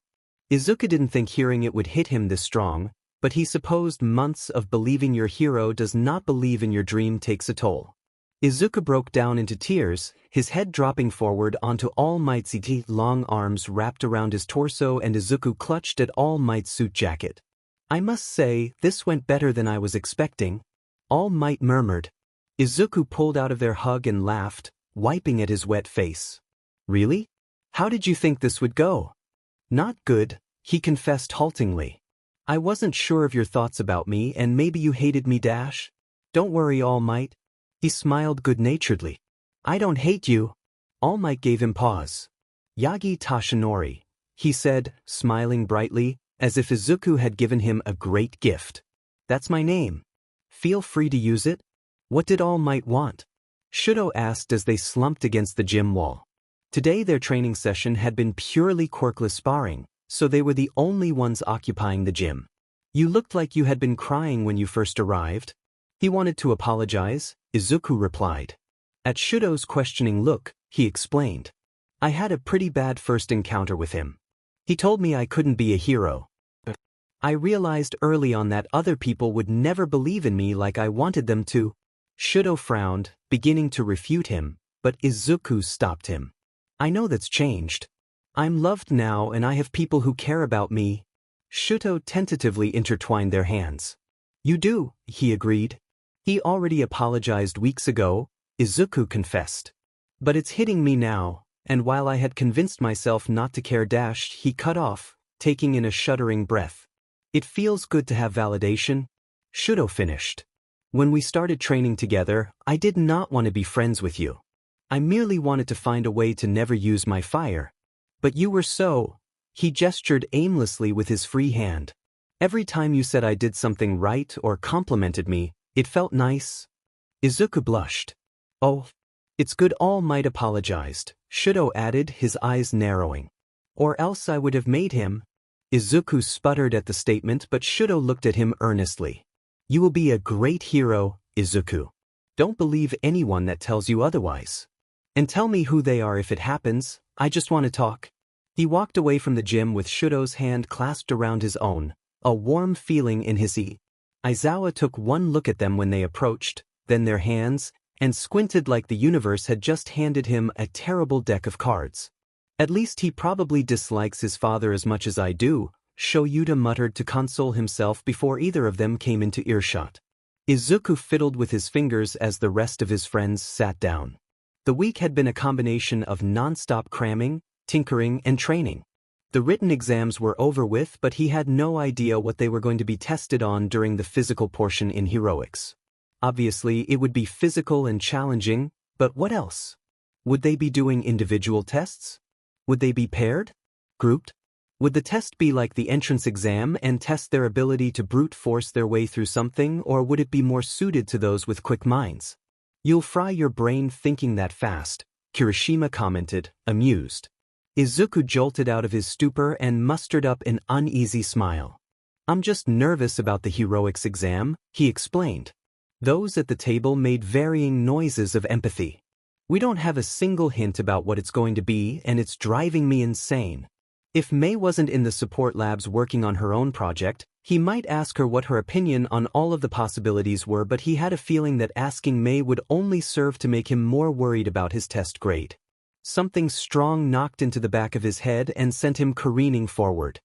Izuku didn't think hearing it would hit him this strong, but he supposed months of believing your hero does not believe in your dream takes a toll. Izuku broke down into tears, his head dropping forward onto All Might's long arms wrapped around his torso, and Izuku clutched at All Might's suit jacket. I must say, this went better than I was expecting. All Might murmured. Izuku pulled out of their hug and laughed, wiping at his wet face. Really? How did you think this would go? Not good, he confessed haltingly. I wasn't sure of your thoughts about me and maybe you hated me dash. Don't worry, All Might. He smiled good-naturedly. I don't hate you. All Might gave him pause. Yagi Tashinori, he said, smiling brightly, as if Izuku had given him a great gift. That's my name. Feel free to use it. What did All Might want? Shudo asked as they slumped against the gym wall. Today their training session had been purely quirkless sparring, so they were the only ones occupying the gym. You looked like you had been crying when you first arrived. He wanted to apologize, Izuku replied. At Shudo's questioning look, he explained. I had a pretty bad first encounter with him. He told me I couldn't be a hero. I realized early on that other people would never believe in me like I wanted them to. Shudo frowned, beginning to refute him, but Izuku stopped him. I know that's changed. I'm loved now and I have people who care about me. Shudo tentatively intertwined their hands. You do, he agreed. He already apologized weeks ago, Izuku confessed. But it's hitting me now, and while I had convinced myself not to care dash, he cut off, taking in a shuddering breath. It feels good to have validation. Shudo finished. When we started training together, I did not want to be friends with you. I merely wanted to find a way to never use my fire. But you were so. He gestured aimlessly with his free hand. Every time you said I did something right or complimented me, it felt nice. Izuku blushed. Oh, it's good. All Might apologized, Shudo added, his eyes narrowing. Or else I would have made him. Izuku sputtered at the statement, but Shudo looked at him earnestly. You will be a great hero, Izuku. Don't believe anyone that tells you otherwise. And tell me who they are if it happens. I just want to talk. He walked away from the gym with Shudo's hand clasped around his own, a warm feeling in his ear. Aizawa took one look at them when they approached, then their hands, and squinted like the universe had just handed him a terrible deck of cards. At least he probably dislikes his father as much as I do, Shoyuta muttered to console himself before either of them came into earshot. Izuku fiddled with his fingers as the rest of his friends sat down. The week had been a combination of non-stop cramming, tinkering, and training. The written exams were over with, but he had no idea what they were going to be tested on during the physical portion in heroics. Obviously, it would be physical and challenging, but what else? Would they be doing individual tests? Would they be paired? Grouped? Would the test be like the entrance exam and test their ability to brute force their way through something, or would it be more suited to those with quick minds? You'll fry your brain thinking that fast, Kirishima commented, amused. Izuku jolted out of his stupor and mustered up an uneasy smile. I'm just nervous about the heroics exam, he explained. Those at the table made varying noises of empathy. We don't have a single hint about what it's going to be, and it's driving me insane. If May wasn't in the support labs working on her own project, he might ask her what her opinion on all of the possibilities were, but he had a feeling that asking May would only serve to make him more worried about his test grade. Something strong knocked into the back of his head and sent him careening forward.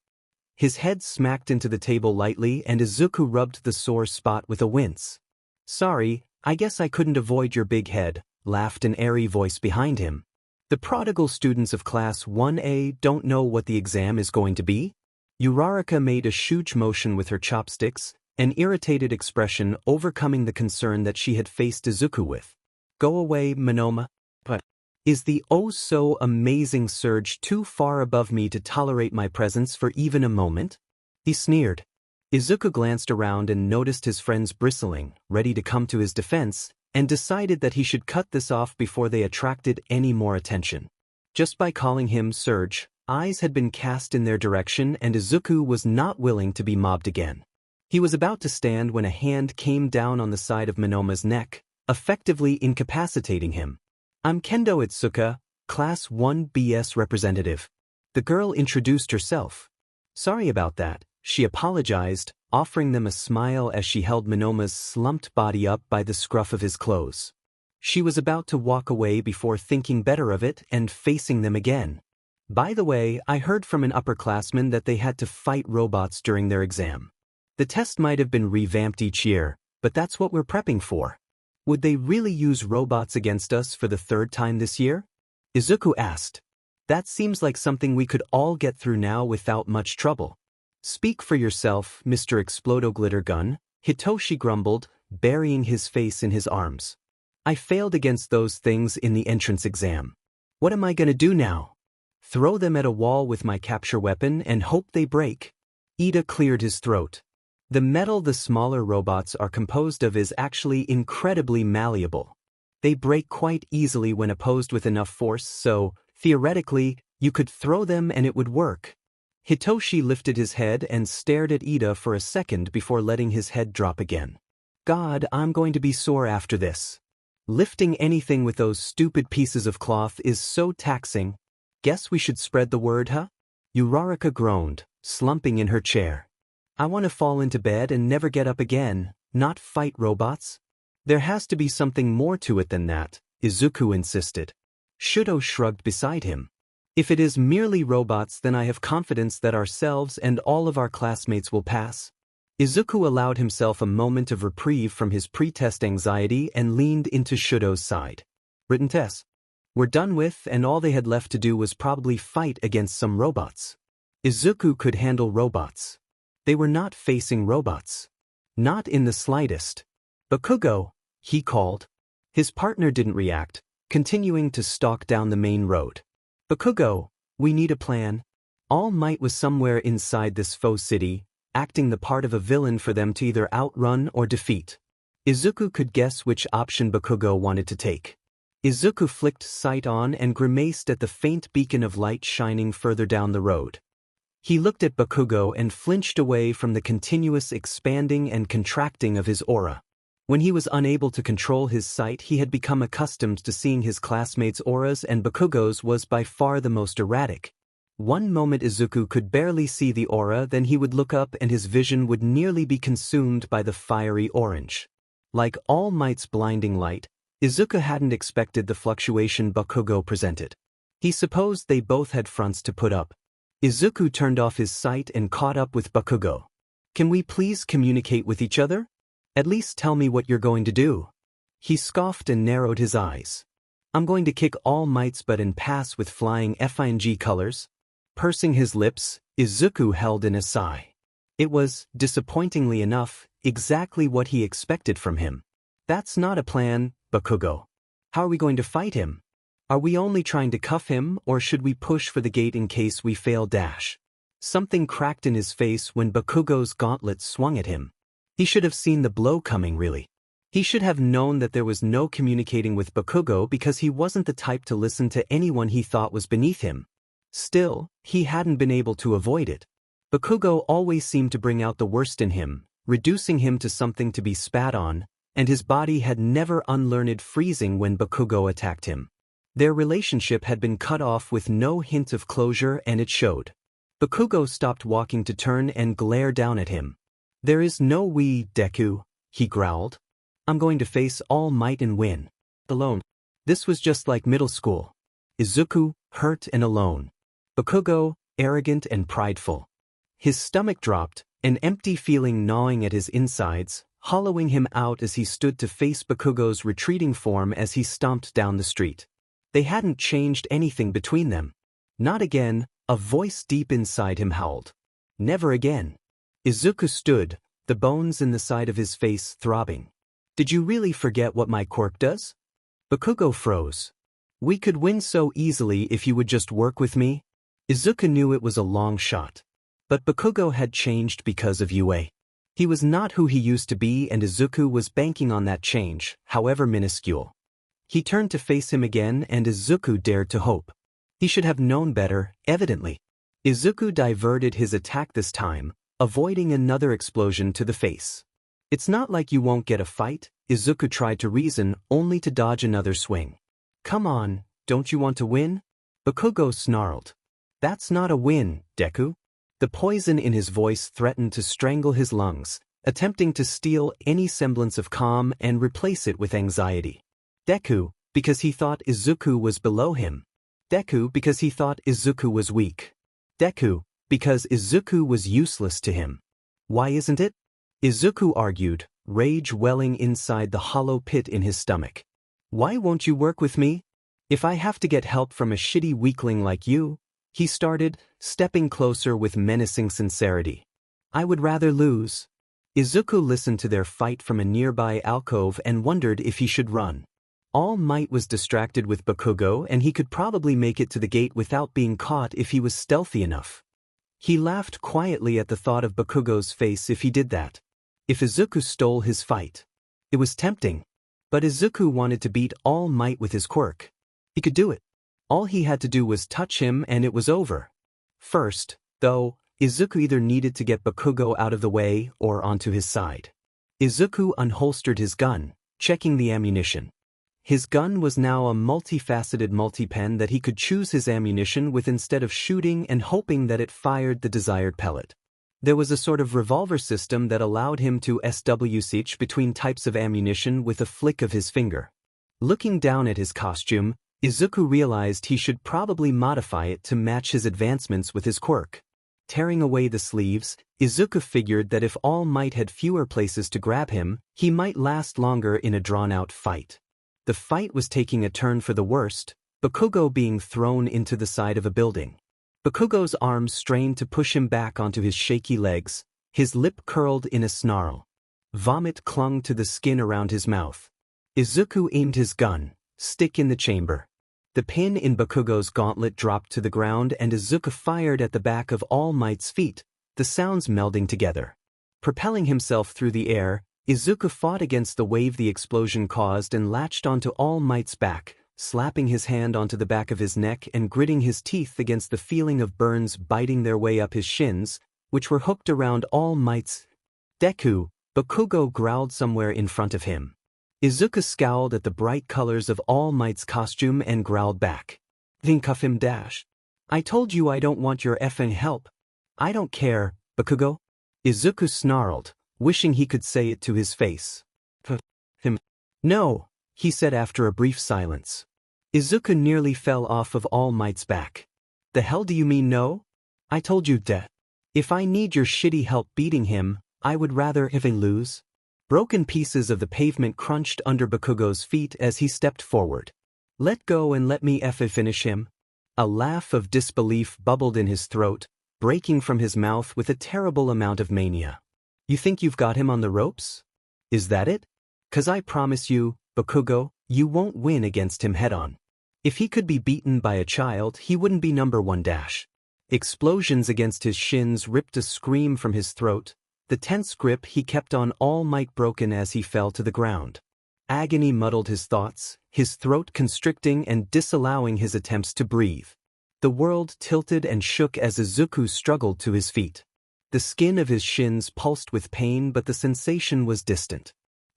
His head smacked into the table lightly, and Izuku rubbed the sore spot with a wince. "Sorry, I guess I couldn't avoid your big head," laughed an airy voice behind him. "The prodigal students of Class 1A don't know what the exam is going to be?" Uraraka made a huge motion with her chopsticks, an irritated expression overcoming the concern that she had faced Izuku with. "Go away, Monoma. But is the oh-so-amazing surge too far above me to tolerate my presence for even a moment?" he sneered. Izuku glanced around and noticed his friends bristling, ready to come to his defense, and decided that he should cut this off before they attracted any more attention. Just by calling him Surge, eyes had been cast in their direction, and Izuku was not willing to be mobbed again. He was about to stand when a hand came down on the side of Monoma's neck, effectively incapacitating him. "I'm Kendo Itsuka, Class 1BS representative." The girl introduced herself. "Sorry about that," she apologized, offering them a smile as she held Monoma's slumped body up by the scruff of his clothes. She was about to walk away before thinking better of it and facing them again. "By the way, I heard from an upperclassman that they had to fight robots during their exam. The test might have been revamped each year, but that's what we're prepping for. Would they really use robots against us for the third time this year?" Izuku asked. "That seems like something we could all get through now without much trouble." "Speak for yourself, Mr. Explodo-Glitter Gun," Hitoshi grumbled, burying his face in his arms. "I failed against those things in the entrance exam. What am I gonna do now? Throw them at a wall with my capture weapon and hope they break?" Ida cleared his throat. "The metal the smaller robots are composed of is actually incredibly malleable. They break quite easily when opposed with enough force, so, theoretically, you could throw them and it would work." Hitoshi lifted his head and stared at Ida for a second before letting his head drop again. "God, I'm going to be sore after this. Lifting anything with those stupid pieces of cloth is so taxing. Guess we should spread the word, huh?" Uraraka groaned, slumping in her chair. "I want to fall into bed and never get up again, not fight robots." "There has to be something more to it than that," Izuku insisted. Shudo shrugged beside him. "If it is merely robots, then I have confidence that ourselves and all of our classmates will pass." Izuku allowed himself a moment of reprieve from his pre-test anxiety and leaned into Shudo's side. "Written tests were done with, and all they had left to do was probably fight against some robots." Izuku could handle robots. They were not facing robots. Not in the slightest. "Bakugo," he called. His partner didn't react, continuing to stalk down the main road. "Bakugo, we need a plan." All Might was somewhere inside this faux city, acting the part of a villain for them to either outrun or defeat. Izuku could guess which option Bakugo wanted to take. Izuku flicked sight on and grimaced at the faint beacon of light shining further down the road. He looked at Bakugo and flinched away from the continuous expanding and contracting of his aura. When he was unable to control his sight, he had become accustomed to seeing his classmates' auras, and Bakugo's was by far the most erratic. One moment Izuku could barely see the aura, then he would look up and his vision would nearly be consumed by the fiery orange. Like All Might's blinding light, Izuku hadn't expected the fluctuation Bakugo presented. He supposed they both had fronts to put up. Izuku turned off his sight and caught up with Bakugo. "Can we please communicate with each other? At least tell me what you're going to do." He scoffed and narrowed his eyes. "I'm going to kick All Might's butt and pass with flying FING colors." Pursing his lips, Izuku held in a sigh. It was, disappointingly enough, exactly what he expected from him. "That's not a plan, Bakugo. How are we going to fight him? Are we only trying to cuff him, or should we push for the gate in case we fail dash?" Something cracked in his face when Bakugo's gauntlet swung at him. He should have seen the blow coming, really. He should have known that there was no communicating with Bakugo because he wasn't the type to listen to anyone he thought was beneath him. Still, he hadn't been able to avoid it. Bakugo always seemed to bring out the worst in him, reducing him to something to be spat on, and his body had never unlearned freezing when Bakugo attacked him. Their relationship had been cut off with no hint of closure, and it showed. Bakugo stopped walking to turn and glare down at him. "There is no we, Deku," he growled. "I'm going to face All Might and win. Alone." This was just like middle school. Izuku, hurt and alone. Bakugo, arrogant and prideful. His stomach dropped, an empty feeling gnawing at his insides, hollowing him out as he stood to face Bakugo's retreating form as he stomped down the street. They hadn't changed anything between them. Not again, a voice deep inside him howled. Never again. Izuku stood, the bones in the side of his face throbbing. "Did you really forget what my quirk does?" Bakugo froze. "We could win so easily if you would just work with me." Izuku knew it was a long shot. But Bakugo had changed because of UA. He was not who he used to be, and Izuku was banking on that change, however minuscule. He turned to face him again, and Izuku dared to hope. He should have known better, evidently. Izuku diverted his attack this time, avoiding another explosion to the face. "It's not like you won't get a fight," Izuku tried to reason, only to dodge another swing. "Come on, don't you want to win?" Bakugo snarled. "That's not a win, Deku." The poison in his voice threatened to strangle his lungs, attempting to steal any semblance of calm and replace it with anxiety. Deku, because he thought Izuku was below him. Deku, because he thought Izuku was weak. Deku, because Izuku was useless to him. Why isn't it? Izuku argued, rage welling inside the hollow pit in his stomach. "Why won't you work with me? If I have to get help from a shitty weakling like you," he started, stepping closer with menacing sincerity. "I would rather lose." Izuku listened to their fight from a nearby alcove and wondered if he should run. All Might was distracted with Bakugo, and he could probably make it to the gate without being caught if he was stealthy enough. He laughed quietly at the thought of Bakugo's face if he did that. If Izuku stole his fight. It was tempting. But Izuku wanted to beat All Might with his quirk. He could do it. All he had to do was touch him and it was over. First, though, Izuku either needed to get Bakugo out of the way or onto his side. Izuku unholstered his gun, checking the ammunition. His gun was now a multifaceted multi-pen that he could choose his ammunition with instead of shooting and hoping that it fired the desired pellet. There was a sort of revolver system that allowed him to switch between types of ammunition with a flick of his finger. Looking down at his costume, Izuku realized he should probably modify it to match his advancements with his quirk. Tearing away the sleeves, Izuku figured that if All Might had fewer places to grab him, he might last longer in a drawn-out fight. The fight was taking a turn for the worst, Bakugo being thrown into the side of a building. Bakugo's arms strained to push him back onto his shaky legs, his lip curled in a snarl. Vomit clung to the skin around his mouth. Izuku aimed his gun, stick in the chamber. The pin in Bakugo's gauntlet dropped to the ground and Izuku fired at the back of All Might's feet, the sounds melding together. Propelling himself through the air, Izuku fought against the wave the explosion caused and latched onto All Might's back, slapping his hand onto the back of his neck and gritting his teeth against the feeling of burns biting their way up his shins, which were hooked around All Might's. "Deku," Bakugo growled somewhere in front of him. Izuku scowled at the bright colors of All Might's costume and growled back. "Then cuff him dash. I told you I don't want your effing help." "I don't care, Bakugo." Izuku snarled, wishing he could say it to his face. "Him." "No," he said after a brief silence. Izuku nearly fell off of All Might's back. "The hell do you mean no? I told you that. If I need your shitty help beating him, I would rather if I lose." Broken pieces of the pavement crunched under Bakugo's feet as he stepped forward. "Let go and let me finish him." A laugh of disbelief bubbled in his throat, breaking from his mouth with a terrible amount of mania. "You think you've got him on the ropes? Is that it? 'Cause I promise you, Bakugo, you won't win against him head-on. If he could be beaten by a child, he wouldn't be number one dash." Explosions against his shins ripped a scream from his throat, the tense grip he kept on All Might broken as he fell to the ground. Agony muddled his thoughts, his throat constricting and disallowing his attempts to breathe. The world tilted and shook as Izuku struggled to his feet. The skin of his shins pulsed with pain, but the sensation was distant.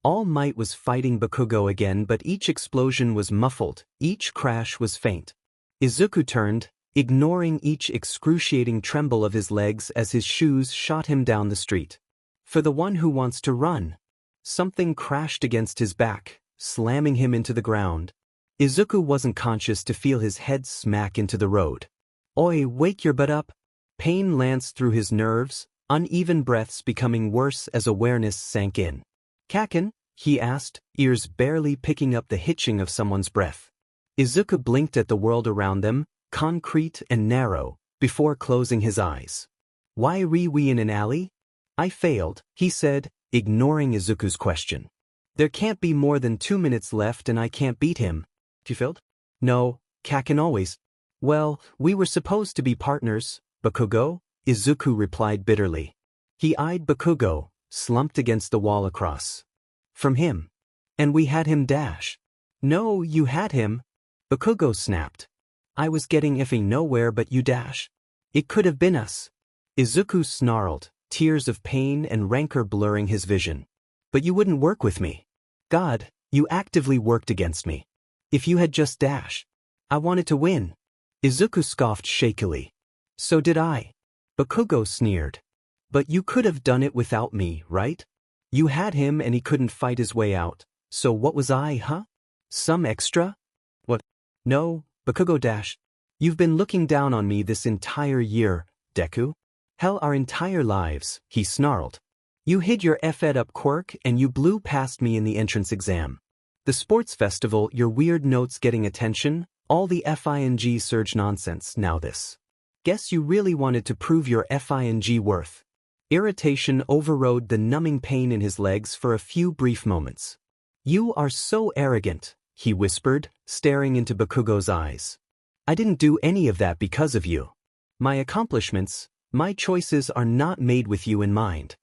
All Might was fighting Bakugo again, but each explosion was muffled, each crash was faint. Izuku turned, ignoring each excruciating tremble of his legs as his shoes shot him down the street. For the one who wants to run. Something crashed against his back, slamming him into the ground. Izuku wasn't conscious to feel his head smack into the road. "Oi, wake your butt up!" Pain lanced through his nerves, uneven breaths becoming worse as awareness sank in. "Kaken?" he asked, ears barely picking up the hitching of someone's breath. Izuku blinked at the world around them, concrete and narrow, before closing his eyes. "Why we in an alley?" "I failed," he said, ignoring Izuku's question. "There can't be more than 2 minutes left and I can't beat him." "You failed?" "No, Kaken always." "Well, we were supposed to be partners, Bakugo," Izuku replied bitterly. He eyed Bakugo, slumped against the wall across from him. "And we had him dash." "No, you had him," Bakugo snapped. "I was getting effing nowhere but you dash. It could have been us." Izuku snarled, tears of pain and rancor blurring his vision. "But you wouldn't work with me. God, you actively worked against me. If you had just dash. I wanted to win." Izuku scoffed shakily. "So did I." Bakugo sneered. "But you could have done it without me, right? You had him and he couldn't fight his way out, so what was I, huh? Some extra?" "What?" "No, Bakugo dash. You've been looking down on me this entire year, Deku. Hell, our entire lives," he snarled. "You hid your F-ed up Quirk and you blew past me in the entrance exam. The sports festival, your weird notes getting attention, all the FING surge nonsense, now this. Guess you really wanted to prove your FING worth." Irritation overrode the numbing pain in his legs for a few brief moments. "You are so arrogant," he whispered, staring into Bakugo's eyes. "I didn't do any of that because of you. My accomplishments, my choices are not made with you in mind.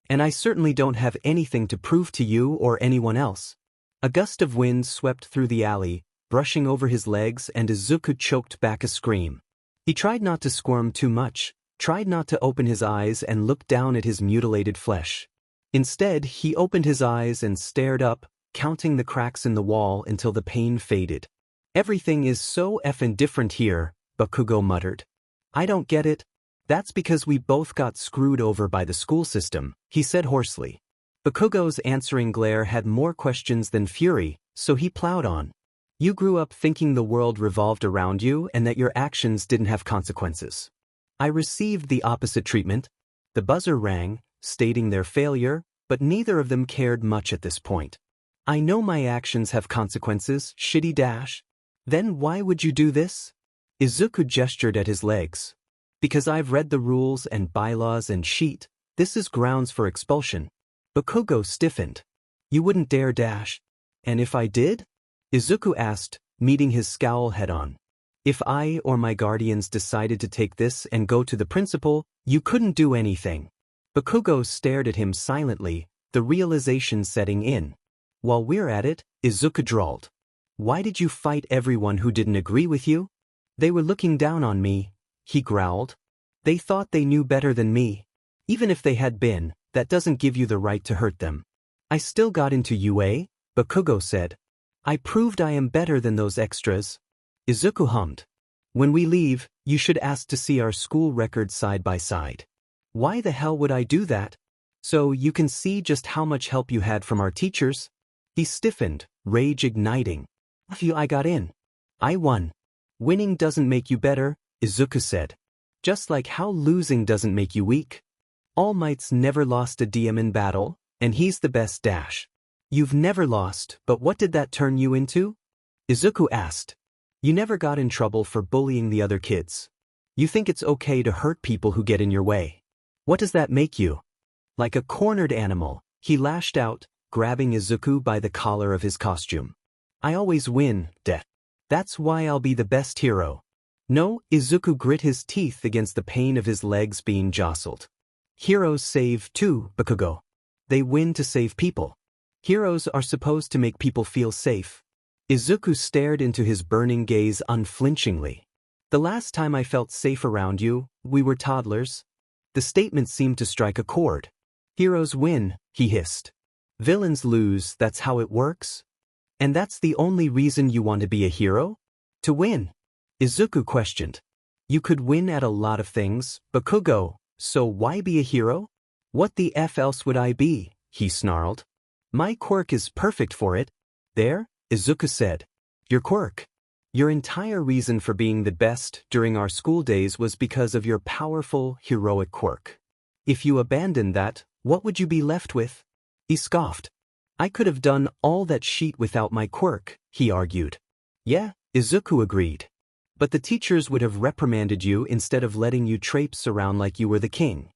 And I certainly don't have anything to prove to you or anyone else." A gust of wind swept through the alley, brushing over his legs, and Izuku choked back a scream. He tried not to squirm too much, tried not to open his eyes and look down at his mutilated flesh. Instead, he opened his eyes and stared up, counting the cracks in the wall until the pain faded. "Everything is so effing different here," Bakugo muttered. "I don't get it." "That's because we both got screwed over by the school system," he said hoarsely. Bakugo's answering glare had more questions than fury, so he plowed on. "You grew up thinking the world revolved around you and that your actions didn't have consequences. I received the opposite treatment." The buzzer rang, stating their failure, but neither of them cared much at this point. "I know my actions have consequences, shitty dash." "Then why would you do this?" Izuku gestured at his legs. "Because I've read the rules and bylaws and sheet. This is grounds for expulsion." Bakugo stiffened. "You wouldn't dare dash." "And if I did?" Izuku asked, meeting his scowl head-on. "If I or my guardians decided to take this and go to the principal, you couldn't do anything." Bakugo stared at him silently, the realization setting in. "While we're at it," Izuku drawled. "Why did you fight everyone who didn't agree with you?" "They were looking down on me," he growled. "They thought they knew better than me. Even if they had been, that doesn't give you the right to hurt them." "I still got into UA," Bakugo said. "I proved I am better than those extras." Izuku hummed. "When we leave, you should ask to see our school records side by side." "Why the hell would I do that?" "So you can see just how much help you had from our teachers." He stiffened, rage igniting. "I got in. I won." "Winning doesn't make you better," Izuku said. "Just like how losing doesn't make you weak. All Might's never lost a DM in battle, and he's the best dash." "You've never lost, but what did that turn you into?" Izuku asked. "You never got in trouble for bullying the other kids. You think it's okay to hurt people who get in your way. What does that make you?" Like a cornered animal, he lashed out, grabbing Izuku by the collar of his costume. "I always win, That's why I'll be the best hero." "No," Izuku grit his teeth against the pain of his legs being jostled. "Heroes save too, Bakugo. They win to save people. Heroes are supposed to make people feel safe." Izuku stared into his burning gaze unflinchingly. "The last time I felt safe around you, we were toddlers." The statement seemed to strike a chord. "Heroes win," he hissed. Villains lose, that's how it works? And that's the only reason you want to be a hero? To win? Izuku questioned. You could win at a lot of things, Bakugo, so why be a hero? What the F else would I be? He snarled. My quirk is perfect for it. There, Izuku said. Your quirk. Your entire reason for being the best during our school days was because of your powerful, heroic quirk. If you abandoned that, what would you be left with? He scoffed. I could have done all that shit without my quirk, he argued. Yeah, Izuku agreed. But the teachers would have reprimanded you instead of letting you traipse around like you were the king.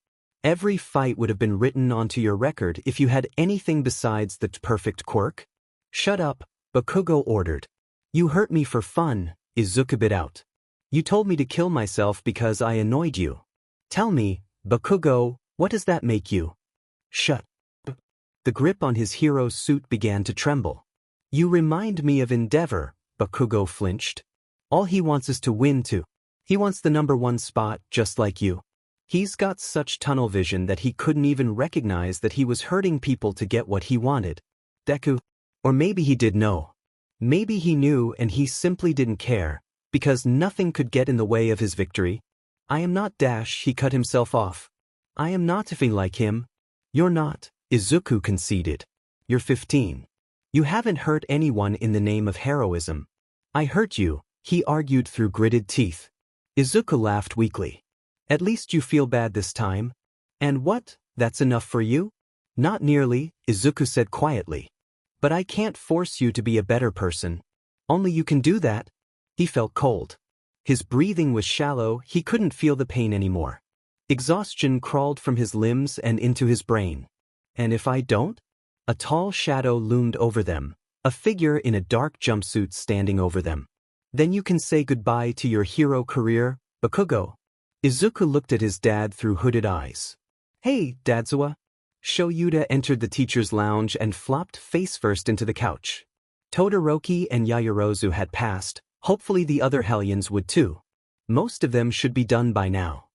Every fight would have been written onto your record if you had anything besides the perfect quirk. Shut up, Bakugo ordered. You hurt me for fun, Izuku bit out. You told me to kill myself because I annoyed you. Tell me, Bakugo, what does that make you? Shut up. The grip on his hero's suit began to tremble. You remind me of Endeavor, Bakugo flinched. All he wants is to win too. He wants the #1 spot just like you. He's got such tunnel vision that he couldn't even recognize that he was hurting people to get what he wanted. Deku. Or maybe he did know. Maybe he knew and he simply didn't care, because nothing could get in the way of his victory. I am not Dash, he cut himself off. I am not anything like him. You're not, Izuku conceded. You're 15. You haven't hurt anyone in the name of heroism. I hurt you, he argued through gritted teeth. Izuku laughed weakly. At least you feel bad this time. And what, that's enough for you? Not nearly, Izuku said quietly. But I can't force you to be a better person. Only you can do that. He felt cold. His breathing was shallow, he couldn't feel the pain anymore. Exhaustion crawled from his limbs and into his brain. And if I don't? A tall shadow loomed over them, a figure in a dark jumpsuit standing over them. Then you can say goodbye to your hero career, Bakugo. Izuku looked at his dad through hooded eyes. Hey, Dadzawa. Shoyuta entered the teacher's lounge and flopped face-first into the couch. Todoroki and Yaoyorozu had passed, hopefully the other Hellions would too. Most of them should be done by now.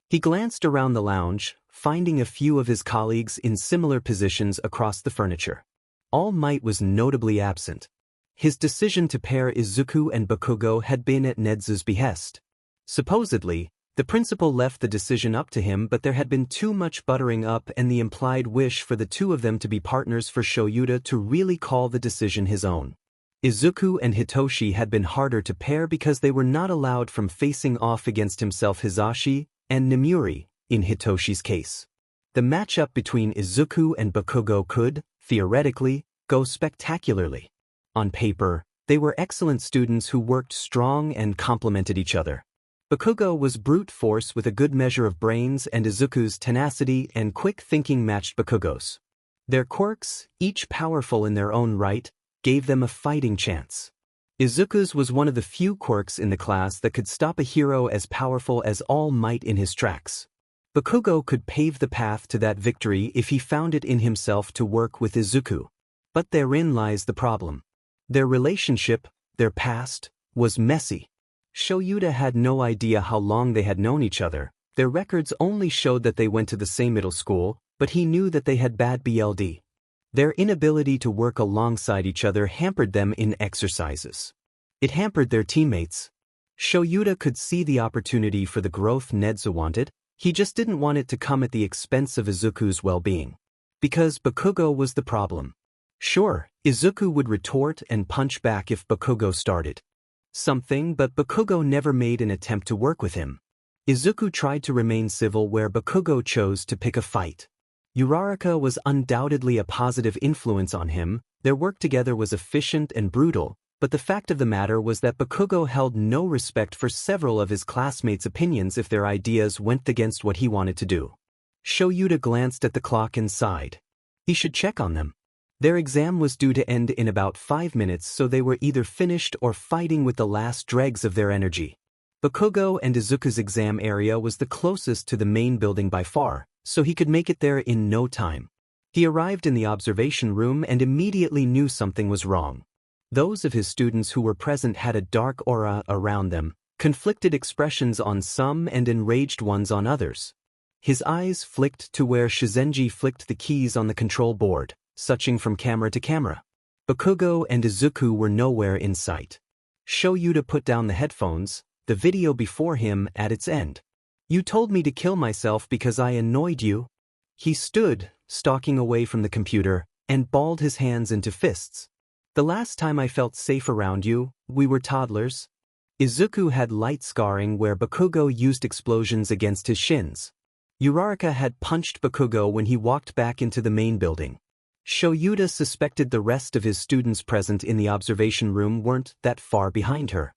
He glanced around the lounge, finding a few of his colleagues in similar positions across the furniture. All Might was notably absent. His decision to pair Izuku and Bakugo had been at Nedzu's behest. Supposedly, the principal left the decision up to him, but there had been too much buttering up and the implied wish for the two of them to be partners for Shoyuta to really call the decision his own. Izuku and Hitoshi had been harder to pair because they were not allowed from facing off against himself Hisashi and Nemuri, in Hitoshi's case. The matchup between Izuku and Bakugo could, theoretically, go spectacularly. On paper, they were excellent students who worked strong and complemented each other. Bakugo was brute force with a good measure of brains, and Izuku's tenacity and quick thinking matched Bakugo's. Their quirks, each powerful in their own right, gave them a fighting chance. Izuku's was one of the few quirks in the class that could stop a hero as powerful as All Might in his tracks. Bakugo could pave the path to that victory if he found it in himself to work with Izuku. But therein lies the problem. Their relationship, their past, was messy. Shoyuta had no idea how long they had known each other. Their records only showed that they went to the same middle school, but he knew that they had bad BLD. Their inability to work alongside each other hampered them in exercises. It hampered their teammates. Shoyuta could see the opportunity for the growth Nedzu wanted, he just didn't want it to come at the expense of Izuku's well-being. Because Bakugo was the problem. Sure, Izuku would retort and punch back if Bakugo started something, but Bakugo never made an attempt to work with him. Izuku tried to remain civil where Bakugo chose to pick a fight. Uraraka was undoubtedly a positive influence on him, their work together was efficient and brutal, but the fact of the matter was that Bakugo held no respect for several of his classmates' opinions if their ideas went against what he wanted to do. Shoyuta glanced at the clock and sighed. He should check on them. Their exam was due to end in about 5 minutes, so they were either finished or fighting with the last dregs of their energy. Bakugo and Izuku's exam area was the closest to the main building by far, so he could make it there in no time. He arrived in the observation room and immediately knew something was wrong. Those of his students who were present had a dark aura around them, conflicted expressions on some and enraged ones on others. His eyes flicked to where Shizenji flicked the keys on the control board. switching from camera to camera. Bakugo and Izuku were nowhere in sight. Shoyuta put down the headphones, the video before him at its end. You told me to kill myself because I annoyed you. He stood, stalking away from the computer, and balled his hands into fists. The last time I felt safe around you, we were toddlers. Izuku had light scarring where Bakugo used explosions against his shins. Uraraka had punched Bakugo when he walked back into the main building. Shoyuta suspected the rest of his students present in the observation room weren't that far behind her.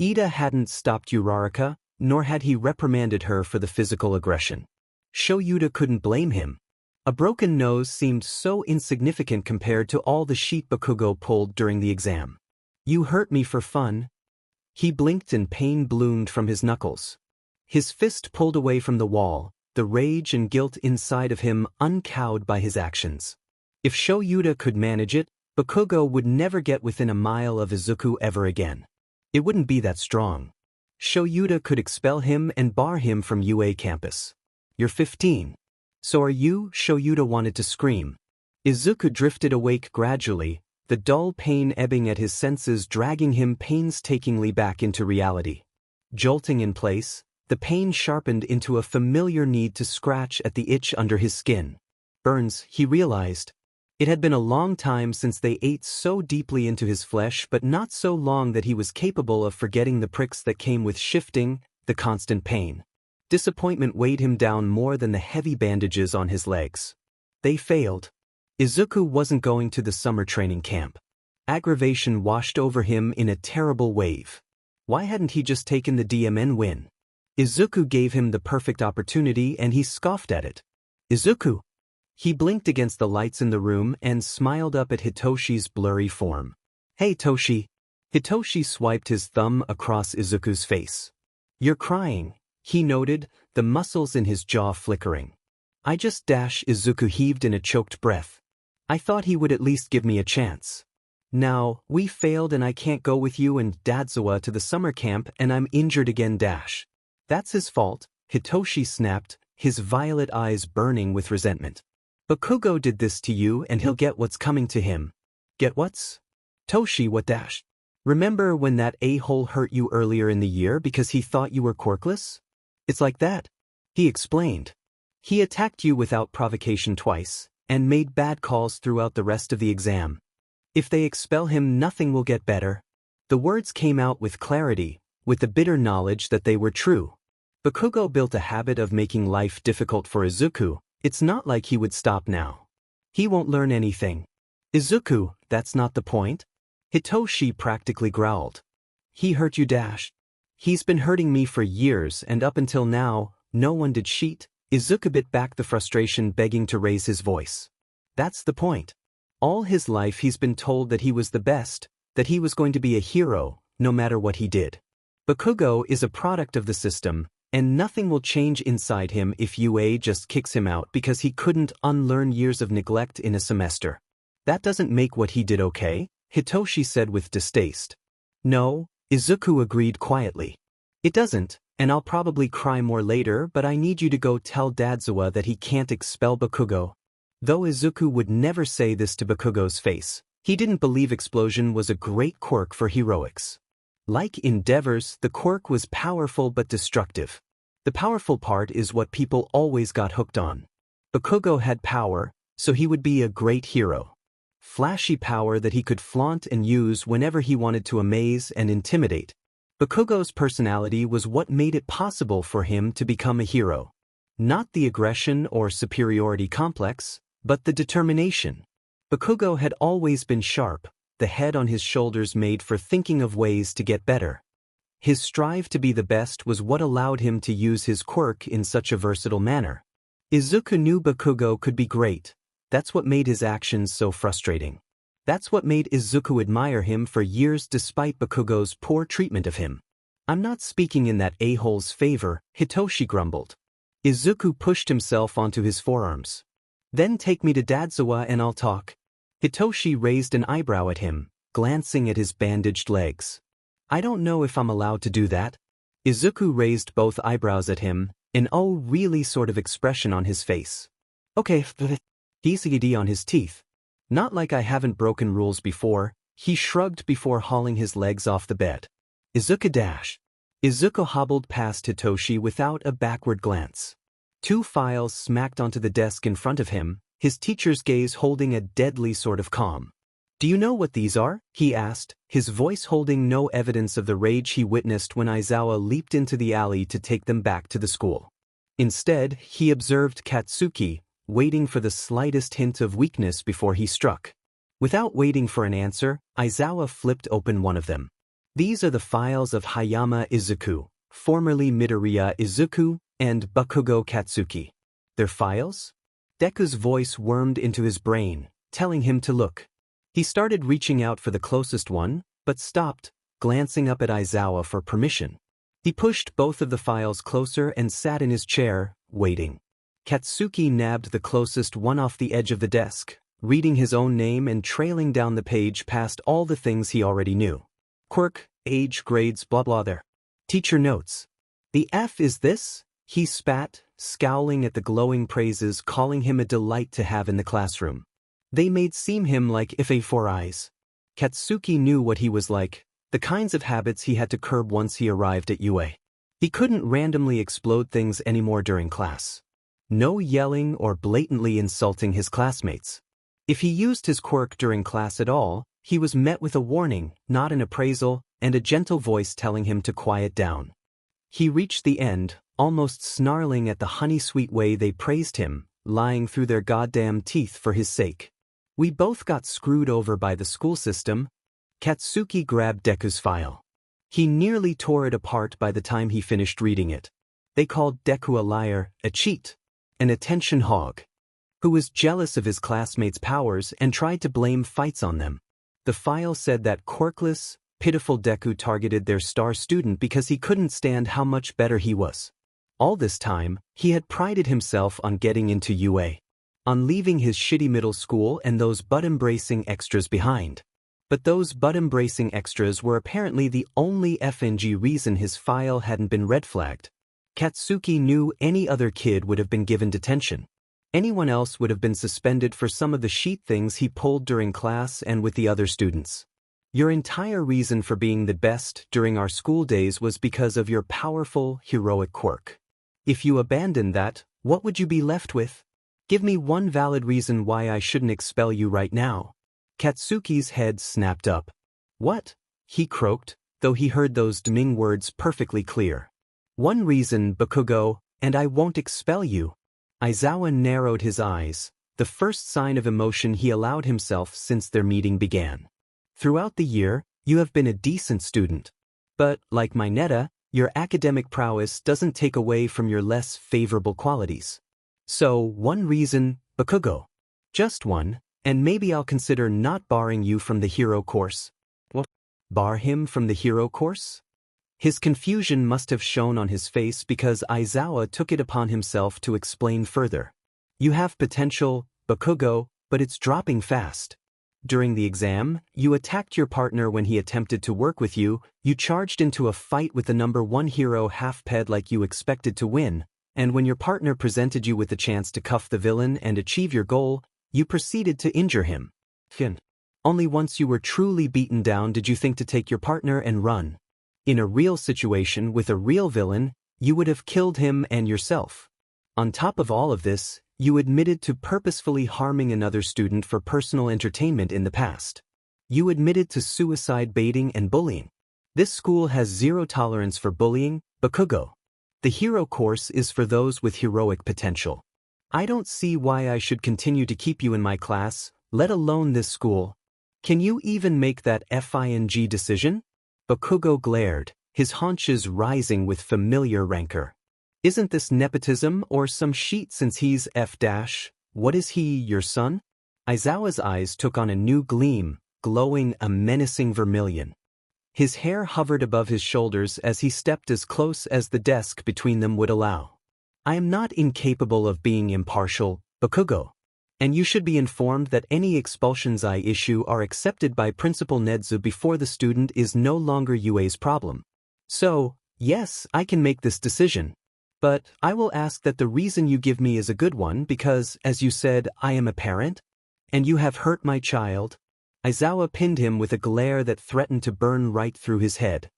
Ida hadn't stopped Uraraka, nor had he reprimanded her for the physical aggression. Shoyuta couldn't blame him. A broken nose seemed so insignificant compared to all the shit Bakugo pulled during the exam. You hurt me for fun. He blinked and pain bloomed from his knuckles. His fist pulled away from the wall, the rage and guilt inside of him uncowed by his actions. If Shoyuta could manage it, Bakugo would never get within a mile of Izuku ever again. It wouldn't be that strong. Shoyuta could expel him and bar him from UA campus. You're 15. So are you? Shoyuta wanted to scream. Izuku drifted awake gradually, the dull pain ebbing at his senses dragging him painstakingly back into reality. Jolting in place, the pain sharpened into a familiar need to scratch at the itch under his skin. Burns, he realized. It had been a long time since they ate so deeply into his flesh, but not so long that he was capable of forgetting the pricks that came with shifting, the constant pain. Disappointment weighed him down more than the heavy bandages on his legs. They failed. Izuku wasn't going to the summer training camp. Aggravation washed over him in a terrible wave. Why hadn't he just taken the DMN win? Izuku gave him the perfect opportunity and he scoffed at it. Izuku! He blinked against the lights in the room and smiled up at Hitoshi's blurry form. Hey Toshi! Hitoshi swiped his thumb across Izuku's face. You're crying, he noted, the muscles in his jaw flickering. I just Izuku heaved in a choked breath. I thought he would at least give me a chance. Now, we failed and I can't go with you and Aizawa to the summer camp and I'm injured again That's his fault, Hitoshi snapped, his violet eyes burning with resentment. Bakugo did this to you and he'll get what's coming to him. Get what's? Toshi, what Remember when that a-hole hurt you earlier in the year because he thought you were quirkless? It's like that. He explained. He attacked you without provocation twice, and made bad calls throughout the rest of the exam. If they expel him, nothing will get better. The words came out with clarity, with the bitter knowledge that they were true. Bakugo built a habit of making life difficult for Izuku. It's not like he would stop now. He won't learn anything. Izuku, that's not the point. Hitoshi practically growled. He hurt you He's been hurting me for years and up until now, no one did shit. Izuku bit back the frustration begging to raise his voice. That's the point. All his life he's been told that he was the best, that he was going to be a hero, no matter what he did. Bakugo is a product of the system, and nothing will change inside him if UA just kicks him out because he couldn't unlearn years of neglect in a semester. That doesn't make what he did okay, Hitoshi said with distaste. No, Izuku agreed quietly. It doesn't, and I'll probably cry more later, but I need you to go tell Aizawa that he can't expel Bakugo. Though Izuku would never say this to Bakugo's face, he didn't believe Expulsion was a great quirk for heroics. Like endeavors, the quirk was powerful but destructive. The powerful part is what people always got hooked on. Bakugo had power, so he would be a great hero. Flashy power that he could flaunt and use whenever he wanted to amaze and intimidate. Bakugo's personality was what made it possible for him to become a hero. Not the aggression or superiority complex, but the determination. Bakugo had always been sharp, the head on his shoulders made for thinking of ways to get better. His strive to be the best was what allowed him to use his quirk in such a versatile manner. Izuku knew Bakugo could be great. That's what made his actions so frustrating. That's what made Izuku admire him for years despite Bakugo's poor treatment of him. I'm not speaking in that a-hole's favor, Hitoshi grumbled. Izuku pushed himself onto his forearms. Then take me to Aizawa and I'll talk. Hitoshi raised an eyebrow at him, glancing at his bandaged legs. I don't know if I'm allowed to do that. Izuku raised both eyebrows at him, an oh really sort of expression on his face. Okay, he's giddy on his teeth. Not like I haven't broken rules before, he shrugged before hauling his legs off the bed. Izuku dash. Izuku hobbled past Hitoshi without a backward glance. 2 files smacked onto the desk in front of him, his teacher's gaze holding a deadly sort of calm. Do you know what these are? He asked, his voice holding no evidence of the rage he witnessed when Aizawa leaped into the alley to take them back to the school. Instead, he observed Katsuki, waiting for the slightest hint of weakness before he struck. Without waiting for an answer, Aizawa flipped open one of them. These are the files of Hayama Izuku, formerly Midoriya Izuku, and Bakugo Katsuki. Their files? Deku's voice wormed into his brain, telling him to look. He started reaching out for the closest one, but stopped, glancing up at Aizawa for permission. He pushed both of the files closer and sat in his chair, waiting. Katsuki nabbed the closest one off the edge of the desk, reading his own name and trailing down the page past all the things he already knew. Quirk, age, grades, blah blah there. Teacher notes. The F is this? He spat, scowling at the glowing praises calling him a delight to have in the classroom. They made seem him like if a 4 eyes. Katsuki knew what he was like, the kinds of habits he had to curb once he arrived at UA. He couldn't randomly explode things anymore during class. No yelling or blatantly insulting his classmates. If he used his quirk during class at all, he was met with a warning, not an appraisal, and a gentle voice telling him to quiet down. He reached the end, almost snarling at the honey-sweet way they praised him, lying through their goddamn teeth for his sake. We both got screwed over by the school system. Katsuki grabbed Deku's file. He nearly tore it apart by the time he finished reading it. They called Deku a liar, a cheat, an attention hog, who was jealous of his classmates' powers and tried to blame fights on them. The file said that quirkless, pitiful Deku targeted their star student because he couldn't stand how much better he was. All this time, he had prided himself on getting into UA. On leaving his shitty middle school and those butt-embracing extras behind. But those butt-embracing extras were apparently the only FNG reason his file hadn't been red-flagged. Katsuki knew any other kid would have been given detention. Anyone else would have been suspended for some of the sheet things he pulled during class and with the other students. Your entire reason for being the best during our school days was because of your powerful, heroic quirk. If you abandoned that, what would you be left with? Give me one valid reason why I shouldn't expel you right now. Katsuki's head snapped up. What? He croaked, though he heard those deming words perfectly clear. One reason, Bakugo, and I won't expel you. Aizawa narrowed his eyes, the first sign of emotion he allowed himself since their meeting began. Throughout the year, you have been a decent student. But, like my Netta, your academic prowess doesn't take away from your less favorable qualities. So, one reason, Bakugo. Just one, and maybe I'll consider not barring you from the hero course. What? Bar him from the hero course? His confusion must have shown on his face because Aizawa took it upon himself to explain further. You have potential, Bakugo, but it's dropping fast. During the exam, you attacked your partner when he attempted to work with you, you charged into a fight with the #1 hero half-ped like you expected to win, and when your partner presented you with the chance to cuff the villain and achieve your goal, you proceeded to injure him. Only once you were truly beaten down did you think to take your partner and run. In a real situation with a real villain, you would have killed him and yourself. On top of all of this, you admitted to purposefully harming another student for personal entertainment in the past. You admitted to suicide baiting and bullying. This school has zero tolerance for bullying, Bakugo. The hero course is for those with heroic potential. I don't see why I should continue to keep you in my class, let alone this school. Can you even make that FING decision? Bakugo glared, his haunches rising with familiar rancor. Isn't this nepotism or some sheet since he's F-? What is he, your son? Aizawa's eyes took on a new gleam, glowing a menacing vermilion. His hair hovered above his shoulders as he stepped as close as the desk between them would allow. I am not incapable of being impartial, Bakugo. And you should be informed that any expulsions I issue are accepted by Principal Nedzu before the student is no longer UA's problem. So, yes, I can make this decision. But I will ask that the reason you give me is a good one because, as you said, I am a parent? And you have hurt my child? Aizawa pinned him with a glare that threatened to burn right through his head.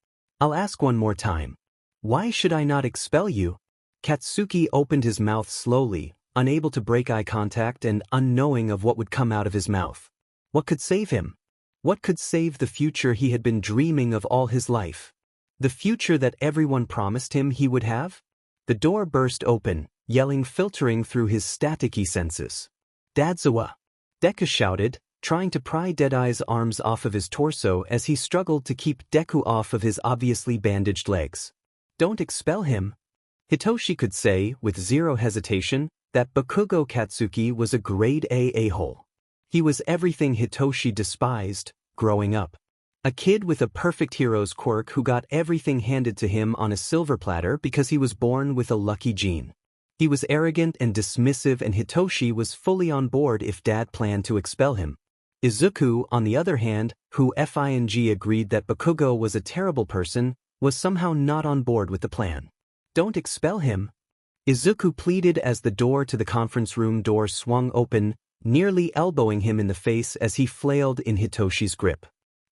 I'll ask one more time. Why should I not expel you? Katsuki opened his mouth slowly, unable to break eye contact and unknowing of what would come out of his mouth. What could save him? What could save the future he had been dreaming of all his life? The future that everyone promised him he would have? The door burst open, yelling filtering through his staticky senses. Dadzawa! Deku shouted, trying to pry Deadeye's arms off of his torso as he struggled to keep Deku off of his obviously bandaged legs. Don't expel him. Hitoshi could say, with zero hesitation, that Bakugo Katsuki was a grade A a-hole. He was everything Hitoshi despised, growing up. A kid with a perfect hero's quirk who got everything handed to him on a silver platter because he was born with a lucky gene. He was arrogant and dismissive, and Hitoshi was fully on board if Dad planned to expel him. Izuku, on the other hand, who FING agreed that Bakugo was a terrible person, was somehow not on board with the plan. Don't expel him. Izuku pleaded as the door to the conference room door swung open, nearly elbowing him in the face as he flailed in Hitoshi's grip.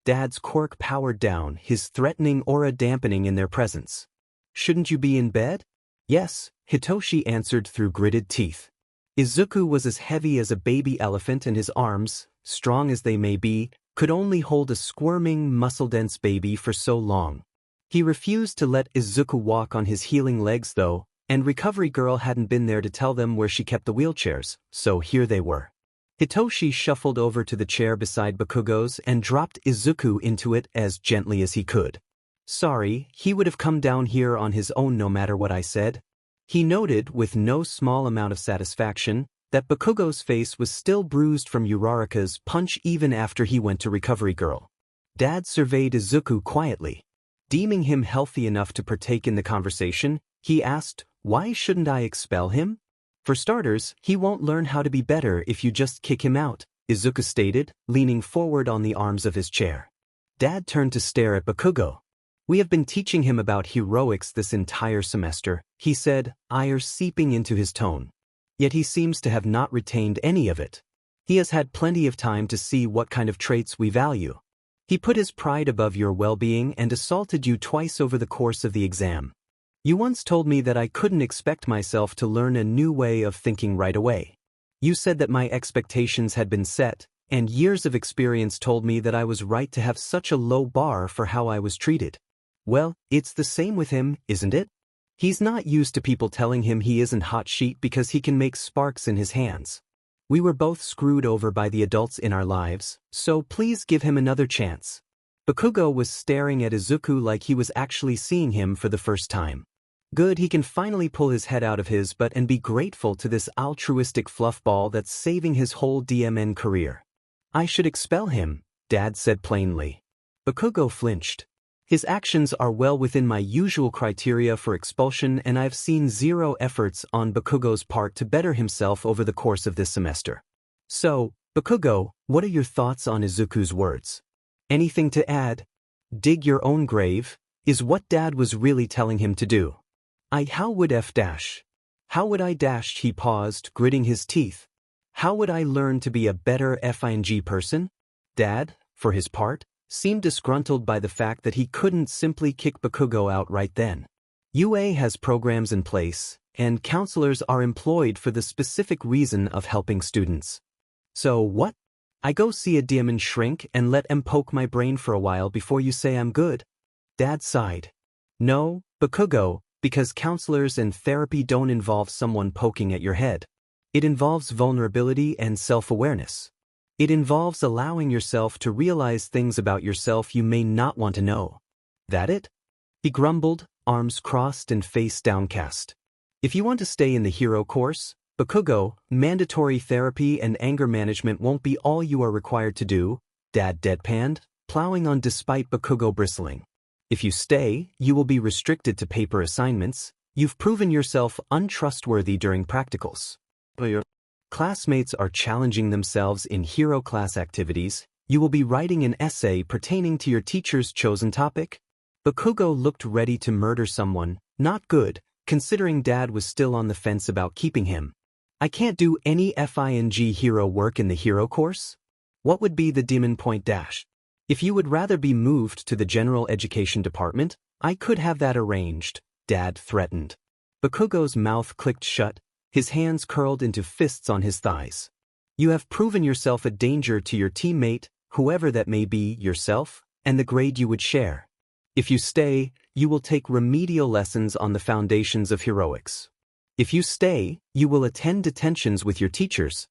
Dad's quirk powered down, his threatening aura dampening in their presence. Shouldn't you be in bed? Yes, Hitoshi answered through gritted teeth. Izuku was as heavy as a baby elephant, and his arms, strong as they may be, could only hold a squirming, muscle-dense baby for so long. He refused to let Izuku walk on his healing legs though, and Recovery Girl hadn't been there to tell them where she kept the wheelchairs, so here they were. Hitoshi shuffled over to the chair beside Bakugo's and dropped Izuku into it as gently as he could. Sorry, he would have come down here on his own no matter what I said. He noted, with no small amount of satisfaction, that Bakugo's face was still bruised from Uraraka's punch even after he went to Recovery Girl. Dad surveyed Izuku quietly. Deeming him healthy enough to partake in the conversation, he asked, "Why shouldn't I expel him?" "For starters, he won't learn how to be better if you just kick him out," Izuku stated, leaning forward on the arms of his chair. Dad turned to stare at Bakugo. "We have been teaching him about heroics this entire semester," he said, ire seeping into his tone. "Yet he seems to have not retained any of it. He has had plenty of time to see what kind of traits we value. He put his pride above your well-being and assaulted you twice over the course of the exam. You once told me that I couldn't expect myself to learn a new way of thinking right away. You said that my expectations had been set, and years of experience told me that I was right to have such a low bar for how I was treated. Well, it's the same with him, isn't it? He's not used to people telling him he isn't hot sheet because he can make sparks in his hands. We were both screwed over by the adults in our lives, so please give him another chance." Bakugo was staring at Izuku like he was actually seeing him for the first time. Good, he can finally pull his head out of his butt and be grateful to this altruistic fluffball that's saving his whole DMN career. "I should expel him," Dad said plainly. Bakugo flinched. "His actions are well within my usual criteria for expulsion, and I've seen zero efforts on Bakugo's part to better himself over the course of this semester. So, Bakugo, what are your thoughts on Izuku's words? Anything to add? Dig your own grave, is what Dad was really telling him to do. How would How would I dash? He paused, gritting his teeth. How would I learn to be a better FING person? Dad, for his part, seemed disgruntled by the fact that he couldn't simply kick Bakugo out right then. UA has programs in place, and counselors are employed for the specific reason of helping students. So what? I go see a demon shrink and let him poke my brain for a while before you say I'm good? Dad sighed. No, Bakugo, because counselors and therapy don't involve someone poking at your head. It involves vulnerability and self-awareness. It involves allowing yourself to realize things about yourself you may not want to know. That it? He grumbled, arms crossed and face downcast. If you want to stay in the hero course, Bakugo, mandatory therapy and anger management won't be all you are required to do, Dad deadpanned, plowing on despite Bakugo bristling. If you stay, you will be restricted to paper assignments. You've proven yourself untrustworthy during practicals. But your classmates are challenging themselves in hero class activities. You will be writing an essay pertaining to your teacher's chosen topic. Bakugo looked ready to murder someone. Not good, considering Dad was still on the fence about keeping him. I can't do any FING hero work in the hero course? What would be the demon point dash? If you would rather be moved to the general education department, I could have that arranged, Dad threatened. Bakugo's mouth clicked shut, his hands curled into fists on his thighs. You have proven yourself a danger to your teammate, whoever that may be, yourself, and the grade you would share. If you stay, you will take remedial lessons on the foundations of heroics. If you stay, you will attend detentions with your teachers.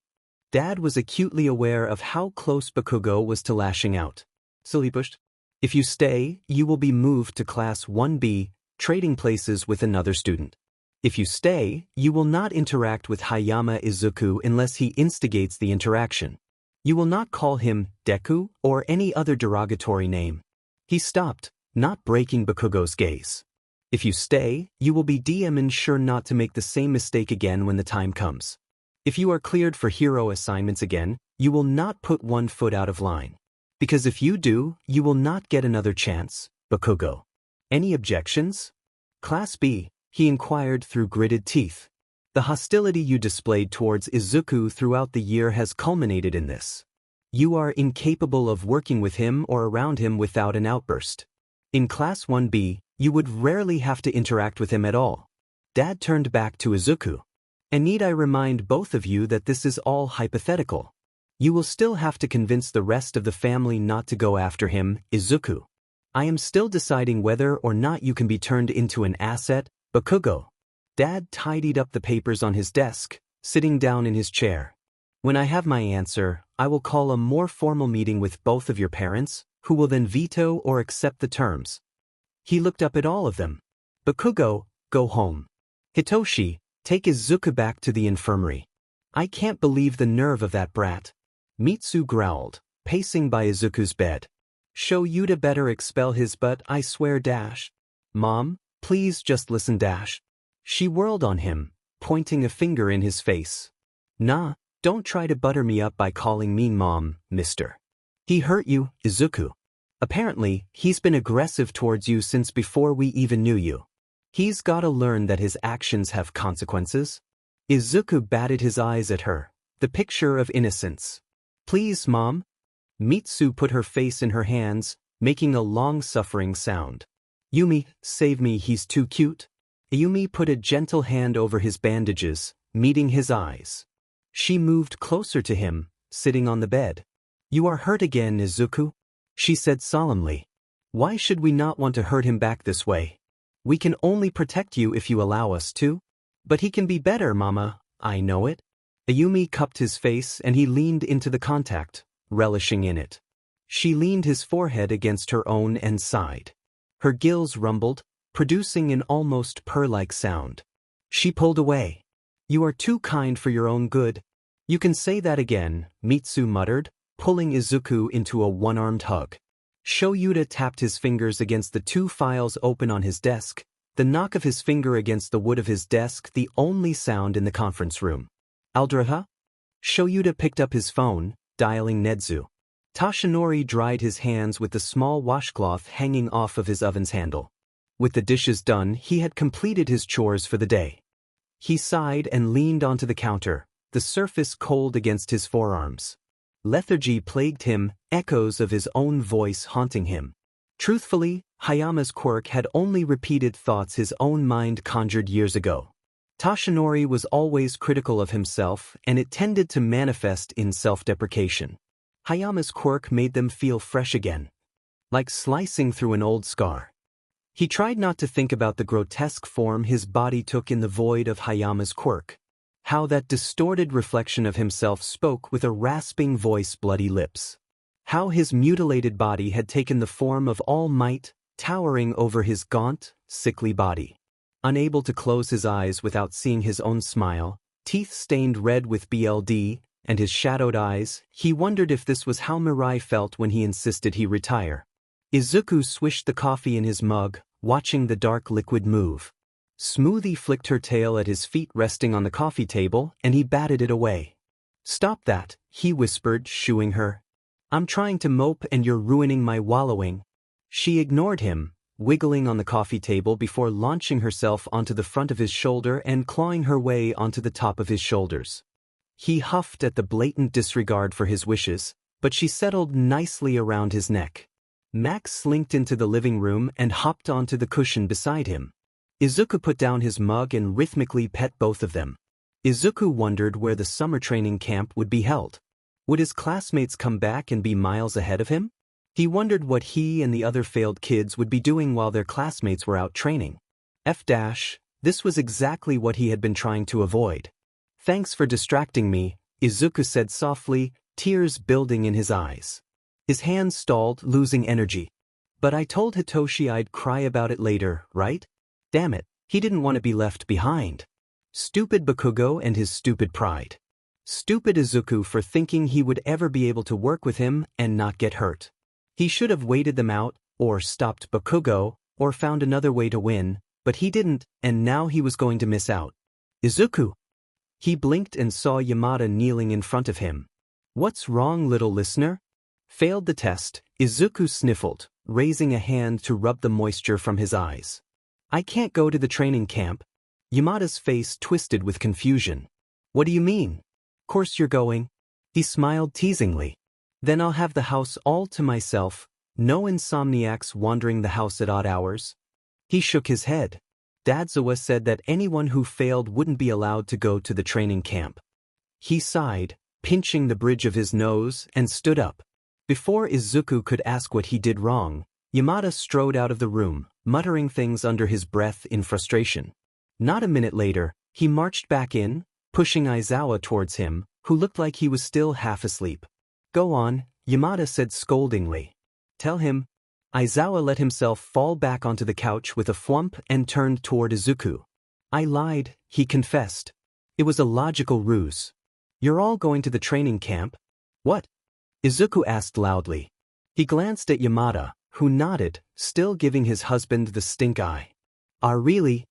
Dad was acutely aware of how close Bakugo was to lashing out. So he pushed. If you stay, you will be moved to Class 1B, trading places with another student. If you stay, you will not interact with Midoriya Izuku unless he instigates the interaction. You will not call him Deku or any other derogatory name. He stopped, not breaking Bakugo's gaze. If you stay, you will be DM'd sure not to make the same mistake again when the time comes. If you are cleared for hero assignments again, you will not put one foot out of line. Because if you do, you will not get another chance, Bakugo. Any objections? Class B, he inquired through gritted teeth. The hostility you displayed towards Izuku throughout the year has culminated in this. You are incapable of working with him or around him without an outburst. In Class 1B, you would rarely have to interact with him at all. Dad turned back to Izuku. And need I remind both of you that this is all hypothetical. You will still have to convince the rest of the family not to go after him, Izuku. I am still deciding whether or not you can be turned into an asset, Bakugo. Dad tidied up the papers on his desk, sitting down in his chair. When I have my answer, I will call a more formal meeting with both of your parents, who will then veto or accept the terms. He looked up at all of them. Bakugo, go home. Hitoshi, take Izuku back to the infirmary. I can't believe the nerve of that brat. Mitsu growled, pacing by Izuku's bed. Show Yuta better expel his butt, I swear dash. Mom, please just listen dash. She whirled on him, pointing a finger in his face. Nah, don't try to butter me up by calling me mom, mister. He hurt you, Izuku. Apparently, he's been aggressive towards you since before we even knew you. He's gotta learn that his actions have consequences. Izuku batted his eyes at her, the picture of innocence. Please, Mom. Mitsu put her face in her hands, making a long-suffering sound. Yumi, save me, he's too cute. Yumi put a gentle hand over his bandages, meeting his eyes. She moved closer to him, sitting on the bed. You are hurt again, Izuku, she said solemnly. Why should we not want to hurt him back this way? We can only protect you if you allow us to. But he can be better, Mama, I know it. Ayumi cupped his face and he leaned into the contact, relishing in it. She leaned his forehead against her own and sighed. Her gills rumbled, producing an almost purr-like sound. She pulled away. You are too kind for your own good. You can say that again, Mitsu muttered, pulling Izuku into a one-armed hug. Shoyuta tapped his fingers against the two files open on his desk, the knock of his finger against the wood of his desk the only sound in the conference room. Aldraha? Shoyuta picked up his phone, dialing Nedzu. Toshinori dried his hands with the small washcloth hanging off of his oven's handle. With the dishes done, he had completed his chores for the day. He sighed and leaned onto the counter, the surface cold against his forearms. Lethargy plagued him, echoes of his own voice haunting him. Truthfully, Hayama's Quirk had only repeated thoughts his own mind conjured years ago. Toshinori was always critical of himself, and it tended to manifest in self-deprecation. Hayama's Quirk made them feel fresh again, like slicing through an old scar. He tried not to think about the grotesque form his body took in the void of Hayama's Quirk. How that distorted reflection of himself spoke with a rasping voice, bloody lips. How his mutilated body had taken the form of All Might, towering over his gaunt, sickly body. Unable to close his eyes without seeing his own smile, teeth stained red with BLD, and his shadowed eyes, he wondered if this was how Mirai felt when he insisted he retire. Izuku swished the coffee in his mug, watching the dark liquid move. Smoothie flicked her tail at his feet resting on the coffee table, and he batted it away. Stop that, he whispered, shooing her. I'm trying to mope and you're ruining my wallowing. She ignored him, wiggling on the coffee table before launching herself onto the front of his shoulder and clawing her way onto the top of his shoulders. He huffed at the blatant disregard for his wishes, but she settled nicely around his neck. Max slinked into the living room and hopped onto the cushion beside him. Izuku put down his mug and rhythmically pet both of them. Izuku wondered where the summer training camp would be held. Would his classmates come back and be miles ahead of him? He wondered what he and the other failed kids would be doing while their classmates were out training. This was exactly what he had been trying to avoid. "Thanks for distracting me," Izuku said softly, tears building in his eyes. His hands stalled, losing energy. "But I told Hitoshi I'd cry about it later, right? Damn it, he didn't want to be left behind. Stupid Bakugo and his stupid pride. Stupid Izuku for thinking he would ever be able to work with him and not get hurt. He should have waited them out, or stopped Bakugo, or found another way to win, but he didn't, and now he was going to miss out. Izuku!" He blinked and saw Yamada kneeling in front of him. "What's wrong, little listener?" Failed the test, Izuku sniffled, raising a hand to rub the moisture from his eyes. "I can't go to the training camp." Yamada's face twisted with confusion. "What do you mean? Course you're going." He smiled teasingly. "Then I'll have the house all to myself, no insomniacs wandering the house at odd hours." He shook his head. Aizawa said that anyone who failed wouldn't be allowed to go to the training camp. He sighed, pinching the bridge of his nose, and stood up. Before Izuku could ask what he did wrong, Yamada strode out of the room, muttering things under his breath in frustration. Not a minute later, he marched back in, pushing Aizawa towards him, who looked like he was still half asleep. "Go on," Yamada said scoldingly. "Tell him." Aizawa let himself fall back onto the couch with a flump and turned toward Izuku. "I lied," he confessed. "It was a logical ruse. You're all going to the training camp?" "What?" Izuku asked loudly. He glanced at Yamada, who nodded, still giving his husband the stink eye. "Ah, really?"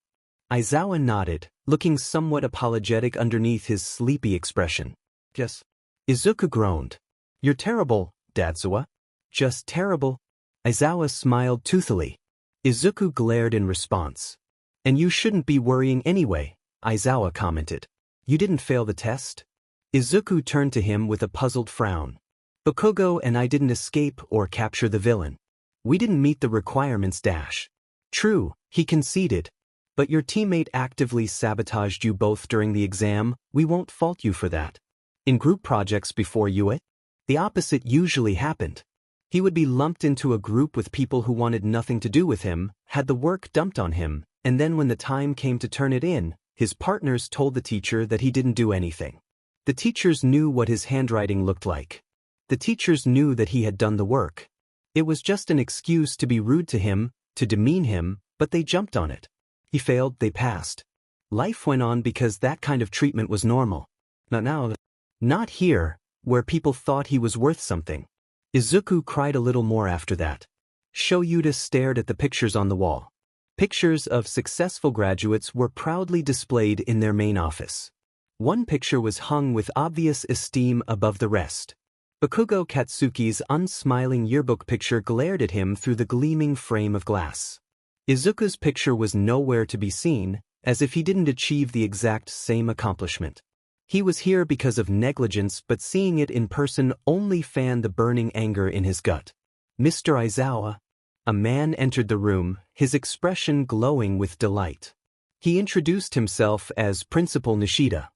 Aizawa nodded, looking somewhat apologetic underneath his sleepy expression. "Yes." Izuku groaned. "You're terrible, Aizawa." "Just terrible." Aizawa smiled toothily. Izuku glared in response. "And you shouldn't be worrying anyway," Aizawa commented. "You didn't fail the test?" Izuku turned to him with a puzzled frown. "Bakugo and I didn't escape or capture the villain. We didn't meet the requirements. True, he conceded. But your teammate actively sabotaged you both during the exam. We won't fault you for that. In group projects before you, the opposite usually happened. He would be lumped into a group with people who wanted nothing to do with him, had the work dumped on him, and then when the time came to turn it in, his partners told the teacher that he didn't do anything. The teachers knew what his handwriting looked like. The teachers knew that he had done the work. It was just an excuse to be rude to him, to demean him, but they jumped on it. He failed, they passed. Life went on because that kind of treatment was normal. Not here, where people thought he was worth something. Izuku cried a little more after that. Shoyuta stared at the pictures on the wall. Pictures of successful graduates were proudly displayed in their main office. One picture was hung with obvious esteem above the rest. Bakugo Katsuki's unsmiling yearbook picture glared at him through the gleaming frame of glass. Izuku's picture was nowhere to be seen, as if he didn't achieve the exact same accomplishment. He was here because of negligence, but seeing it in person only fanned the burning anger in his gut. "Mr. Aizawa." A man entered the room, his expression glowing with delight. He introduced himself as Principal Nishida.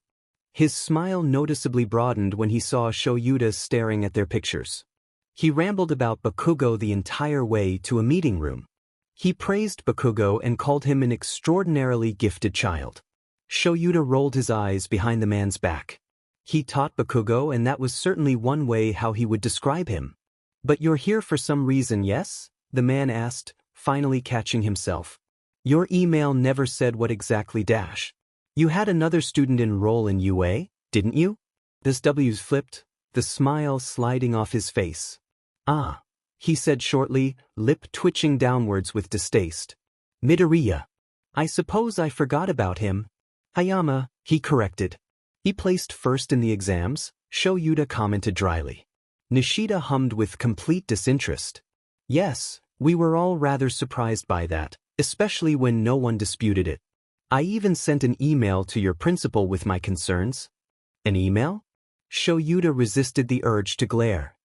His smile noticeably broadened when he saw Shoyuta staring at their pictures. He rambled about Bakugo the entire way to a meeting room. He praised Bakugo and called him an extraordinarily gifted child. Shoyuta rolled his eyes behind the man's back. He taught Bakugo, and that was certainly one way how he would describe him. "But you're here for some reason, yes?" the man asked, finally catching himself. "Your email never said what exactly. You had another student enroll in UA, didn't you?" This W's flipped, the smile sliding off his face. "Ah," he said shortly, lip twitching downwards with distaste. "Midoriya. I suppose I forgot about him." "Hayama," he corrected. "He placed first in the exams," Shoyuta commented dryly. Nishida hummed with complete disinterest. "Yes, We were all rather surprised by that, especially when no one disputed it. I even sent an email to your principal with my concerns. An email? Shoyuta resisted the urge to glare.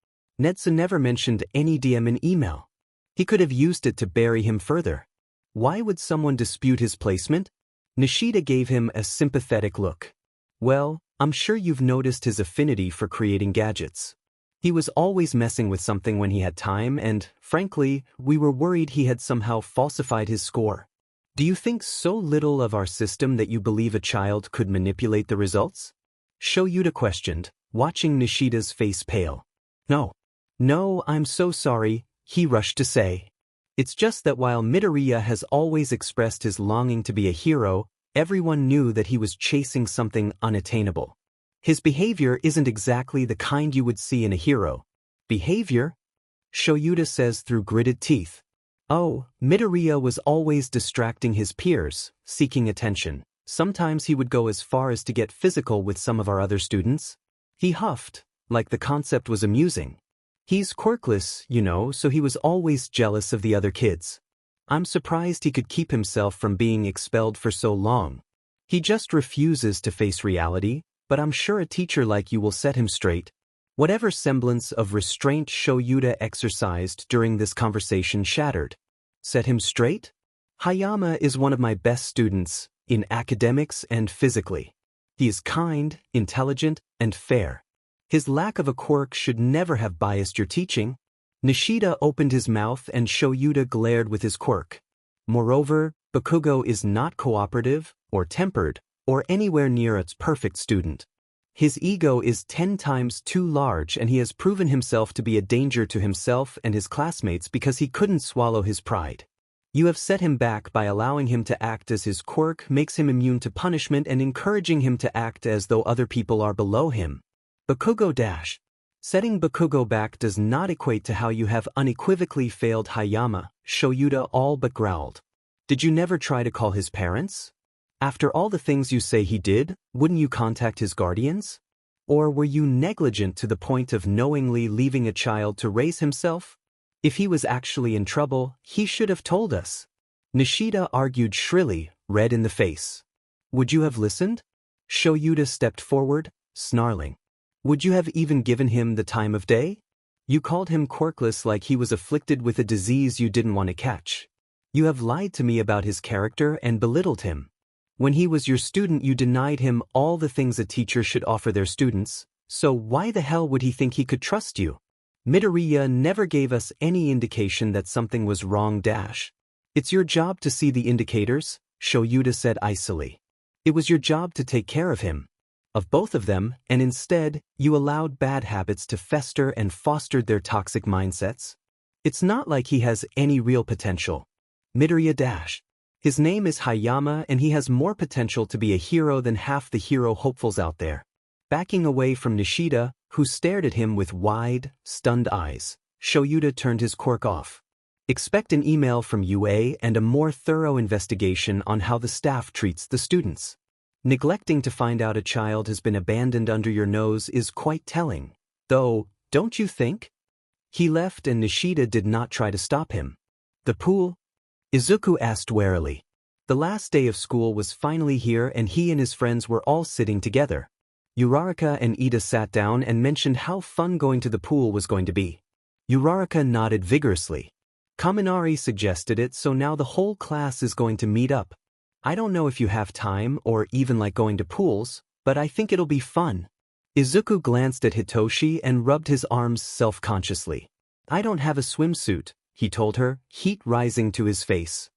Nedzu never mentioned any DM in email. He could have used it to bury him further. Why would someone dispute his placement? Nishida gave him a sympathetic look. Well, I'm sure you've noticed his affinity for creating gadgets. He was always messing with something when he had time and, frankly, we were worried he had somehow falsified his score. Do you think so little of our system that you believe a child could manipulate the results? Shoyuta questioned, watching Nishida's face pale. No, I'm so sorry, he rushed to say. It's just that while Midoriya has always expressed his longing to be a hero, everyone knew that he was chasing something unattainable. His behavior isn't exactly the kind you would see in a hero. Behavior? Shoyuta says through gritted teeth. Oh, Midoriya was always distracting his peers, seeking attention. Sometimes he would go as far as to get physical with some of our other students. He huffed, like the concept was amusing. He's quirkless, so he was always jealous of the other kids. I'm surprised he could keep himself from being expelled for so long. He just refuses to face reality, but I'm sure a teacher like you will set him straight. Whatever semblance of restraint Shoyuta exercised during this conversation shattered. Set him straight? Hayama is one of my best students, in academics and physically. He is kind, intelligent, and fair. His lack of a quirk should never have biased your teaching. Nishida opened his mouth and Shoyuta glared with his quirk. Moreover, Bakugo is not cooperative, or tempered, or anywhere near its perfect student. His ego is 10 times too large and he has proven himself to be a danger to himself and his classmates because he couldn't swallow his pride. You have set him back by allowing him to act as his quirk makes him immune to punishment and encouraging him to act as though other people are below him. Bakugo dash. Setting Bakugo back does not equate to how you have unequivocally failed Hayama, Shoyuta all but growled. Did you never try to call his parents? After all the things you say he did, wouldn't you contact his guardians? Or were you negligent to the point of knowingly leaving a child to raise himself? If he was actually in trouble, he should have told us. Nishida argued shrilly, red in the face. Would you have listened? Shoyuta stepped forward, snarling. Would you have even given him the time of day? You called him quirkless like he was afflicted with a disease you didn't want to catch. You have lied to me about his character and belittled him. When he was your student you denied him all the things a teacher should offer their students, so why the hell would he think he could trust you? Midoriya never gave us any indication that something was wrong dash. It's your job to see the indicators, Shoyuta said icily. It was your job to take care of him. Of both of them, and instead, you allowed bad habits to fester and fostered their toxic mindsets. It's not like he has any real potential. Midoriya dash. His name is Hayama and he has more potential to be a hero than half the hero hopefuls out there. Backing away from Nishida, who stared at him with wide, stunned eyes, Shoyuta turned his quirk off. Expect an email from UA and a more thorough investigation on how the staff treats the students. Neglecting to find out a child has been abandoned under your nose is quite telling, though, don't you think? He left and Nishida did not try to stop him. The pool? Izuku asked warily. The last day of school was finally here and he and his friends were all sitting together. Uraraka and Ida sat down and mentioned how fun going to the pool was going to be. Uraraka nodded vigorously. Kaminari suggested it, so now the whole class is going to meet up. I don't know if you have time or even like going to pools, but I think it'll be fun. Izuku glanced at Hitoshi and rubbed his arms self-consciously. I don't have a swimsuit, he told her, heat rising to his face.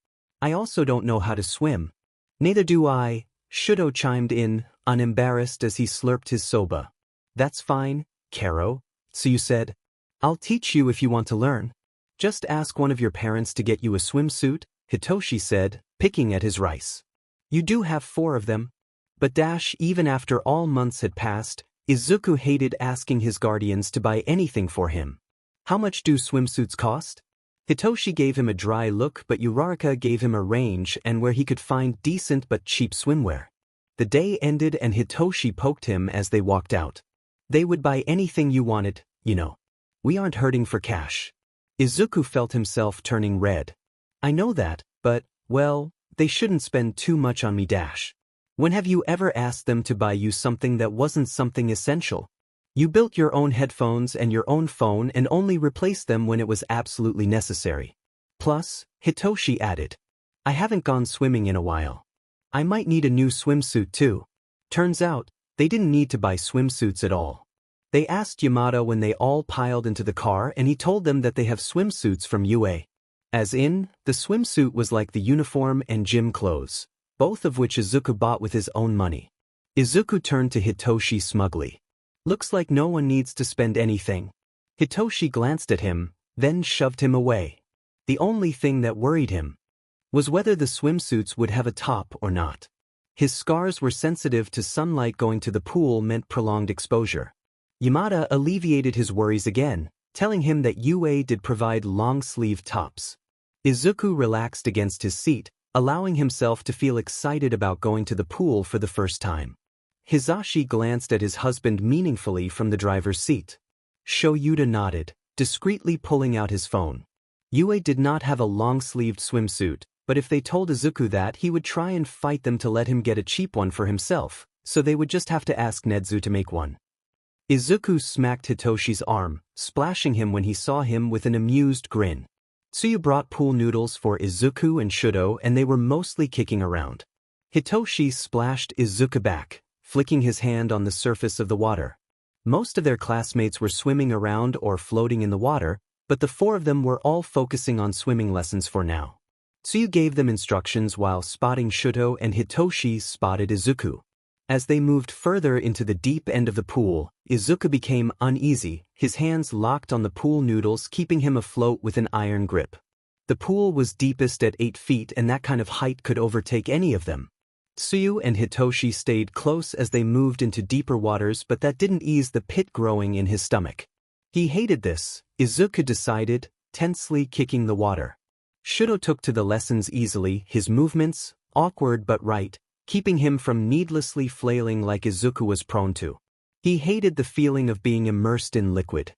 I also don't know how to swim. Neither do I, Shudo chimed in, unembarrassed as he slurped his soba. That's fine, Karo. So you said, I'll teach you if you want to learn. Just ask one of your parents to get you a swimsuit, Hitoshi said, picking at his rice. You do have 4 of them. But even after all months had passed, Izuku hated asking his guardians to buy anything for him. How much do swimsuits cost? Hitoshi gave him a dry look but Uraraka gave him a range and where he could find decent but cheap swimwear. The day ended and Hitoshi poked him as they walked out. They would buy anything you wanted, you know. We aren't hurting for cash. Izuku felt himself turning red. I know that, but, well, they shouldn't spend too much on me dash. When have you ever asked them to buy you something that wasn't something essential? You built your own headphones and your own phone and only replaced them when it was absolutely necessary. Plus, Hitoshi added, I haven't gone swimming in a while. I might need a new swimsuit too. Turns out, they didn't need to buy swimsuits at all. They asked Yamada when they all piled into the car and he told them that they have swimsuits from UA. As in, the swimsuit was like the uniform and gym clothes, both of which Izuku bought with his own money. Izuku turned to Hitoshi smugly. Looks like no one needs to spend anything. Hitoshi glanced at him, then shoved him away. The only thing that worried him was whether the swimsuits would have a top or not. His scars were sensitive to sunlight. Going to the pool meant prolonged exposure. Yamada alleviated his worries again, telling him that UA did provide long-sleeve tops. Izuku relaxed against his seat, allowing himself to feel excited about going to the pool for the first time. Hisashi glanced at his husband meaningfully from the driver's seat. Shoyuta nodded, discreetly pulling out his phone. UA did not have a long-sleeved swimsuit, but if they told Izuku that, he would try and fight them to let him get a cheap one for himself, so they would just have to ask Nedzu to make one. Izuku smacked Hitoshi's arm, splashing him when he saw him with an amused grin. Tsuyu brought pool noodles for Izuku and Shudo and they were mostly kicking around. Hitoshi splashed Izuku back, flicking his hand on the surface of the water. Most of their classmates were swimming around or floating in the water, but the four of them were all focusing on swimming lessons for now. Tsuyu gave them instructions while spotting Shudo and Hitoshi spotted Izuku. As they moved further into the deep end of the pool, Izuku became uneasy, his hands locked on the pool noodles keeping him afloat with an iron grip. The pool was deepest at 8 feet and that kind of height could overtake any of them. Tsuyu and Hitoshi stayed close as they moved into deeper waters, but that didn't ease the pit growing in his stomach. He hated this, Izuku decided, tensely kicking the water. Shudo took to the lessons easily, his movements, awkward but right, keeping him from needlessly flailing like Izuku was prone to. He hated the feeling of being immersed in liquid.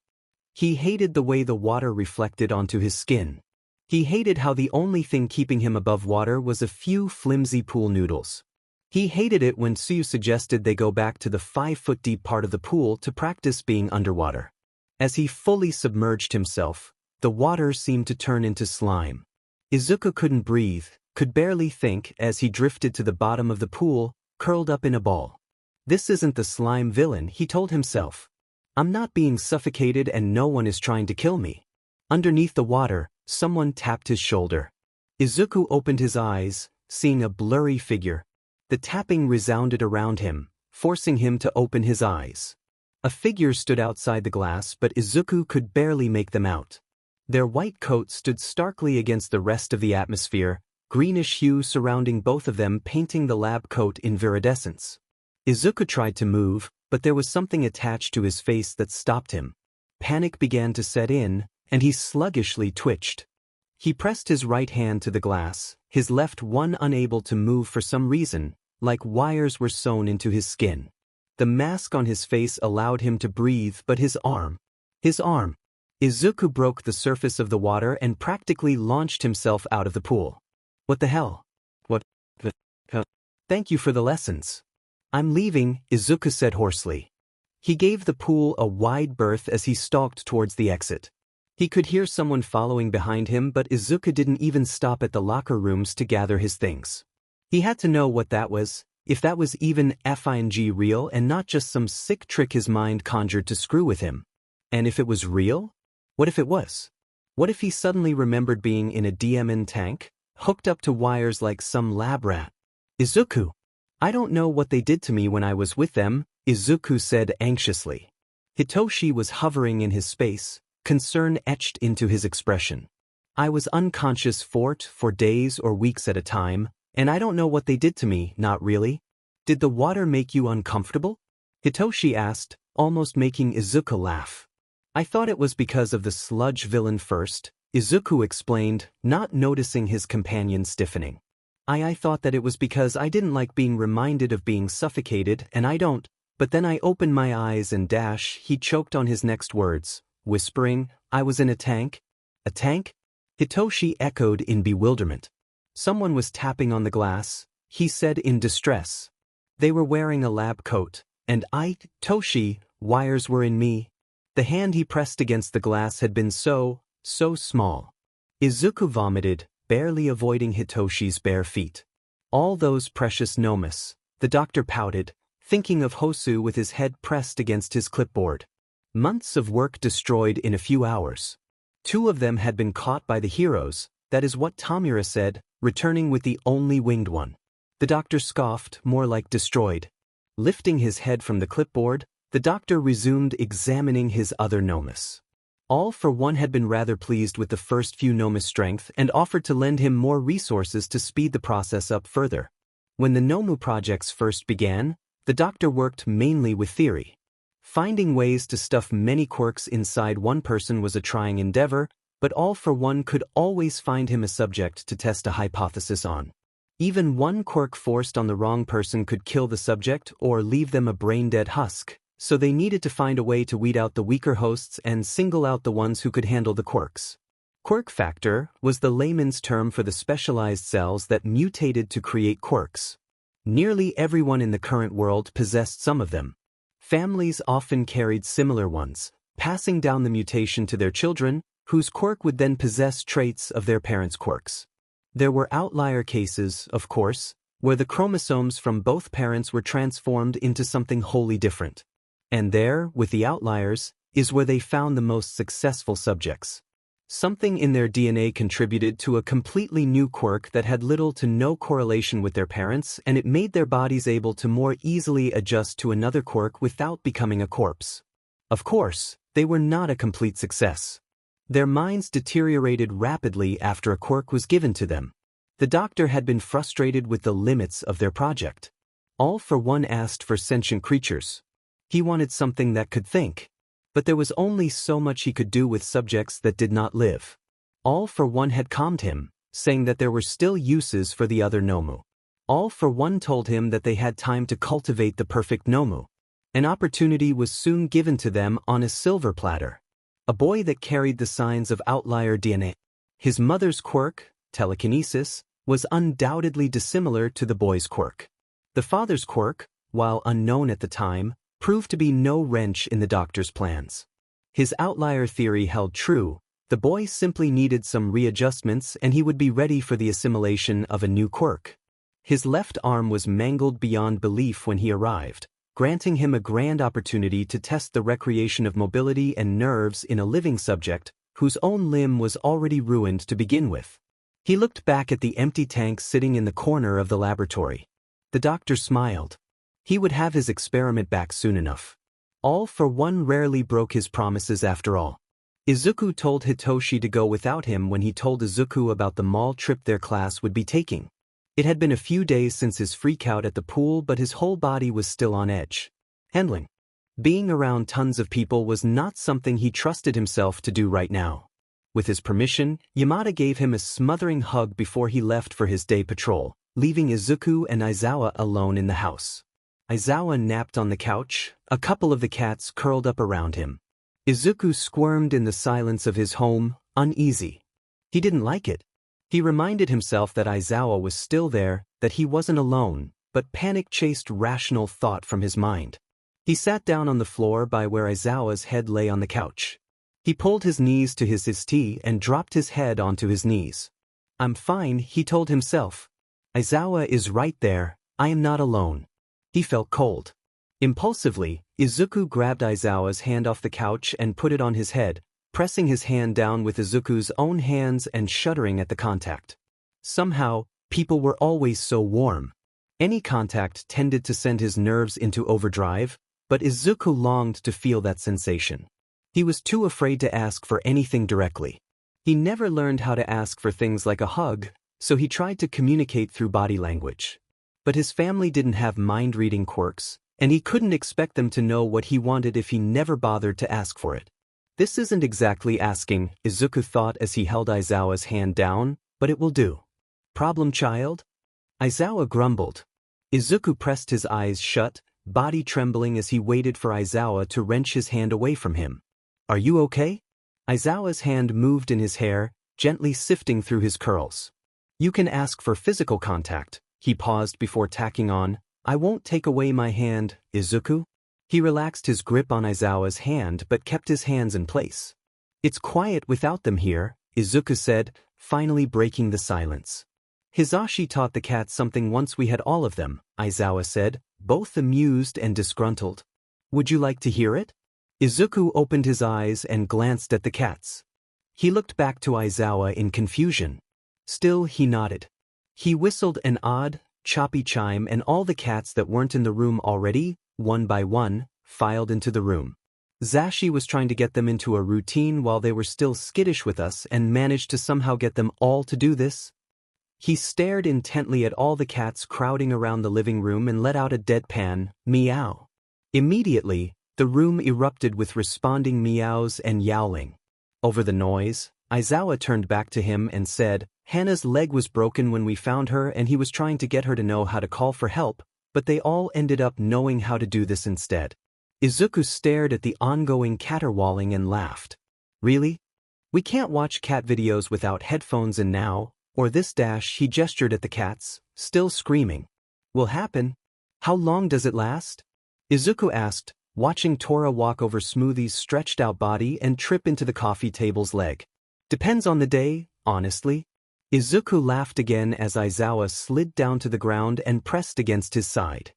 He hated the way the water reflected onto his skin. He hated how the only thing keeping him above water was a few flimsy pool noodles. He hated it when Tsuyu suggested they go back to the 5-foot-deep part of the pool to practice being underwater. As he fully submerged himself, the water seemed to turn into slime. Izuku couldn't breathe, could barely think as he drifted to the bottom of the pool, curled up in a ball. This isn't the slime villain, he told himself. I'm not being suffocated and no one is trying to kill me. Underneath the water, someone tapped his shoulder. Izuku opened his eyes, seeing a blurry figure. The tapping resounded around him, forcing him to open his eyes. A figure stood outside the glass, but Izuku could barely make them out. Their white coats stood starkly against the rest of the atmosphere, greenish hue surrounding both of them painting the lab coat in viridescence. Izuku tried to move, but there was something attached to his face that stopped him. Panic began to set in, and he sluggishly twitched. He pressed his right hand to the glass, his left one unable to move for some reason, like wires were sewn into his skin. The mask on his face allowed him to breathe, but his arm. Izuku broke the surface of the water and practically launched himself out of the pool. What the hell? What the hell? Thank you for the lessons. I'm leaving, Izuku said hoarsely. He gave the pool a wide berth as he stalked towards the exit. He could hear someone following behind him, but Izuku didn't even stop at the locker rooms to gather his things. He had to know what that was, if that was even FING real and not just some sick trick his mind conjured to screw with him. And if it was real? What if it was? What if he suddenly remembered being in a DMN tank, hooked up to wires like some lab rat? Izuku! I don't know what they did to me when I was with them, Izuku said anxiously. Hitoshi was hovering in his space, concern etched into his expression. I was unconscious for days or weeks at a time, and I don't know what they did to me, not really. Did the water make you uncomfortable? Hitoshi asked, almost making Izuku laugh. I thought it was because of the sludge villain first, Izuku explained, not noticing his companion stiffening. I thought that it was because I didn't like being reminded of being suffocated, and I don't, but then I opened my eyes and he choked on his next words, whispering, I was in a tank? A tank? Hitoshi echoed in bewilderment. Someone was tapping on the glass, he said in distress. They were wearing a lab coat, and Toshi, wires were in me. The hand he pressed against the glass had been so small. Izuku vomited, barely avoiding Hitoshi's bare feet. All those precious nomus, the doctor pouted, thinking of Hosu with his head pressed against his clipboard. Months of work destroyed in a few hours. 2 of them had been caught by the heroes, that is what Tomura said, returning with the only winged one. The doctor scoffed, more like destroyed. Lifting his head from the clipboard, the doctor resumed examining his other nomus. All for one had been rather pleased with the first few nomus strength and offered to lend him more resources to speed the process up further. When the Nomu projects first began, the doctor worked mainly with theory. Finding ways to stuff many quirks inside one person was a trying endeavor, but all for one could always find him a subject to test a hypothesis on. Even one quirk forced on the wrong person could kill the subject or leave them a brain-dead husk, so they needed to find a way to weed out the weaker hosts and single out the ones who could handle the quirks. Quirk factor was the layman's term for the specialized cells that mutated to create quirks. Nearly everyone in the current world possessed some of them. Families often carried similar ones, passing down the mutation to their children, whose quirk would then possess traits of their parents' quirks. There were outlier cases, of course, where the chromosomes from both parents were transformed into something wholly different. And there, with the outliers, is where they found the most successful subjects. Something in their DNA contributed to a completely new quirk that had little to no correlation with their parents, and it made their bodies able to more easily adjust to another quirk without becoming a corpse. Of course, they were not a complete success. Their minds deteriorated rapidly after a quirk was given to them. The doctor had been frustrated with the limits of their project. All for one asked for sentient creatures. He wanted something that could think. But there was only so much he could do with subjects that did not live. All for one had calmed him, saying that there were still uses for the other Nomu. All for one told him that they had time to cultivate the perfect Nomu. An opportunity was soon given to them on a silver platter. A boy that carried the signs of outlier DNA. His mother's quirk, telekinesis, was undoubtedly dissimilar to the boy's quirk. The father's quirk, while unknown at the time, proved to be no wrench in the doctor's plans. His outlier theory held true. The boy simply needed some readjustments and he would be ready for the assimilation of a new quirk. His left arm was mangled beyond belief when he arrived, granting him a grand opportunity to test the recreation of mobility and nerves in a living subject whose own limb was already ruined to begin with. He looked back at the empty tank sitting in the corner of the laboratory. The doctor smiled. He would have his experiment back soon enough. All for one rarely broke his promises after all. Izuku told Hitoshi to go without him when he told Izuku about the mall trip their class would be taking. It had been a few days since his freakout at the pool, but his whole body was still on edge. Handling. Being around tons of people was not something he trusted himself to do right now. With his permission, Yamada gave him a smothering hug before he left for his day patrol, leaving Izuku and Aizawa alone in the house. Aizawa napped on the couch, a couple of the cats curled up around him. Izuku squirmed in the silence of his home, uneasy. He didn't like it. He reminded himself that Aizawa was still there, that he wasn't alone, but panic chased rational thought from his mind. He sat down on the floor by where Aizawa's head lay on the couch. He pulled his knees to his settee and dropped his head onto his knees. "I'm fine," he told himself. "Aizawa is right there, I am not alone." He felt cold. Impulsively, Izuku grabbed Aizawa's hand off the couch and put it on his head, pressing his hand down with Izuku's own hands and shuddering at the contact. Somehow, people were always so warm. Any contact tended to send his nerves into overdrive, but Izuku longed to feel that sensation. He was too afraid to ask for anything directly. He never learned how to ask for things like a hug, so he tried to communicate through body language. But his family didn't have mind-reading quirks, and he couldn't expect them to know what he wanted if he never bothered to ask for it. This isn't exactly asking, Izuku thought as he held Aizawa's hand down, but it will do. Problem child? Aizawa grumbled. Izuku pressed his eyes shut, body trembling as he waited for Aizawa to wrench his hand away from him. "Are you okay?" Aizawa's hand moved in his hair, gently sifting through his curls. You can ask for physical contact. He paused before tacking on, I won't take away my hand, Izuku. He relaxed his grip on Aizawa's hand but kept his hands in place. It's quiet without them here, Izuku said, finally breaking the silence. Hisashi taught the cats something once we had all of them, Aizawa said, both amused and disgruntled. Would you like to hear it? Izuku opened his eyes and glanced at the cats. He looked back to Aizawa in confusion. Still he nodded. He whistled an odd, choppy chime and all the cats that weren't in the room already, one by one, filed into the room. Zashi was trying to get them into a routine while they were still skittish with us and managed to somehow get them all to do this. He stared intently at all the cats crowding around the living room and let out a deadpan, meow. Immediately, the room erupted with responding meows and yowling. Over the noise, Aizawa turned back to him and said, Hana's leg was broken when we found her and he was trying to get her to know how to call for help, but they all ended up knowing how to do this instead. Izuku stared at the ongoing caterwauling and laughed. Really? We can't watch cat videos without headphones in now, or this dash. He gestured at the cats, still screaming. Will happen. How long does it last? Izuku asked, watching Tora walk over Smoothie's stretched out body and trip into the coffee table's leg. Depends on the day, honestly. Izuku laughed again as Aizawa slid down to the ground and pressed against his side.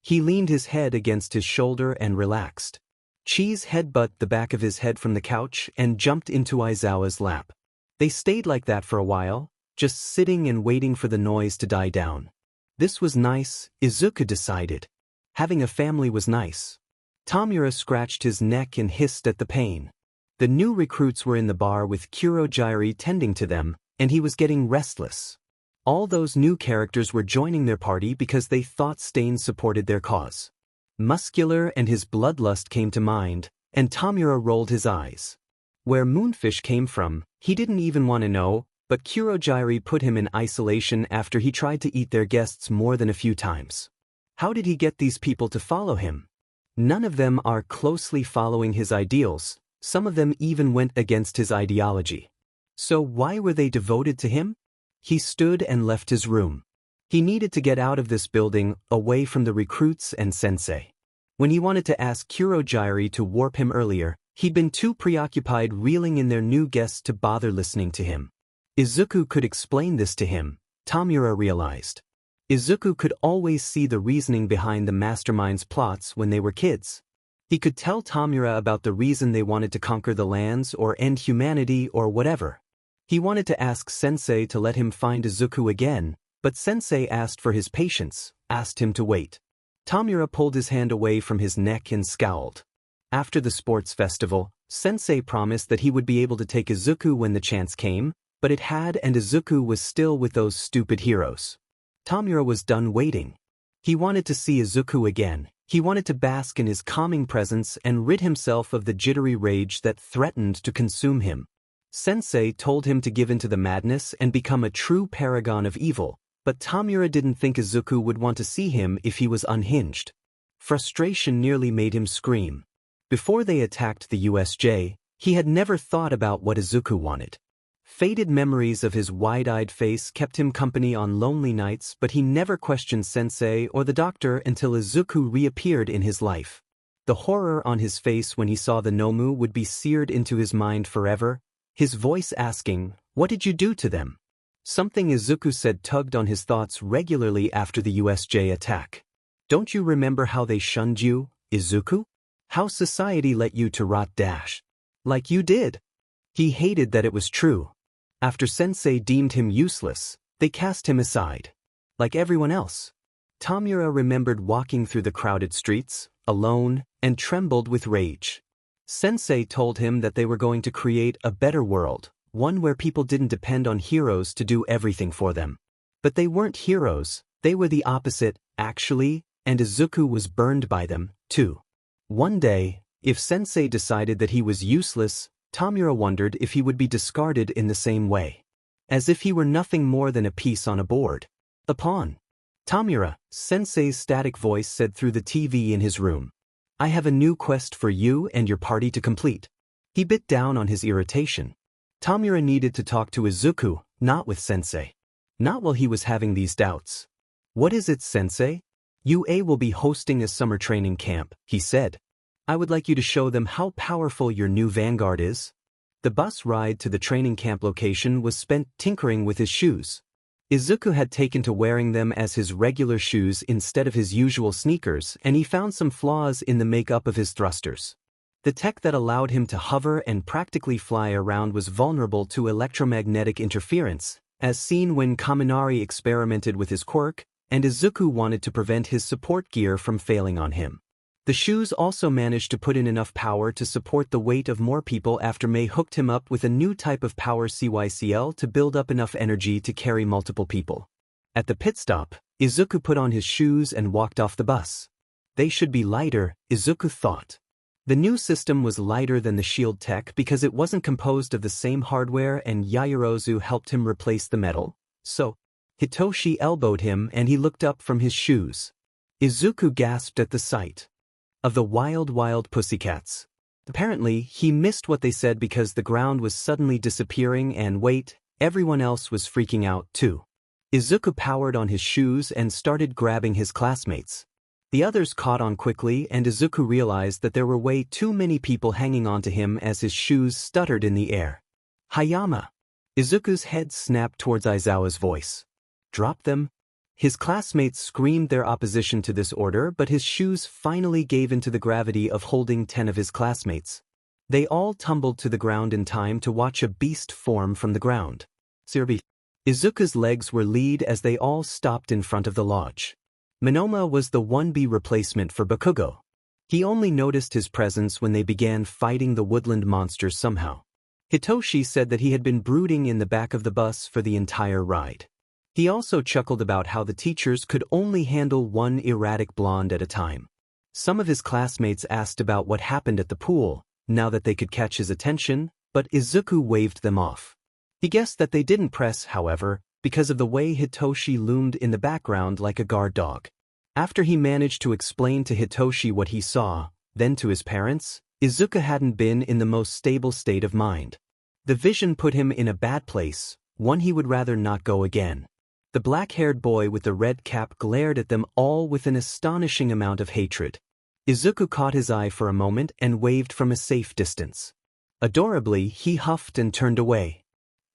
He leaned his head against his shoulder and relaxed. Cheese headbutted the back of his head from the couch and jumped into Aizawa's lap. They stayed like that for a while, just sitting and waiting for the noise to die down. This was nice, Izuku decided. Having a family was nice. Tomura scratched his neck and hissed at the pain. The new recruits were in the bar with Kurogiri tending to them, and he was getting restless. All those new characters were joining their party because they thought Stain supported their cause. Muscular and his bloodlust came to mind, and Tomura rolled his eyes. Where Moonfish came from, he didn't even want to know, but Kurogiri put him in isolation after he tried to eat their guests more than a few times. How did he get these people to follow him? None of them are closely following his ideals, some of them even went against his ideology. So why were they devoted to him? He stood and left his room. He needed to get out of this building, away from the recruits and sensei. When he wanted to ask Kurogiri to warp him earlier, he'd been too preoccupied reeling in their new guests to bother listening to him. Izuku could explain this to him, Tomura realized. Izuku could always see the reasoning behind the mastermind's plots when they were kids. He could tell Tomura about the reason they wanted to conquer the lands or end humanity or whatever. He wanted to ask Sensei to let him find Izuku again, but Sensei asked for his patience, asked him to wait. Tomura pulled his hand away from his neck and scowled. After the sports festival, Sensei promised that he would be able to take Izuku when the chance came, but it had, and Izuku was still with those stupid heroes. Tomura was done waiting. He wanted to see Izuku again. He wanted to bask in his calming presence and rid himself of the jittery rage that threatened to consume him. Sensei told him to give in to the madness and become a true paragon of evil, but Tomura didn't think Izuku would want to see him if he was unhinged. Frustration nearly made him scream. Before they attacked the USJ, he had never thought about what Izuku wanted. Faded memories of his wide-eyed face kept him company on lonely nights, but he never questioned Sensei or the doctor until Izuku reappeared in his life. The horror on his face when he saw the Nomu would be seared into his mind forever, his voice asking, "What did you do to them?" Something Izuku said tugged on his thoughts regularly after the USJ attack. Don't you remember how they shunned you, Izuku? How society let you to rot dash? Like you did. He hated that it was true. After Sensei deemed him useless, they cast him aside. Like everyone else. Tomura remembered walking through the crowded streets, alone, and trembled with rage. Sensei told him that they were going to create a better world, one where people didn't depend on heroes to do everything for them. But they weren't heroes, they were the opposite, actually, and Izuku was burned by them, too. One day, if Sensei decided that he was useless, Tomura wondered if he would be discarded in the same way. As if he were nothing more than a piece on a board. A pawn. Tomura, Sensei's static voice said through the TV in his room. I have a new quest for you and your party to complete. He bit down on his irritation. Tomura needed to talk to Izuku, not with Sensei. Not while he was having these doubts. What is it, Sensei? UA will be hosting a summer training camp, he said. I would like you to show them how powerful your new vanguard is. The bus ride to the training camp location was spent tinkering with his shoes. Izuku had taken to wearing them as his regular shoes instead of his usual sneakers, and he found some flaws in the makeup of his thrusters. The tech that allowed him to hover and practically fly around was vulnerable to electromagnetic interference, as seen when Kaminari experimented with his quirk, and Izuku wanted to prevent his support gear from failing on him. The shoes also managed to put in enough power to support the weight of more people after Mei hooked him up with a new type of power CYCL to build up enough energy to carry multiple people. At the pit stop, Izuku put on his shoes and walked off the bus. They should be lighter, Izuku thought. The new system was lighter than the shield tech because it wasn't composed of the same hardware and Yaoyorozu helped him replace the metal, so Hitoshi elbowed him and he looked up from his shoes. Izuku gasped at the sight of the wild pussycats. Apparently, he missed what they said because the ground was suddenly disappearing and wait, everyone else was freaking out too. Izuku powered on his shoes and started grabbing his classmates. The others caught on quickly and Izuku realized that there were way too many people hanging onto him as his shoes stuttered in the air. Hayama! Izuku's head snapped towards Aizawa's voice. Drop them? His classmates screamed their opposition to this order, but his shoes finally gave into the gravity of holding 10 of his classmates. They all tumbled to the ground in time to watch a beast form from the ground. Izuku's legs were lead as they all stopped in front of the lodge. Monoma was the 1B replacement for Bakugo. He only noticed his presence when they began fighting the woodland monsters somehow. Hitoshi said that he had been brooding in the back of the bus for the entire ride. He also chuckled about how the teachers could only handle one erratic blonde at a time. Some of his classmates asked about what happened at the pool, now that they could catch his attention, but Izuku waved them off. He guessed that they didn't press, however, because of the way Hitoshi loomed in the background like a guard dog. After he managed to explain to Hitoshi what he saw, then to his parents, Izuku hadn't been in the most stable state of mind. The vision put him in a bad place, one he would rather not go again. The black-haired boy with the red cap glared at them all with an astonishing amount of hatred. Izuku caught his eye for a moment and waved from a safe distance. Adorably, he huffed and turned away.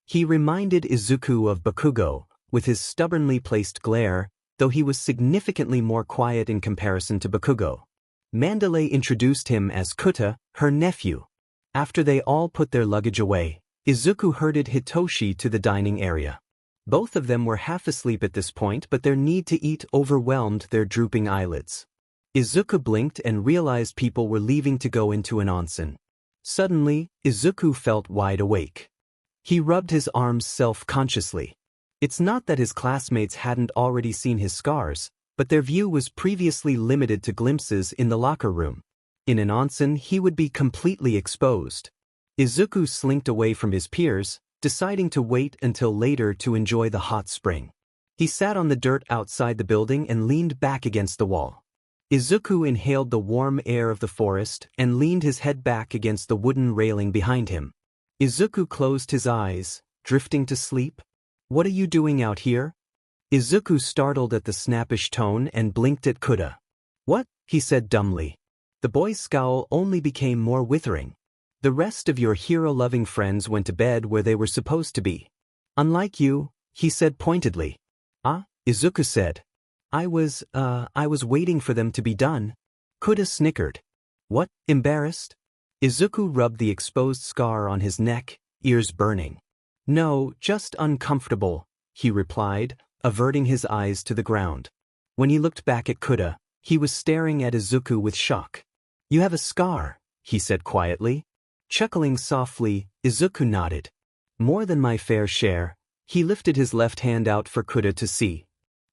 He reminded Izuku of Bakugo, with his stubbornly placed glare, though he was significantly more quiet in comparison to Bakugo. Mandalay introduced him as Kuta, her nephew. After they all put their luggage away, Izuku herded Hitoshi to the dining area. Both of them were half asleep at this point, but their need to eat overwhelmed their drooping eyelids. Izuku blinked and realized people were leaving to go into an onsen. Suddenly, Izuku felt wide awake. He rubbed his arms self-consciously. It's not that his classmates hadn't already seen his scars, but their view was previously limited to glimpses in the locker room. In an onsen, he would be completely exposed. Izuku slinked away from his peers, deciding to wait until later to enjoy the hot spring. He sat on the dirt outside the building and leaned back against the wall. Izuku inhaled the warm air of the forest and leaned his head back against the wooden railing behind him. Izuku closed his eyes, drifting to sleep. What are you doing out here? Izuku startled at the snappish tone and blinked at Kuta. What? He said dumbly. The boy's scowl only became more withering. The rest of your hero-loving friends went to bed where they were supposed to be. Unlike you, he said pointedly. Ah, Izuku said. I was waiting for them to be done. Kuta snickered. What, embarrassed? Izuku rubbed the exposed scar on his neck, ears burning. No, just uncomfortable, he replied, averting his eyes to the ground. When he looked back at Kuta, he was staring at Izuku with shock. You have a scar, he said quietly. Chuckling softly, Izuku nodded. More than my fair share. He lifted his left hand out for Kuta to see.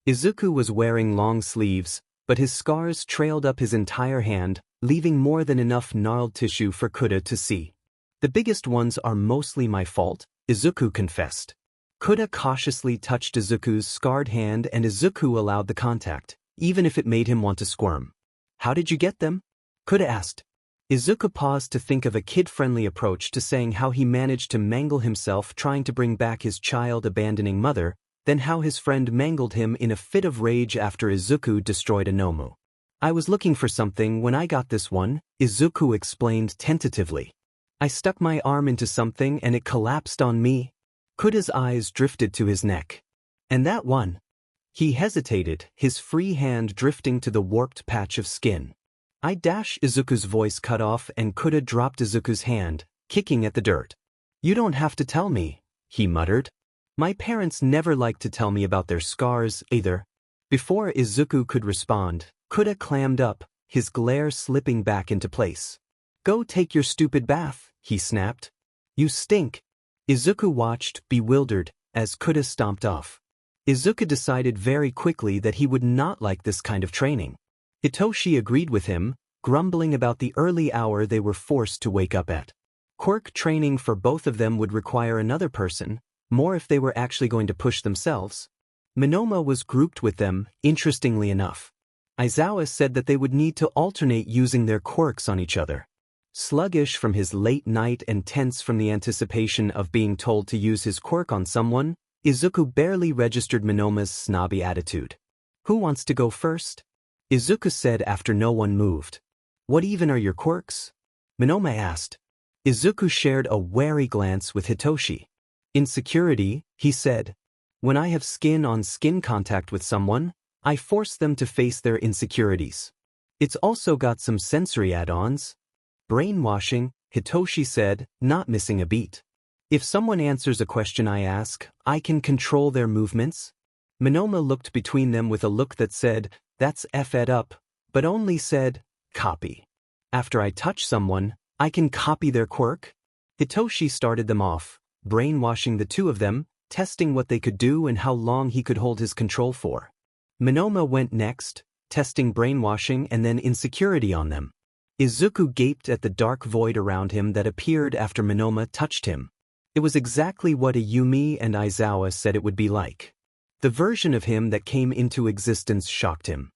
Izuku was wearing long sleeves, but his scars trailed up his entire hand, leaving more than enough gnarled tissue for Kuta to see. The biggest ones are mostly my fault, Izuku confessed. Kuta cautiously touched Izuku's scarred hand and Izuku allowed the contact, even if it made him want to squirm. How did you get them? Kuta asked. Izuku paused to think of a kid-friendly approach to saying how he managed to mangle himself trying to bring back his child-abandoning mother, then how his friend mangled him in a fit of rage after Izuku destroyed a Nomu. I was looking for something when I got this one, Izuku explained tentatively. I stuck my arm into something and it collapsed on me. Kuda's eyes drifted to his neck. And that one? He hesitated, his free hand drifting to the warped patch of skin. Izuku's voice cut off and Kuda dropped Izuku's hand, kicking at the dirt. You don't have to tell me, he muttered. My parents never liked to tell me about their scars, either. Before Izuku could respond, Kuda clammed up, his glare slipping back into place. Go take your stupid bath, he snapped. You stink. Izuku watched, bewildered, as Kuda stomped off. Izuku decided very quickly that he would not like this kind of training. Hitoshi agreed with him, grumbling about the early hour they were forced to wake up at. Quirk training for both of them would require another person, more if they were actually going to push themselves. Minoma was grouped with them, interestingly enough. Aizawa said that they would need to alternate using their quirks on each other. Sluggish from his late night and tense from the anticipation of being told to use his quirk on someone, Izuku barely registered Minoma's snobby attitude. Who wants to go first? Izuku said after no one moved. What even are your quirks? Minoma asked. Izuku shared a wary glance with Hitoshi. Insecurity, he said. When I have skin-on-skin contact with someone, I force them to face their insecurities. It's also got some sensory add-ons. Brainwashing, Hitoshi said, not missing a beat. If someone answers a question I ask, I can control their movements. Minoma looked between them with a look that said, that's effed up, but only said, copy. After I touch someone, I can copy their quirk? Hitoshi started them off, brainwashing the two of them, testing what they could do and how long he could hold his control for. Minoma went next, testing brainwashing and then insecurity on them. Izuku gaped at the dark void around him that appeared after Minoma touched him. It was exactly what Ayumi and Aizawa said it would be like. The version of him that came into existence shocked him.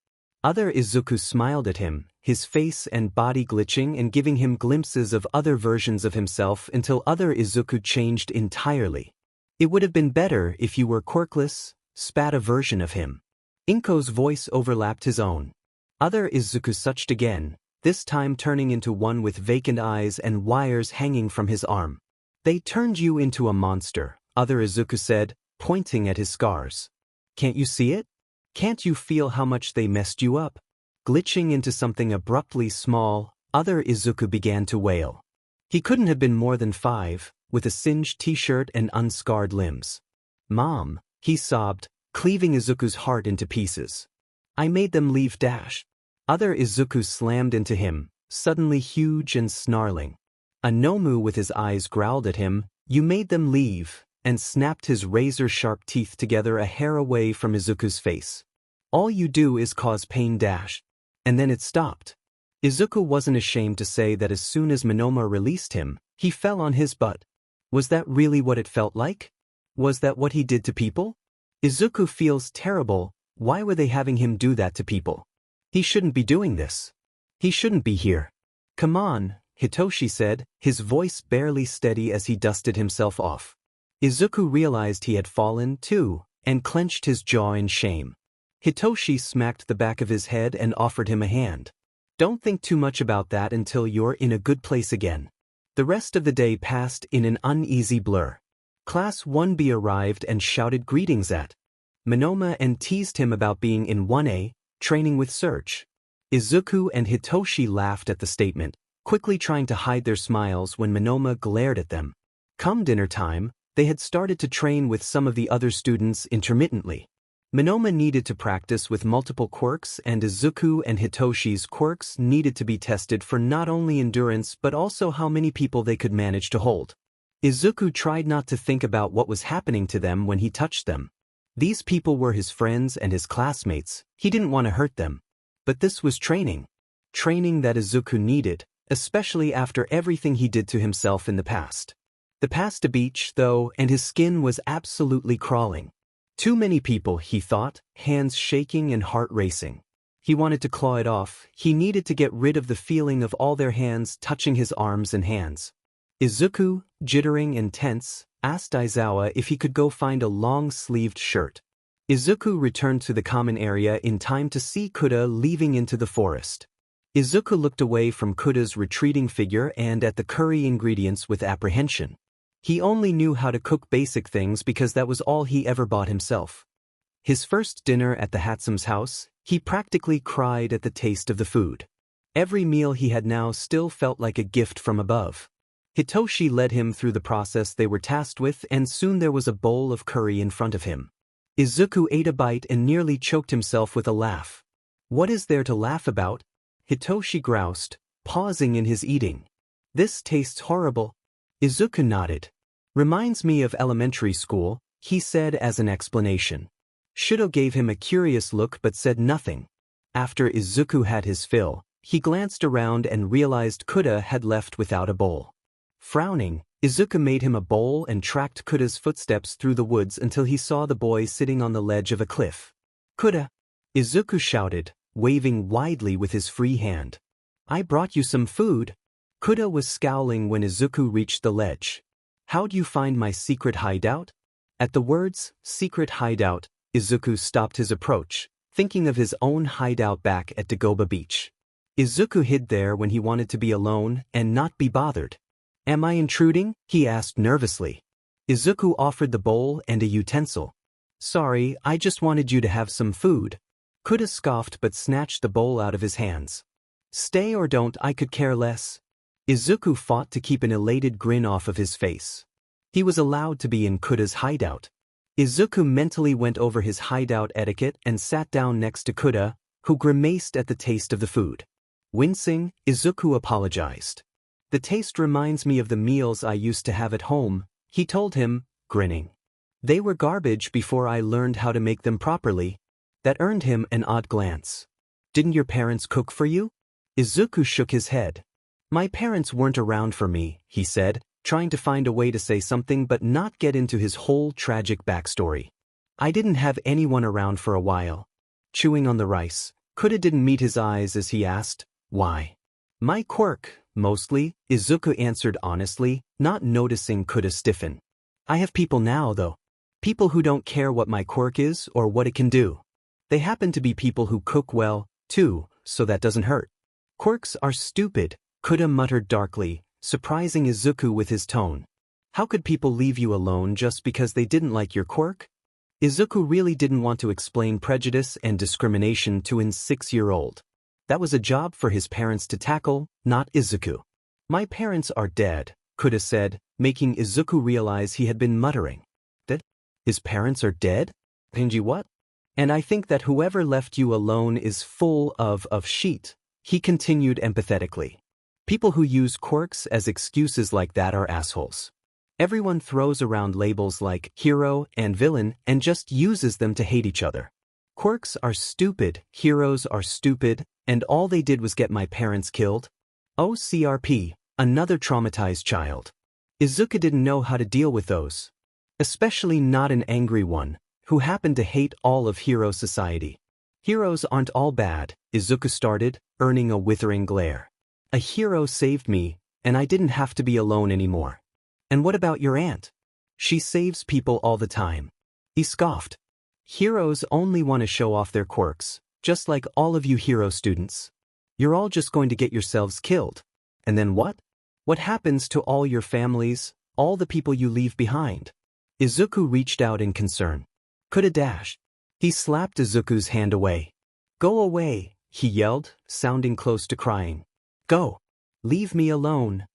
Other Izuku smiled at him, his face and body glitching and giving him glimpses of other versions of himself until other Izuku changed entirely. It would have been better if you were quirkless, spat a version of him. Inko's voice overlapped his own. Other Izuku suched again, this time turning into one with vacant eyes and wires hanging from his arm. They turned you into a monster, other Izuku said, pointing at his scars. Can't you see it? Can't you feel how much they messed you up? Glitching into something abruptly small, other Izuku began to wail. He couldn't have been more than 5, with a singed t-shirt and unscarred limbs. Mom, he sobbed, cleaving Izuku's heart into pieces. I made them leave dash. Other Izuku slammed into him, suddenly huge and snarling. A Nomu with his eyes growled at him, you made them leave, and snapped his razor-sharp teeth together a hair away from Izuku's face. All you do is cause pain dash. And then it stopped. Izuku wasn't ashamed to say that as soon as Minoma released him, he fell on his butt. Was that really what it felt like? Was that what he did to people? Izuku feels terrible, why were they having him do that to people? He shouldn't be doing this. He shouldn't be here. Come on, Hitoshi said, his voice barely steady as he dusted himself off. Izuku realized he had fallen, too, and clenched his jaw in shame. Hitoshi smacked the back of his head and offered him a hand. Don't think too much about that until you're in a good place again. The rest of the day passed in an uneasy blur. Class 1B arrived and shouted greetings at Minoma and teased him about being in 1A, training with Search. Izuku and Hitoshi laughed at the statement, quickly trying to hide their smiles when Minoma glared at them. Come dinner time, they had started to train with some of the other students intermittently. Minoma needed to practice with multiple quirks and Izuku and Hitoshi's quirks needed to be tested for not only endurance but also how many people they could manage to hold. Izuku tried not to think about what was happening to them when he touched them. These people were his friends and his classmates, he didn't want to hurt them. But this was training. Training that Izuku needed, especially after everything he did to himself in the past. The past a beach, though, and his skin was absolutely crawling. Too many people, he thought, hands shaking and heart racing. He wanted to claw it off. He needed to get rid of the feeling of all their hands touching his arms and hands. Izuku, jittering and tense, asked Aizawa if he could go find a long-sleeved shirt. Izuku returned to the common area in time to see Kuda leaving into the forest. Izuku looked away from Kuda's retreating figure and at the curry ingredients with apprehension. He only knew how to cook basic things because that was all he ever bought himself. His first dinner at the Hatsume's house, he practically cried at the taste of the food. Every meal he had now still felt like a gift from above. Hitoshi led him through the process they were tasked with, and soon there was a bowl of curry in front of him. Izuku ate a bite and nearly choked himself with a laugh. "What is there to laugh about?" Hitoshi groused, pausing in his eating. "This tastes horrible." Izuku nodded. "Reminds me of elementary school," he said as an explanation. Shido gave him a curious look but said nothing. After Izuku had his fill, he glanced around and realized Kuda had left without a bowl. Frowning, Izuku made him a bowl and tracked Kuda's footsteps through the woods until he saw the boy sitting on the ledge of a cliff. "Kuda!" Izuku shouted, waving widely with his free hand. "I brought you some food." Kuda was scowling when Izuku reached the ledge. "How'd you find my secret hideout?" At the words, secret hideout, Izuku stopped his approach, thinking of his own hideout back at Dagoba Beach. Izuku hid there when he wanted to be alone and not be bothered. "Am I intruding?" he asked nervously. Izuku offered the bowl and a utensil. "Sorry, I just wanted you to have some food." Kuda scoffed but snatched the bowl out of his hands. "Stay or don't, I could care less." Izuku fought to keep an elated grin off of his face. He was allowed to be in Kuda's hideout. Izuku mentally went over his hideout etiquette and sat down next to Kuda, who grimaced at the taste of the food. Wincing, Izuku apologized. "The taste reminds me of the meals I used to have at home," he told him, grinning. "They were garbage before I learned how to make them properly." That earned him an odd glance. "Didn't your parents cook for you?" Izuku shook his head. "My parents weren't around for me," he said, trying to find a way to say something but not get into his whole tragic backstory. "I didn't have anyone around for a while." Chewing on the rice, Kuda didn't meet his eyes as he asked, "Why?" "My quirk, mostly," Izuku answered honestly, not noticing Kuda stiffen. "I have people now, though. People who don't care what my quirk is or what it can do. They happen to be people who cook well, too, so that doesn't hurt." "Quirks are stupid," Kuda muttered darkly, surprising Izuku with his tone. "How could people leave you alone just because they didn't like your quirk?" Izuku really didn't want to explain prejudice and discrimination to an 6-year-old. That was a job for his parents to tackle, not Izuku. "My parents are dead," Kuda said, making Izuku realize he had been muttering. "That? His parents are dead? Pinji what? And I think that whoever left you alone is full of shit," he continued empathetically. "People who use quirks as excuses like that are assholes. Everyone throws around labels like hero and villain and just uses them to hate each other. Quirks are stupid, heroes are stupid, and all they did was get my parents killed." OCRP, another traumatized child. Izuku didn't know how to deal with those. Especially not an angry one, who happened to hate all of hero society. "Heroes aren't all bad," Izuku started, earning a withering glare. "A hero saved me, and I didn't have to be alone anymore." "And what about your aunt? She saves people all the time." He scoffed. "Heroes only want to show off their quirks, just like all of you hero students. You're all just going to get yourselves killed. And then what? What happens to all your families, all the people you leave behind?" Izuku reached out in concern. Kuda dashed. He slapped Izuku's hand away. "Go away," he yelled, sounding close to crying. "Go. Leave me alone."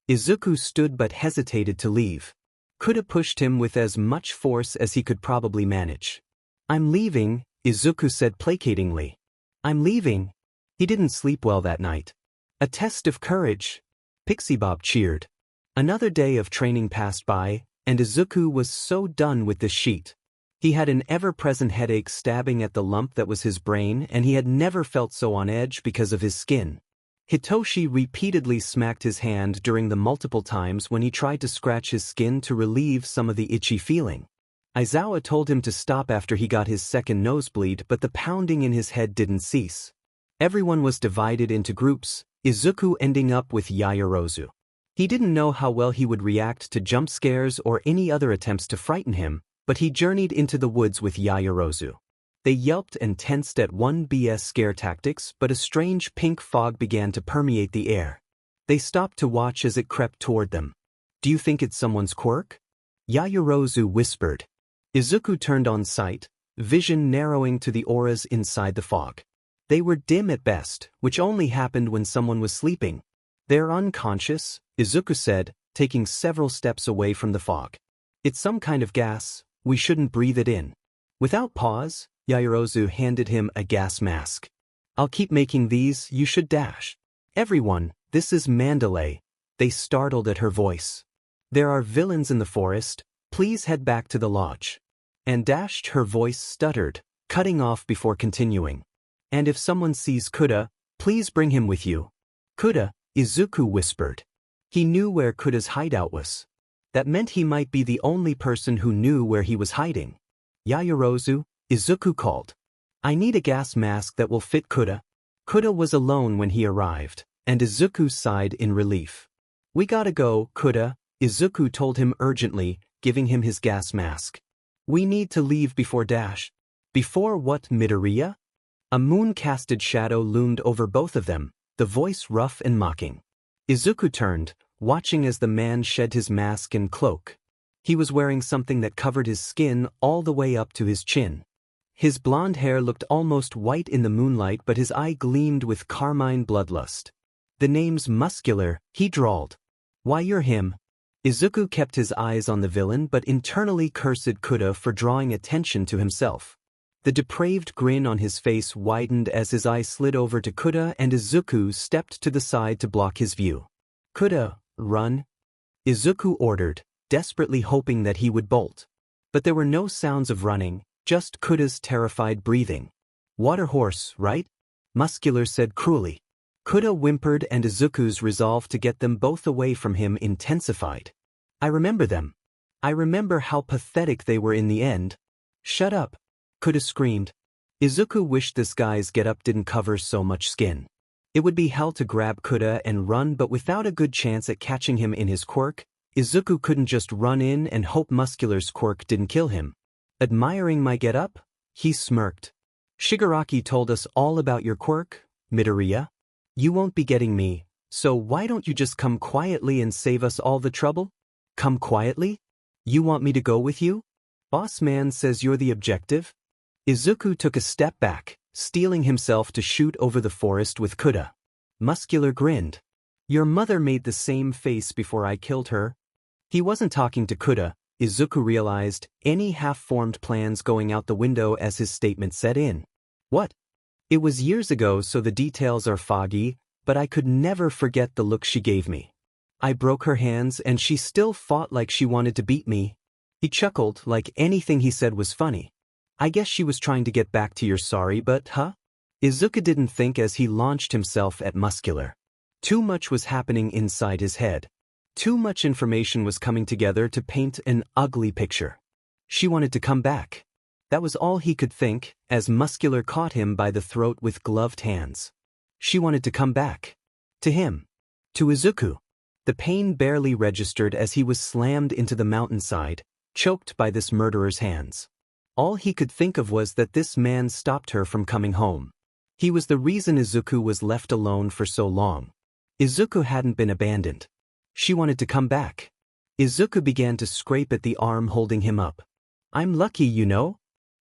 Izuku stood but hesitated to leave. Kuda pushed him with as much force as he could probably manage. "I'm leaving," Izuku said placatingly. "I'm leaving." He didn't sleep well that night. A test of courage. Pixie Bob cheered. Another day of training passed by, and Izuku was so done with the sheet. He had an ever-present headache stabbing at the lump that was his brain, and he had never felt so on edge because of his skin. Hitoshi repeatedly smacked his hand during the multiple times when he tried to scratch his skin to relieve some of the itchy feeling. Aizawa told him to stop after he got his second nosebleed, but the pounding in his head didn't cease. Everyone was divided into groups, Izuku ending up with Yakuza. He didn't know how well he would react to jump scares or any other attempts to frighten him, but he journeyed into the woods with Yakuza. They yelped and tensed at 1BS scare tactics, but a strange pink fog began to permeate the air. They stopped to watch as it crept toward them. "Do you think it's someone's quirk?" Yakuza whispered. Izuku turned on sight, vision narrowing to the auras inside the fog. They were dim at best, which only happened when someone was sleeping. "They're unconscious," Izuku said, taking several steps away from the fog. "It's some kind of gas, we shouldn't breathe it in." Without pause, Yakuza handed him a gas mask. "I'll keep making these, you should dash." "Everyone, this is Mandalay," they startled at her voice. "There are villains in the forest, please head back to the lodge." And dashed, her voice stuttered, cutting off before continuing. "And if someone sees Kuda, please bring him with you." "Kuda," Izuku whispered. He knew where Kuda's hideout was. That meant he might be the only person who knew where he was hiding. "Yakuza," Izuku called. "I need a gas mask that will fit Kuda." Kuda was alone when he arrived, and Izuku sighed in relief. "We gotta go, Kuda," Izuku told him urgently, giving him his gas mask. "We need to leave before dash." "Before what, Midoriya?" A moon-casted shadow loomed over both of them, the voice rough and mocking. Izuku turned, watching as the man shed his mask and cloak. He was wearing something that covered his skin all the way up to his chin. His blonde hair looked almost white in the moonlight, but his eye gleamed with carmine bloodlust. "The name's Muscular," he drawled. "Why, you're him." Izuku kept his eyes on the villain but internally cursed Kuda for drawing attention to himself. The depraved grin on his face widened as his eye slid over to Kuda, and Izuku stepped to the side to block his view. "Kuda, run," Izuku ordered, desperately hoping that he would bolt. But there were no sounds of running, just Kuda's terrified breathing. "Water horse, right?" Muscular said cruelly. Kuda whimpered, and Izuku's resolve to get them both away from him intensified. "I remember them. I remember how pathetic they were in the end." "Shut up," Kuda screamed. Izuku wished this guy's get-up didn't cover so much skin. It would be hell to grab Kuda and run, but without a good chance at catching him in his quirk, Izuku couldn't just run in and hope Muscular's quirk didn't kill him. "Admiring my get-up?" he smirked. "Shigaraki told us all about your quirk, Midoriya. You won't be getting me, so why don't you just come quietly and save us all the trouble?" "Come quietly? You want me to go with you? Boss man says you're the objective." Izuku took a step back, steeling himself to shoot over the forest with Kuda. Muscular grinned. "Your mother made the same face before I killed her." He wasn't talking to Kuda, Izuku realized, any half-formed plans going out the window as his statement set in. "What?" "It was years ago, so the details are foggy, but I could never forget the look she gave me. I broke her hands and she still fought like she wanted to beat me." He chuckled, like anything he said was funny. "I guess she was trying to get back to your sorry but, huh?" Izuku didn't think as he launched himself at Muscular. Too much was happening inside his head. Too much information was coming together to paint an ugly picture. She wanted to come back. That was all he could think, as Muscular caught him by the throat with gloved hands. She wanted to come back. To him. To Izuku. The pain barely registered as he was slammed into the mountainside, choked by this murderer's hands. All he could think of was that this man stopped her from coming home. He was the reason Izuku was left alone for so long. Izuku hadn't been abandoned. She wanted to come back. Izuku began to scrape at the arm holding him up. "I'm lucky, you know,"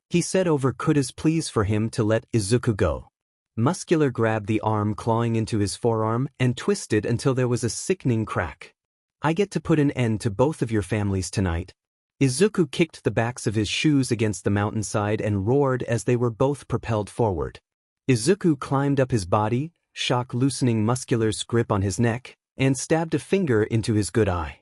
he said over Kuda's pleas for him to let Izuku go. Muscular grabbed the arm clawing into his forearm and twisted until there was a sickening crack. "I get to put an end to both of your families tonight." Izuku kicked the backs of his shoes against the mountainside and roared as they were both propelled forward. Izuku climbed up his body, shock loosening Muscular's grip on his neck, and stabbed a finger into his good eye.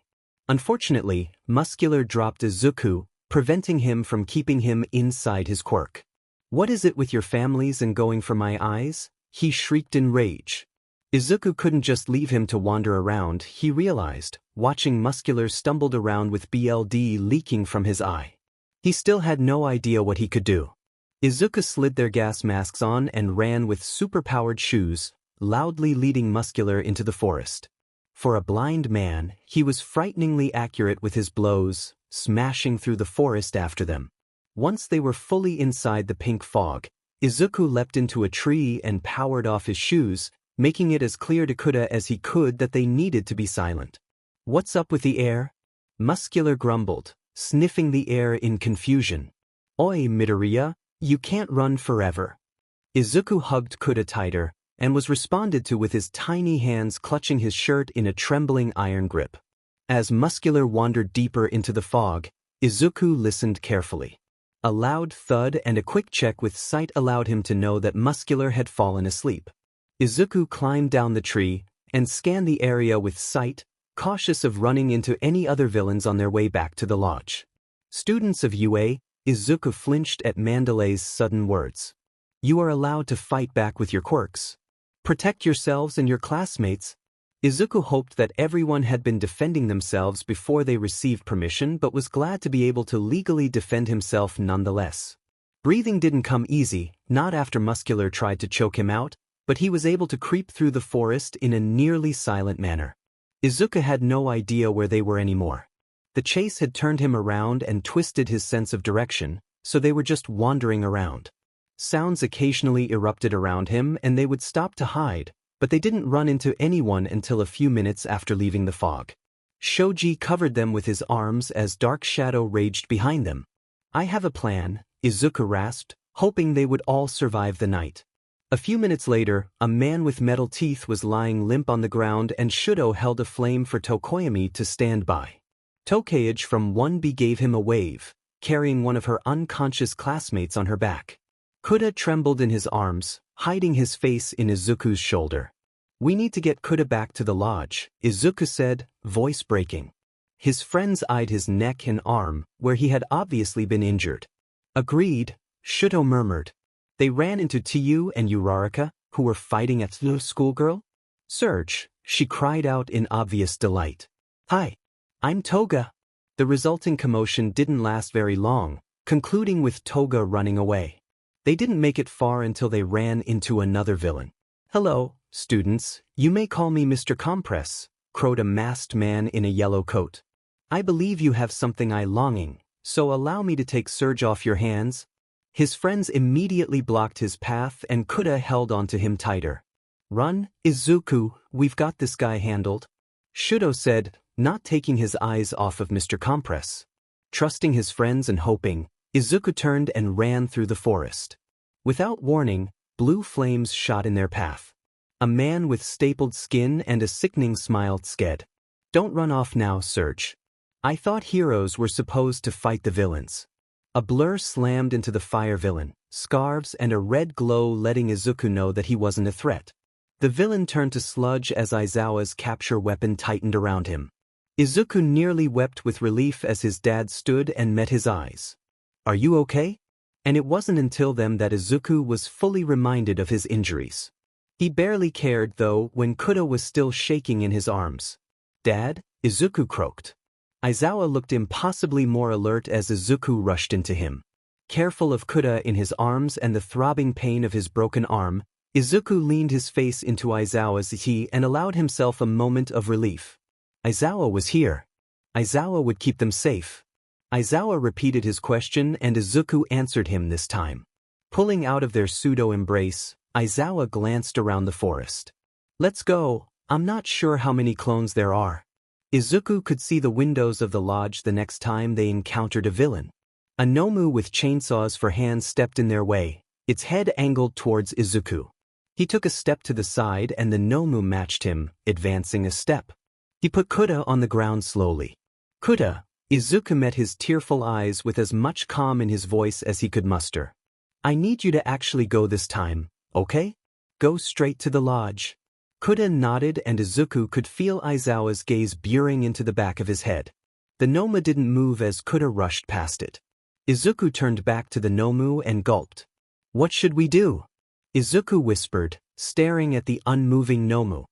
Unfortunately, Muscular dropped Izuku, preventing him from keeping him inside his quirk. "What is it with your families and going for my eyes?" he shrieked in rage. Izuku couldn't just leave him to wander around, he realized, watching Muscular stumbled around with blood leaking from his eye. He still had no idea what he could do. Izuku slid their gas masks on and ran with superpowered shoes, loudly leading Muscular into the forest. For a blind man, he was frighteningly accurate with his blows, smashing through the forest after them. Once they were fully inside the pink fog, Izuku leapt into a tree and powered off his shoes, making it as clear to Kuda as he could that they needed to be silent. "What's up with the air?" Muscular grumbled, sniffing the air in confusion. "Oi, Midoriya, you can't run forever." Izuku hugged Kuda tighter, and was responded to with his tiny hands clutching his shirt in a trembling iron grip. As Muscular wandered deeper into the fog, Izuku listened carefully. A loud thud and a quick check with sight allowed him to know that Muscular had fallen asleep. Izuku climbed down the tree and scanned the area with sight, cautious of running into any other villains on their way back to the lodge. "Students of UA," Izuku flinched at Mandalay's sudden words. "You are allowed to fight back with your quirks. Protect yourselves and your classmates." Izuku hoped that everyone had been defending themselves before they received permission, but was glad to be able to legally defend himself nonetheless. Breathing didn't come easy, not after Muscular tried to choke him out, but he was able to creep through the forest in a nearly silent manner. Izuku had no idea where they were anymore. The chase had turned him around and twisted his sense of direction, so they were just wandering around. Sounds occasionally erupted around him and they would stop to hide, but they didn't run into anyone until a few minutes after leaving the fog. Shoji covered them with his arms as dark shadow raged behind them. "I have a plan," Izuku rasped, hoping they would all survive the night. A few minutes later, a man with metal teeth was lying limp on the ground and Shudo held a flame for Tokoyami to stand by. Tokage from 1B gave him a wave, carrying one of her unconscious classmates on her back. Kuda trembled in his arms, hiding his face in Izuku's shoulder. "We need to get Kuda back to the lodge," Izuku said, voice breaking. His friends eyed his neck and arm, where he had obviously been injured. "Agreed," Shudo murmured. They ran into Chiyo and Uraraka, who were fighting at the schoolgirl. "Surge," she cried out in obvious delight. "Hi. I'm Toga." The resulting commotion didn't last very long, concluding with Toga running away. They didn't make it far until they ran into another villain. "Hello, students, you may call me Mr. Compress," crowed a masked man in a yellow coat. "I believe you have something I longing, so allow me to take Surge off your hands." His friends immediately blocked his path and Kuda held onto him tighter. "Run, Izuku, we've got this guy handled," Shudo said, not taking his eyes off of Mr. Compress. Trusting his friends and hoping, Izuku turned and ran through the forest. Without warning, blue flames shot in their path. A man with stapled skin and a sickening smile said, "Don't run off now, Surge. I thought heroes were supposed to fight the villains." A blur slammed into the fire villain, scarves and a red glow letting Izuku know that he wasn't a threat. The villain turned to sludge as Aizawa's capture weapon tightened around him. Izuku nearly wept with relief as his dad stood and met his eyes. "Are you okay?" And it wasn't until then that Izuku was fully reminded of his injuries. He barely cared though when Kuda was still shaking in his arms. "Dad?" Izuku croaked. Aizawa looked impossibly more alert as Izuku rushed into him. Careful of Kuda in his arms and the throbbing pain of his broken arm, Izuku leaned his face into Aizawa's and allowed himself a moment of relief. Aizawa was here. Aizawa would keep them safe. Aizawa repeated his question and Izuku answered him this time. Pulling out of their pseudo-embrace, Aizawa glanced around the forest. "Let's go, I'm not sure how many clones there are." Izuku could see the windows of the lodge the next time they encountered a villain. A Nomu with chainsaws for hands stepped in their way, its head angled towards Izuku. He took a step to the side and the Nomu matched him, advancing a step. He put Kuda on the ground slowly. "Kuda," Izuku met his tearful eyes with as much calm in his voice as he could muster. "I need you to actually go this time, okay? Go straight to the lodge." Kuda nodded and Izuku could feel Aizawa's gaze burying into the back of his head. The Noma didn't move as Kuda rushed past it. Izuku turned back to the Nomu and gulped. "What should we do?" Izuku whispered, staring at the unmoving Nomu.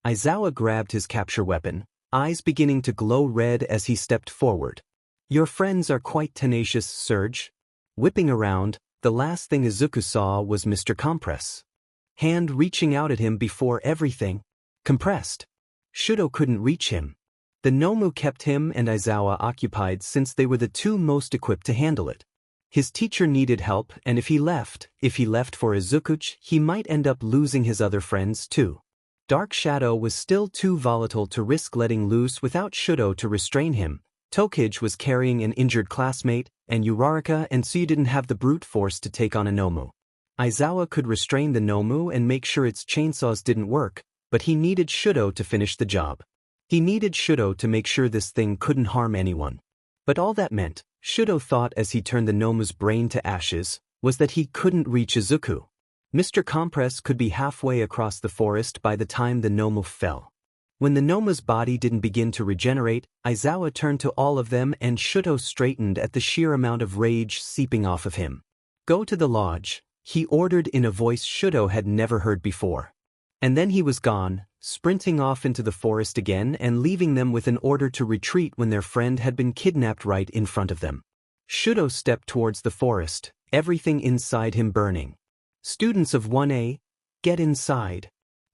Aizawa grabbed his capture weapon, eyes beginning to glow red as he stepped forward. "Your friends are quite tenacious, Surge." Whipping around, The last thing Izuku saw was Mr. Compress. Hand reaching out at him before everything. Compressed. Shudo couldn't reach him. The Nomu kept him and Aizawa occupied since they were the two most equipped to handle it. His teacher needed help, and if he left for Izuku, he might end up losing his other friends too. Dark Shadow was still too volatile to risk letting loose without Shudo to restrain him. Tokage was carrying an injured classmate, and Uraraka and Tsuyu didn't have the brute force to take on a Nomu. Aizawa could restrain the Nomu and make sure its chainsaws didn't work, but he needed Shudo to finish the job. He needed Shudo to make sure this thing couldn't harm anyone. But all that meant, Shudo thought as he turned the Nomu's brain to ashes, was that he couldn't reach Izuku. Mr. Compress could be halfway across the forest by the time the Nomu fell. When the Nomu's body didn't begin to regenerate, Aizawa turned to all of them and Shudo straightened at the sheer amount of rage seeping off of him. "Go to the lodge," he ordered in a voice Shudo had never heard before. And then he was gone, sprinting off into the forest again and leaving them with an order to retreat when their friend had been kidnapped right in front of them. Shudo stepped towards the forest, everything inside him burning. "Students of 1A, get inside."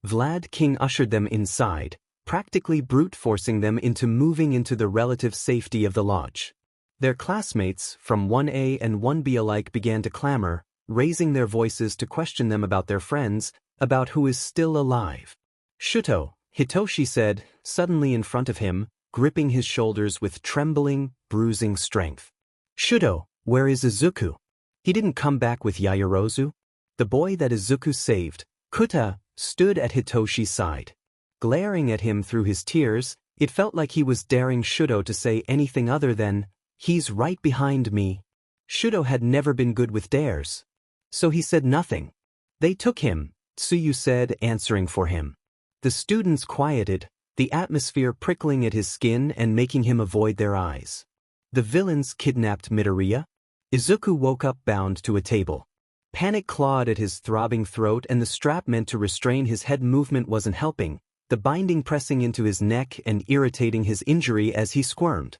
Vlad King ushered them inside, practically brute-forcing them into moving into the relative safety of the lodge. Their classmates, from 1A and 1B alike, began to clamor, raising their voices to question them about their friends, about who is still alive. "Shuto," Hitoshi said, suddenly in front of him, gripping his shoulders with trembling, bruising strength. "Shuto, where is Izuku? He didn't come back with Yaoyorozu?" The boy that Izuku saved, Kuta, stood at Hitoshi's side. Glaring at him through his tears, it felt like he was daring Shudo to say anything other than, "He's right behind me." Shudo had never been good with dares. So he said nothing. "They took him," Tsuyu said, answering for him. The students quieted, the atmosphere prickling at his skin and making him avoid their eyes. "The villains kidnapped Midoriya?" Izuku woke up bound to a table. Panic clawed at his throbbing throat and the strap meant to restrain his head movement wasn't helping, the binding pressing into his neck and irritating his injury as he squirmed.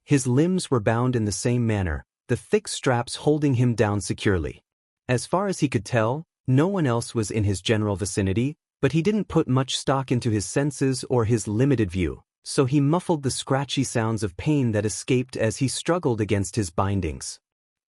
His limbs were bound in the same manner, the thick straps holding him down securely. As far as he could tell, no one else was in his general vicinity, but he didn't put much stock into his senses or his limited view, so he muffled the scratchy sounds of pain that escaped as he struggled against his bindings.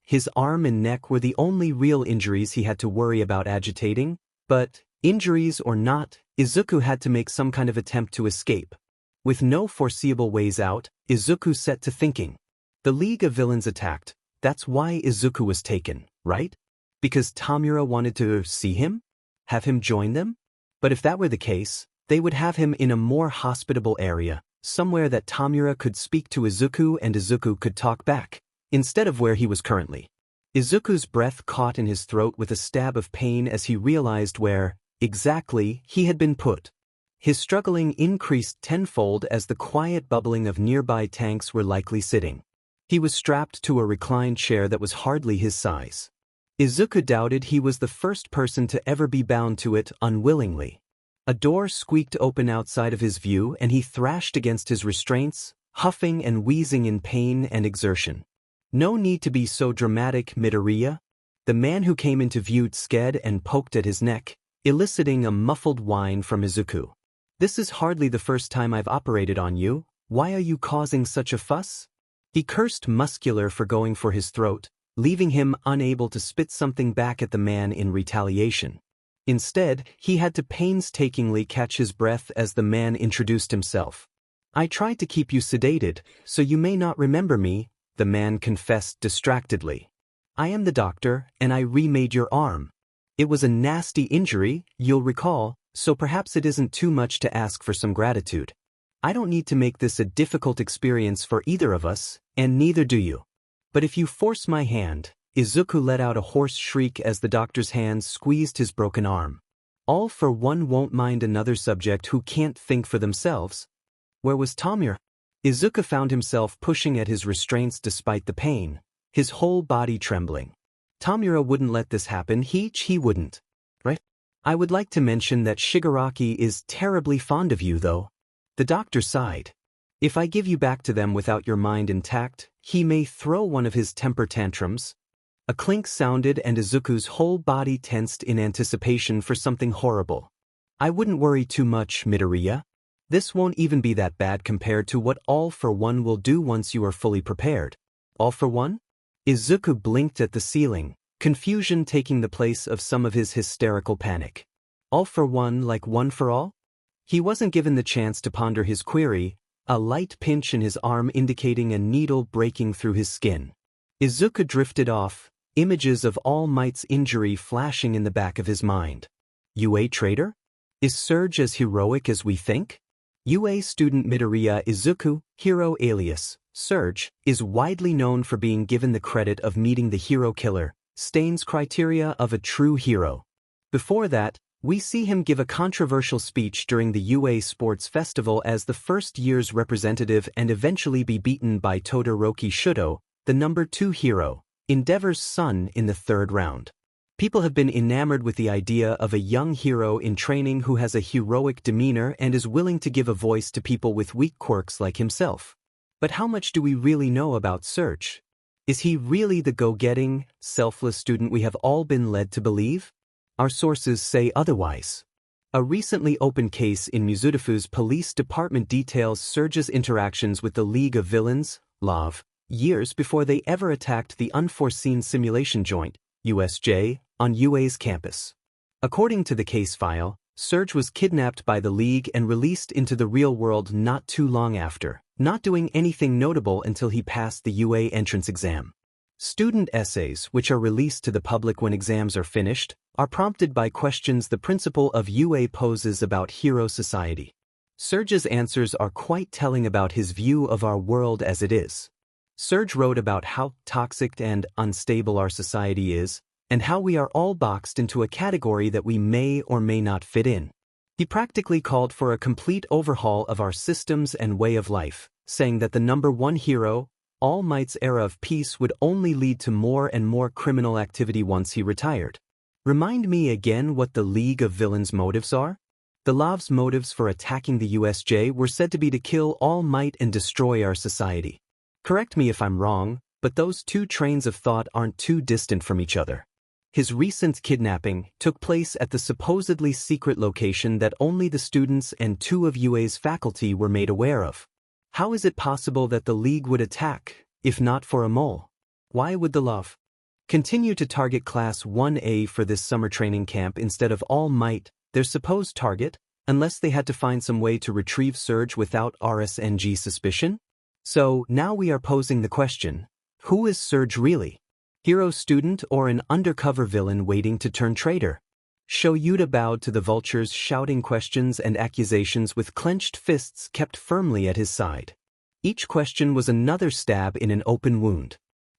His arm and neck were the only real injuries he had to worry about agitating, but, injuries or not, Izuku had to make some kind of attempt to escape. With no foreseeable ways out, Izuku set to thinking. The League of Villains attacked, that's why Izuku was taken, right? Because Tomura wanted to see him? Have him join them? But if that were the case, they would have him in a more hospitable area, somewhere that Tomura could speak to Izuku and Izuku could talk back, instead of where he was currently. Izuku's breath caught in his throat with a stab of pain as he realized where, exactly, he had been put. His struggling increased tenfold as the quiet bubbling of nearby tanks were likely sitting. He was strapped to a reclined chair that was hardly his size. Izuku doubted he was the first person to ever be bound to it unwillingly. A door squeaked open outside of his view and he thrashed against his restraints, huffing and wheezing in pain and exertion. "No need to be so dramatic, Midoriya." The man who came into view sked and poked at his neck, eliciting a muffled whine from Izuku. "This is hardly the first time I've operated on you, why are you causing such a fuss?" He cursed Muscular for going for his throat, leaving him unable to spit something back at the man in retaliation. Instead, he had to painstakingly catch his breath as the man introduced himself. "I tried to keep you sedated, so you may not remember me," the man confessed distractedly. "I am the doctor, and I remade your arm. It was a nasty injury, you'll recall, so perhaps it isn't too much to ask for some gratitude. I don't need to make this a difficult experience for either of us, and neither do you. But if you force my hand," Izuku let out a hoarse shriek as the doctor's hand squeezed his broken arm. "All for one won't mind another subject who can't think for themselves." Where was Tomura? Izuku found himself pushing at his restraints despite the pain, his whole body trembling. Tomura wouldn't let this happen, he wouldn't. Right? "I would like to mention that Shigaraki is terribly fond of you though." The doctor sighed. "If I give you back to them without your mind intact, he may throw one of his temper tantrums." A clink sounded and Izuku's whole body tensed in anticipation for something horrible. I wouldn't worry too much, Midoriya. This won't even be that bad compared to what All for One will do once you are fully prepared. All for One? Izuku blinked at the ceiling, confusion taking the place of some of his hysterical panic. All for one like one for all? He wasn't given the chance to ponder his query, a light pinch in his arm indicating a needle breaking through his skin. Izuku drifted off, images of All Might's injury flashing in the back of his mind. UA traitor? Is Surge as heroic as we think? UA student Midoriya Izuku, hero alias Surge, is widely known for being given the credit of meeting the hero killer, Stain's criteria of a true hero. Before that, we see him give a controversial speech during the UA Sports Festival as the first year's representative and eventually be beaten by Todoroki Shudo, the number 2 hero, Endeavor's son, in the 3rd round. People have been enamored with the idea of a young hero in training who has a heroic demeanor and is willing to give a voice to people with weak quirks like himself. But how much do we really know about Surge? Is he really the go-getting, selfless student we have all been led to believe? Our sources say otherwise. A recently opened case in Mizudafu's police department details Surge's interactions with the League of Villains, LOV, years before they ever attacked the Unforeseen Simulation Joint, USJ, on UA's campus. According to the case file, Surge was kidnapped by the League and released into the real world not too long after, not doing anything notable until he passed the UA entrance exam. Student essays, which are released to the public when exams are finished, are prompted by questions the principal of UA poses about hero society. Surge's answers are quite telling about his view of our world as it is. Surge wrote about how toxic and unstable our society is, and how we are all boxed into a category that we may or may not fit in. He practically called for a complete overhaul of our systems and way of life, saying that the number 1 hero, All Might's era of peace, would only lead to more and more criminal activity once he retired. Remind me again what the League of Villains' motives are? The LOV's motives for attacking the USJ were said to be to kill All Might and destroy our society. Correct me if I'm wrong, but those two trains of thought aren't too distant from each other. His recent kidnapping took place at the supposedly secret location that only the students and 2 of UA's faculty were made aware of. How is it possible that the League would attack, if not for a mole? Why would the LOV continue to target Class 1A for this summer training camp instead of All Might, their supposed target, unless they had to find some way to retrieve Surge without RSNG suspicion? So, now we are posing the question, who is Surge really? Hero student or an undercover villain waiting to turn traitor? Shoyuta bowed to the vultures, shouting questions and accusations with clenched fists kept firmly at his side. Each question was another stab in an open wound.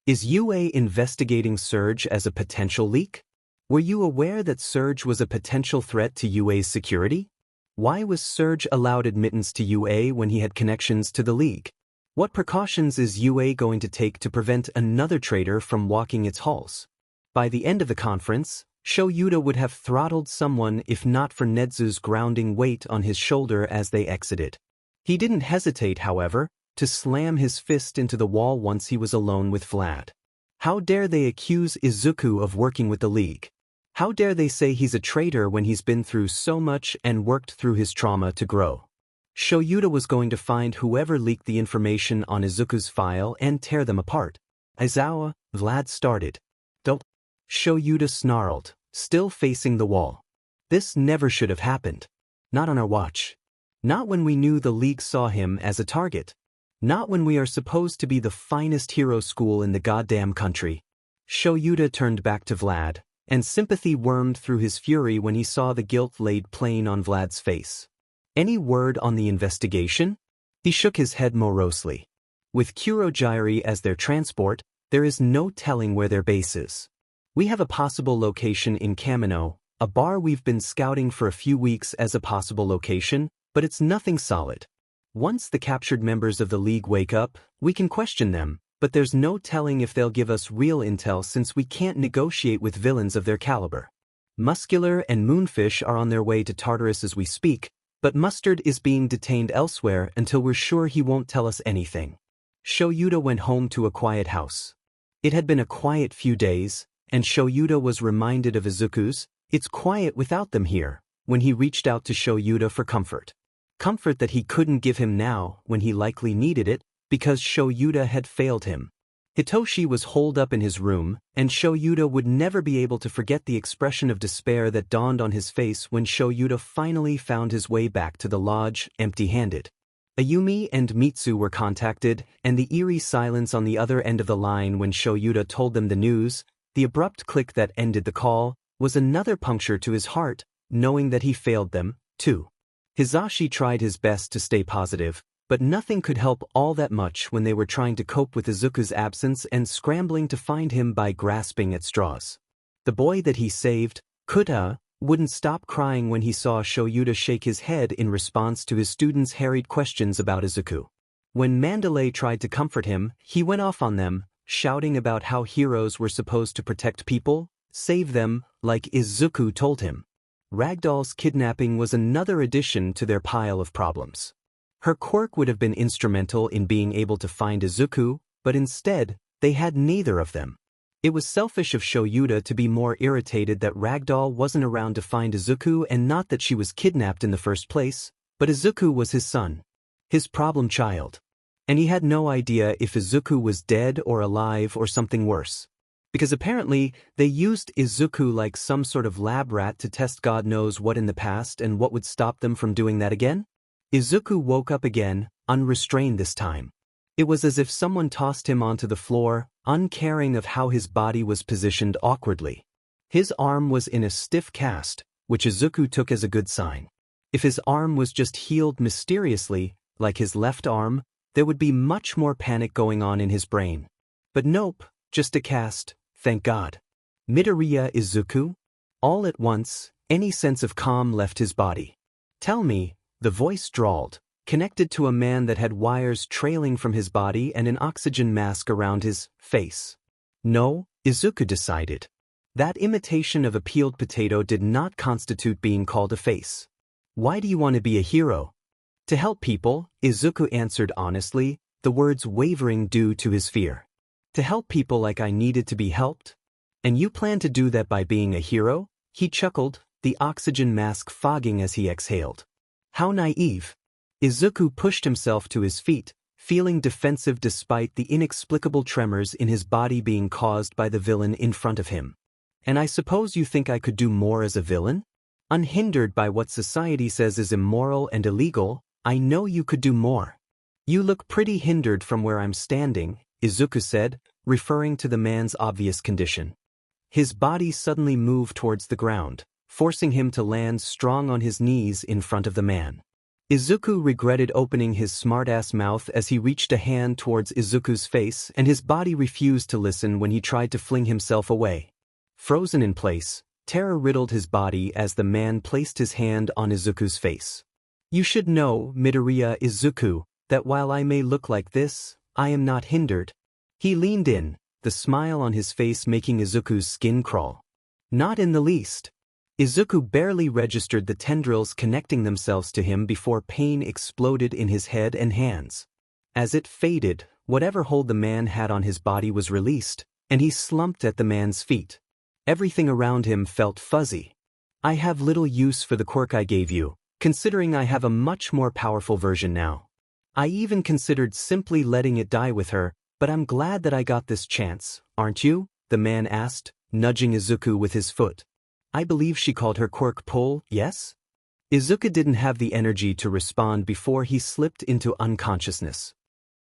Is UA investigating Surge as a potential leak? Were you aware that Surge was a potential threat to UA's security? Why was Surge allowed admittance to UA when he had connections to the League? What precautions is UA going to take to prevent another traitor from walking its halls? By the end of the conference, Shoyuta would have throttled someone if not for Nedzu's grounding weight on his shoulder as they exited. He didn't hesitate, however, to slam his fist into the wall once he was alone with Vlad. How dare they accuse Izuku of working with the League? How dare they say he's a traitor when he's been through so much and worked through his trauma to grow? Shoyuta was going to find whoever leaked the information on Izuku's file and tear them apart. Aizawa, Vlad started. Don't. Shoyuta snarled, still facing the wall. This never should have happened. Not on our watch. Not when we knew the League saw him as a target. Not when we are supposed to be the finest hero school in the goddamn country. Shoyuta turned back to Vlad, and sympathy wormed through his fury when he saw the guilt laid plain on Vlad's face. Any word on the investigation? He shook his head morosely. With Kurogyri as their transport, there is no telling where their base is. We have a possible location in Kamino, a bar we've been scouting for a few weeks as a possible location, but it's nothing solid. Once the captured members of the League wake up, we can question them, but there's no telling if they'll give us real intel since we can't negotiate with villains of their caliber. Muscular and Moonfish are on their way to Tartarus as we speak, but Mustard is being detained elsewhere until we're sure he won't tell us anything. Shoyuta went home to a quiet house. It had been a quiet few days, and Shoyuda was reminded of Izuku's, "It's quiet without them here," when he reached out to Shoyuda for comfort. Comfort that he couldn't give him now when he likely needed it, because Shoyuda had failed him. Hitoshi was holed up in his room, and Shoyuda would never be able to forget the expression of despair that dawned on his face when Shoyuda finally found his way back to the lodge, empty-handed. Ayumi and Mitsu were contacted, and the eerie silence on the other end of the line when Shoyuda told them the news, the abrupt click that ended the call, was another puncture to his heart, knowing that he failed them, too. Hisashi tried his best to stay positive, but nothing could help all that much when they were trying to cope with Izuku's absence and scrambling to find him by grasping at straws. The boy that he saved, Kuta, wouldn't stop crying when he saw Shoyuda shake his head in response to his students' harried questions about Izuku. When Mandalay tried to comfort him, he went off on them, shouting about how heroes were supposed to protect people, save them, like Izuku told him. Ragdoll's kidnapping was another addition to their pile of problems. Her quirk would have been instrumental in being able to find Izuku, but instead, they had neither of them. It was selfish of Shoyuda to be more irritated that Ragdoll wasn't around to find Izuku and not that she was kidnapped in the first place, but Izuku was his son. His problem child. And he had no idea if Izuku was dead or alive or something worse. Because apparently, they used Izuku like some sort of lab rat to test God knows what in the past and what would stop them from doing that again? Izuku woke up again, unrestrained this time. It was as if someone tossed him onto the floor, uncaring of how his body was positioned awkwardly. His arm was in a stiff cast, which Izuku took as a good sign. If his arm was just healed mysteriously, like his left arm, there would be much more panic going on in his brain. But nope, just a cast, thank God. Midoriya Izuku? All at once, any sense of calm left his body. Tell me, the voice drawled, connected to a man that had wires trailing from his body and an oxygen mask around his face. No, Izuku decided. That imitation of a peeled potato did not constitute being called a face. Why do you want to be a hero? To help people, Izuku answered honestly, the words wavering due to his fear. To help people like I needed to be helped? And you plan to do that by being a hero? He chuckled, the oxygen mask fogging as he exhaled. How naive. Izuku pushed himself to his feet, feeling defensive despite the inexplicable tremors in his body being caused by the villain in front of him. And I suppose you think I could do more as a villain? Unhindered by what society says is immoral and illegal, I know you could do more. You look pretty hindered from where I'm standing, Izuku said, referring to the man's obvious condition. His body suddenly moved towards the ground, forcing him to land strong on his knees in front of the man. Izuku regretted opening his smart-ass mouth as he reached a hand towards Izuku's face, and his body refused to listen when he tried to fling himself away. Frozen in place, terror riddled his body as the man placed his hand on Izuku's face. You should know, Midoriya Izuku, that while I may look like this, I am not hindered. He leaned in, the smile on his face making Izuku's skin crawl. Not in the least. Izuku barely registered the tendrils connecting themselves to him before pain exploded in his head and hands. As it faded, whatever hold the man had on his body was released, and he slumped at the man's feet. Everything around him felt fuzzy. I have little use for the quirk I gave you, considering I have a much more powerful version now. I even considered simply letting it die with her, but I'm glad that I got this chance, aren't you? The man asked, nudging Izuku with his foot. I believe she called her quirk pull, yes? Izuku didn't have the energy to respond before he slipped into unconsciousness.